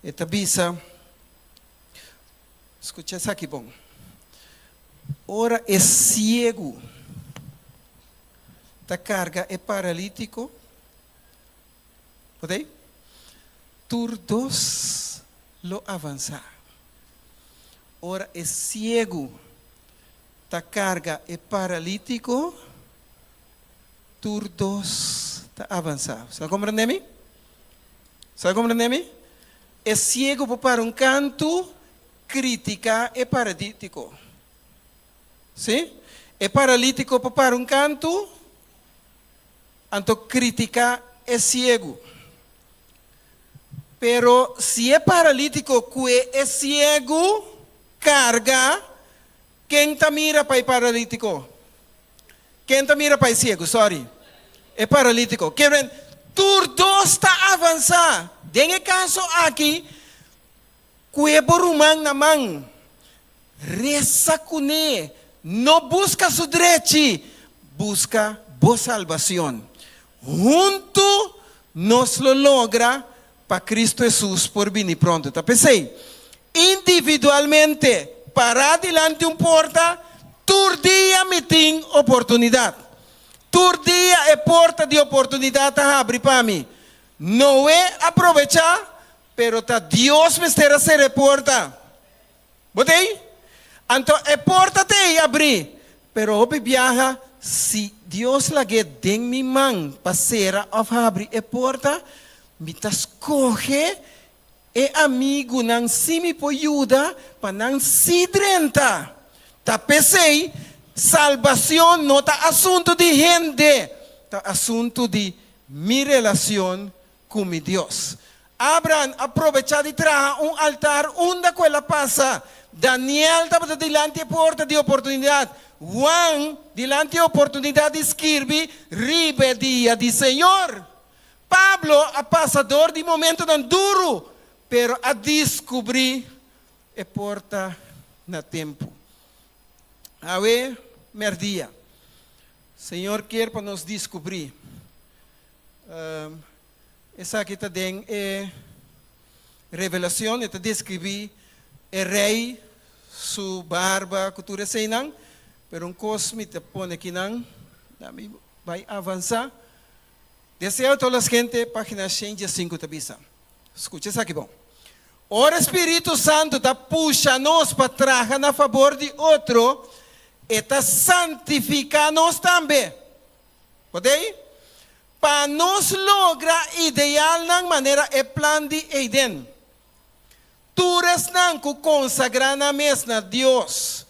Speaker 18: Esta visa, escucha isso aqui, bom. Ora é ciego. Ta carga é paralítico. Pode? Turdos lo avançar. Ora é ciego. Ta carga é paralítico. Turdos ta avançar. Você compreende? Você compreende? É ciego para um canto, crítica é paralítico. Sim? É paralítico para um canto, então crítica é ciego. Pero se é paralítico que é ciego, carga, quem tá mira para paralítico? Quem tá mira para ciego? Sorry. É paralítico. Querem, turdo está avançar. Dengue caso aqui, que é borumang namang, reza cune, não busca su direito, busca boa salvação. Junto nos lo logra para Cristo Jesus por vir pronto. Tá pensei? Individualmente, para diante porta, todo dia me tem oportunidade. Todo dia é porta de oportunidade a abrir para mim. Não é aproveitar, pero tá Deus me espera ser a porta. Botei? Então, é porta te abrir, pero obi viaja, se Deus lage den mi mão para ser a abrir a porta, me tas corre e amigo não se me ajuda para não se drenta. Tá pensei, salvação não tá assunto de gente, tá assunto de minha relação com meu Deus. Abraham aproveitar de trazer altar onde aquela passa. Daniel estava delante da porta de oportunidade. Juan, delante da oportunidade, escreve rebeldia de Senhor. Pablo, a passador de momento tão duro, pero a descobrir a porta na tempo. A ver, merdia. Senhor quer para nos descobrir. Essa aqui está dentro é revelação, está descrever o rei, sua barba, cultura sem não, pero cosme te põe aqui não, vai avançar. Desejo a toda a gente, página 105 tabisa. Escucha isso aqui bom. Ora Espírito Santo está puxa-nos para trás na favor de outro, e está santificar-nos também. Pode ir? Para nos lograr ideal na maneira é plan de Eden. Tures nang ku consagrar na mesma Deus,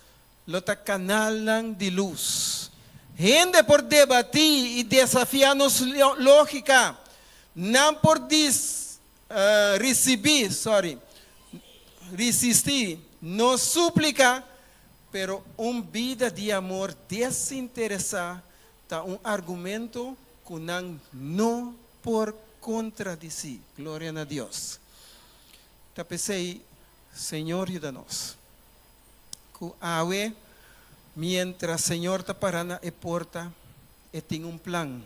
Speaker 18: lota canal nang de luz. Gente por debatir e desafiar nos lógica, não por resistir, nos suplica, pero vida de amor desinteressado, tá argumento que não por contradizer. Glória a Deus. Tá pensei, Senhor, ajuda-nos. Que awe, mientras Senhor está parando a porta, e tem plan.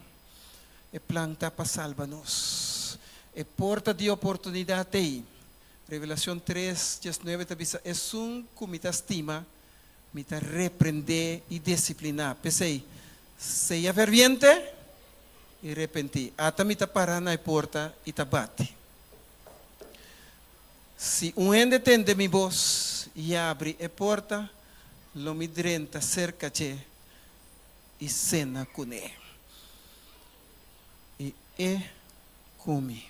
Speaker 18: E plan está para salvar-nos. E porta de oportunidade. Revelação 3, 19, está dizendo, é que me estima, me repreender e disciplinar. Pensei, seja ferviente, e repenti, ata me parando na porta e bate. Se ende tem de mi voz e abre a porta, lo me drenta cerca de e cena com ele. E come.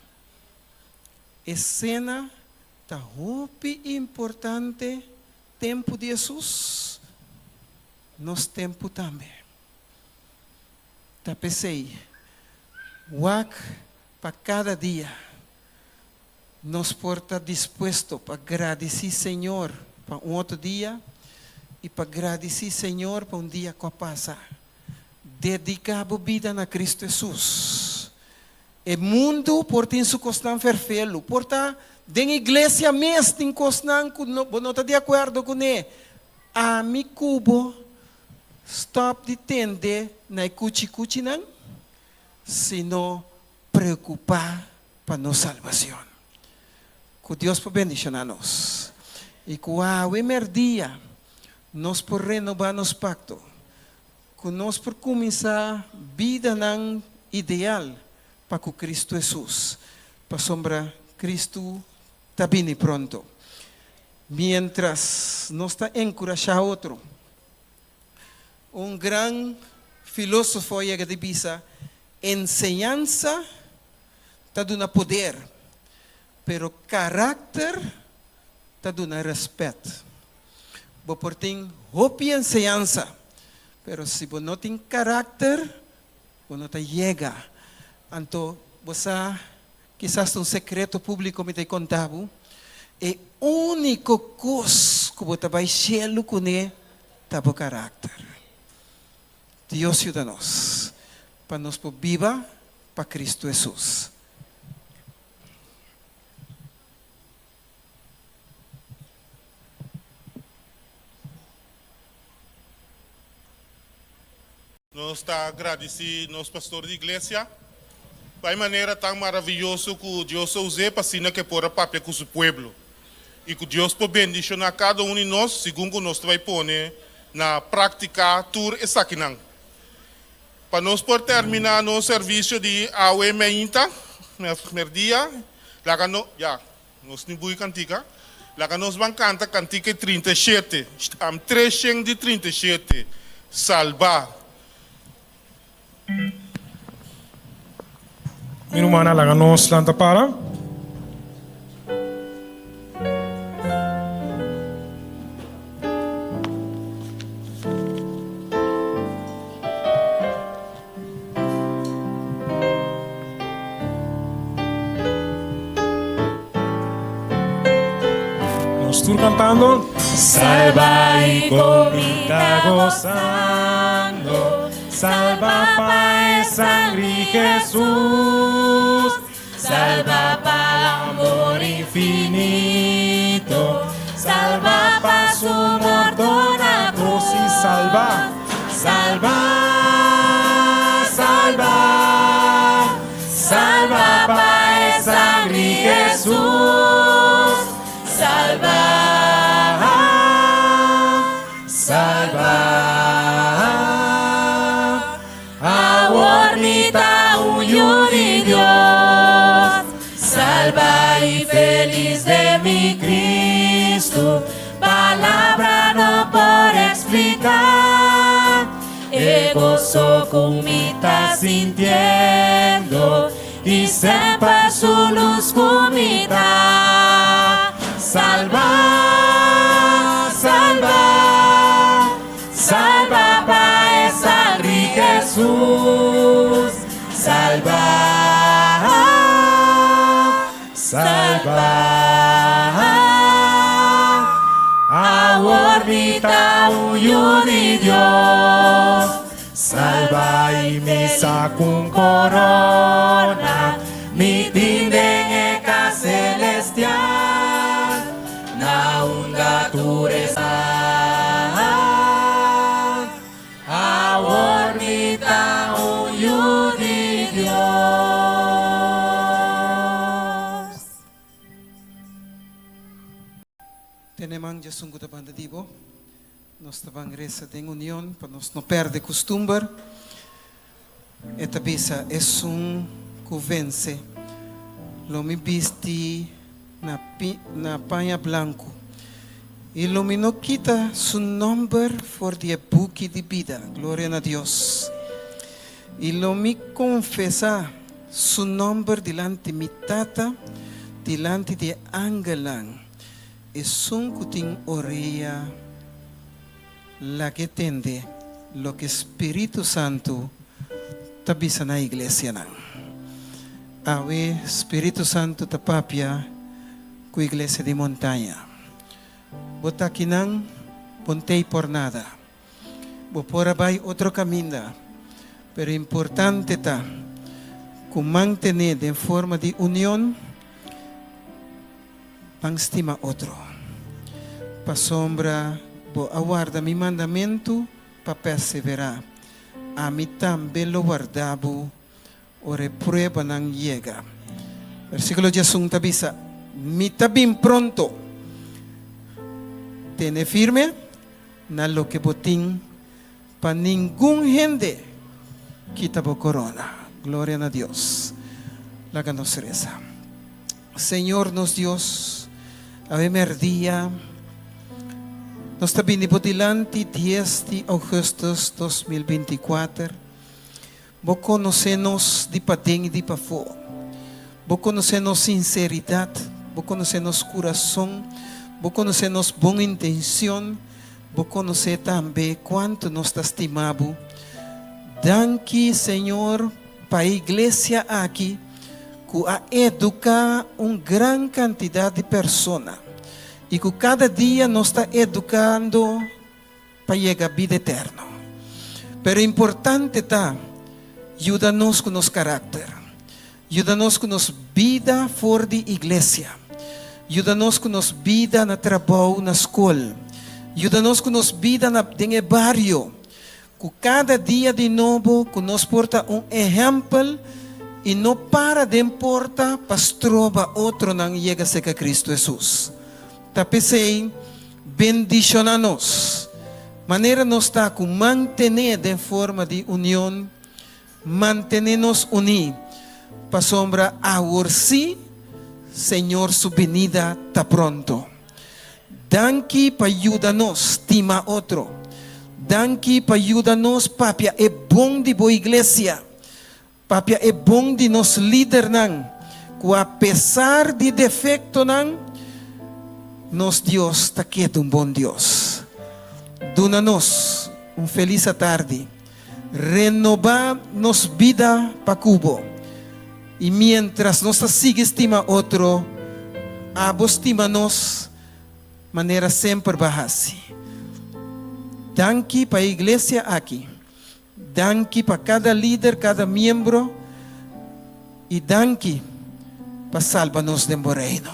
Speaker 18: E cena tá roupa importante, tempo de Jesus, nos tempo também. Tá pensei, wak para cada dia, nos porta disposto para agradecer Senhor para outro dia e para agradecer Senhor para dia que passa. Dedicar a vida na Cristo Jesus. O mundo por ter su costan ferfelo, por ta den igreja mesmo tem costan que não está de acordo com ele. A mi cubo stop de tende na cuchi não, sino preocupar para nossa salvação. Que Deus bendiga a nós. E que a merdia nós por renovar nos pacto, que nós por começar vida ng ideal para com Cristo Jesus, para sombra Cristo está vindo pronto. Mientras nós está encorajando outro, gran filósofo llega de bisa, enseñanza está dando poder, pero carácter está dando respeto. Vos por tem hope e enseñanza, pero se vos não tem carácter, vos não te llega. Então, vos quizás um secreto público me te contava, é único coisa que vos vai cielo com ele, tá o carácter. Deus ajuda-nos, para nós por viva para Cristo Jesus.
Speaker 19: Nós está agradecido nosso pastor de igreja, de maneira tão maravilhosa que Deus usou para ensinar que por a papel com o povo. E que Deus pode bendicionar cada um de nós, segundo nós vai pôr na prática tour e saquinang. Para nós por terminar no serviço de Awe Meinta, merdia, lá no, nós nem bui cantica, lá nós vamos cantar cantica 37, am 337, salvar.
Speaker 1: Minha irmã, lá nos lanta para. Nós estamos cantando. Salva y comida gozando. Salva Pai, sangre Jesús, salva para amor infinito, salva para su muerto na cruz y salva, salva, salva, salva Pai, sangre Jesús, salva, salva. Salva y feliz de mi Cristo, palabra no por explicar, el gozo con mi está sintiendo y siempre su luz con mi está. Salva, salva, salva Pai, sangre Jesús, salva. Salva a órbita huyo de Dios, salva y me saca un corona, mi tinde eca celestial, na unga turesa, a órbita huyo de Dios.
Speaker 18: Tenemos ya un gusto bandativo, nos estaban reza en unión para nos no perder costumbre. Esta pieza es un que lo me viste na paña blanco y lo me no quita su nombre for the book de vida, gloria a Dios. Y lo me confesa su nombre delante mi tata, delante de Angelan. Es un cutín orilla la que tende lo que Espíritu Santo tabisa na iglesia nan. Awe Espíritu Santo tapapia ku iglesia de montaña. Botakinang pontei por nada. Bopora bay otro camino, pero importante ta ku mantener en forma de unión. Pang estima otro. Pa sombra, bo aguarda mi mandamento, pa perseverar. A mi también lo guardabo, o reprueba nan llega. Versículo 11 tabisa, mi tabim pronto. Tiene firme, na lo que botín para ningún gente quita por corona. Gloria a Dios. La que nos reza. Señor nos Dios, a ver día, nos está viniendo delante 10 de agosto 2024. Vos conocemos de patín y de pafo. Vos conocemos sinceridad. Vos conocemos corazón. Vos conocemos buena intención. Vos conocemos también cuánto nos estimamos. Danke, Señor, para la iglesia aquí, que ha educado una gran cantidad de personas y que cada día nos está educando para llegar a vida eterna. Pero importante está, ayúdanos con nuestro carácter, ayúdanos con nuestra vida fuera de iglesia, ayúdanos con nuestra vida en el trabajo, en la escuela, ayúdanos con nuestra vida en el barrio. Que cada dia de novo que nos porta ejemplo e não para de importar pastroba outro não chega a ser Cristo Jesus. Tapesei, bendicionanos. Maneira nos está com manter de forma de união, manter-nos unidos. Para sombra a orsi, Senhor, sua venida está pronto. Danke para ajudar-nos, estima outro. Danke para ajudar-nos, papia, é bom de boa igreja. Papia, é bom de nos líder, que apesar de defeito, nos Deus está quieto, bom Deus. Dona-nos feliz tarde. Renovar nos vida para Cubo. E mientras nos sigue estima outro, estima-nos, maneira sempre baixar. Danke para a igreja aqui. Danke para cada líder, cada membro. E danke para salvar-nos de reino.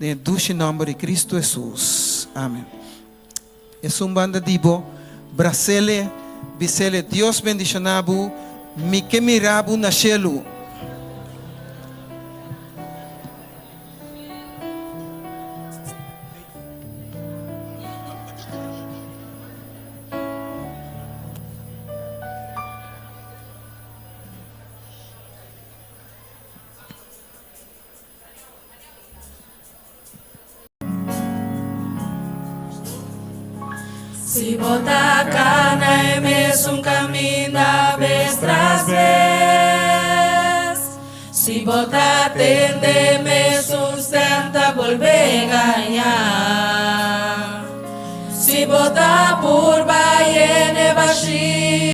Speaker 18: Em dulce nome de Cristo Jesus. Amém. É banda dibo. Brasile, bisele, Deus bendicionabu. Mi que mirabu na shelu.
Speaker 20: Si bota cana e mesmo camina vez tras vez. Si bota tende me sustenta volver ganhar. Si bota por baie baixi.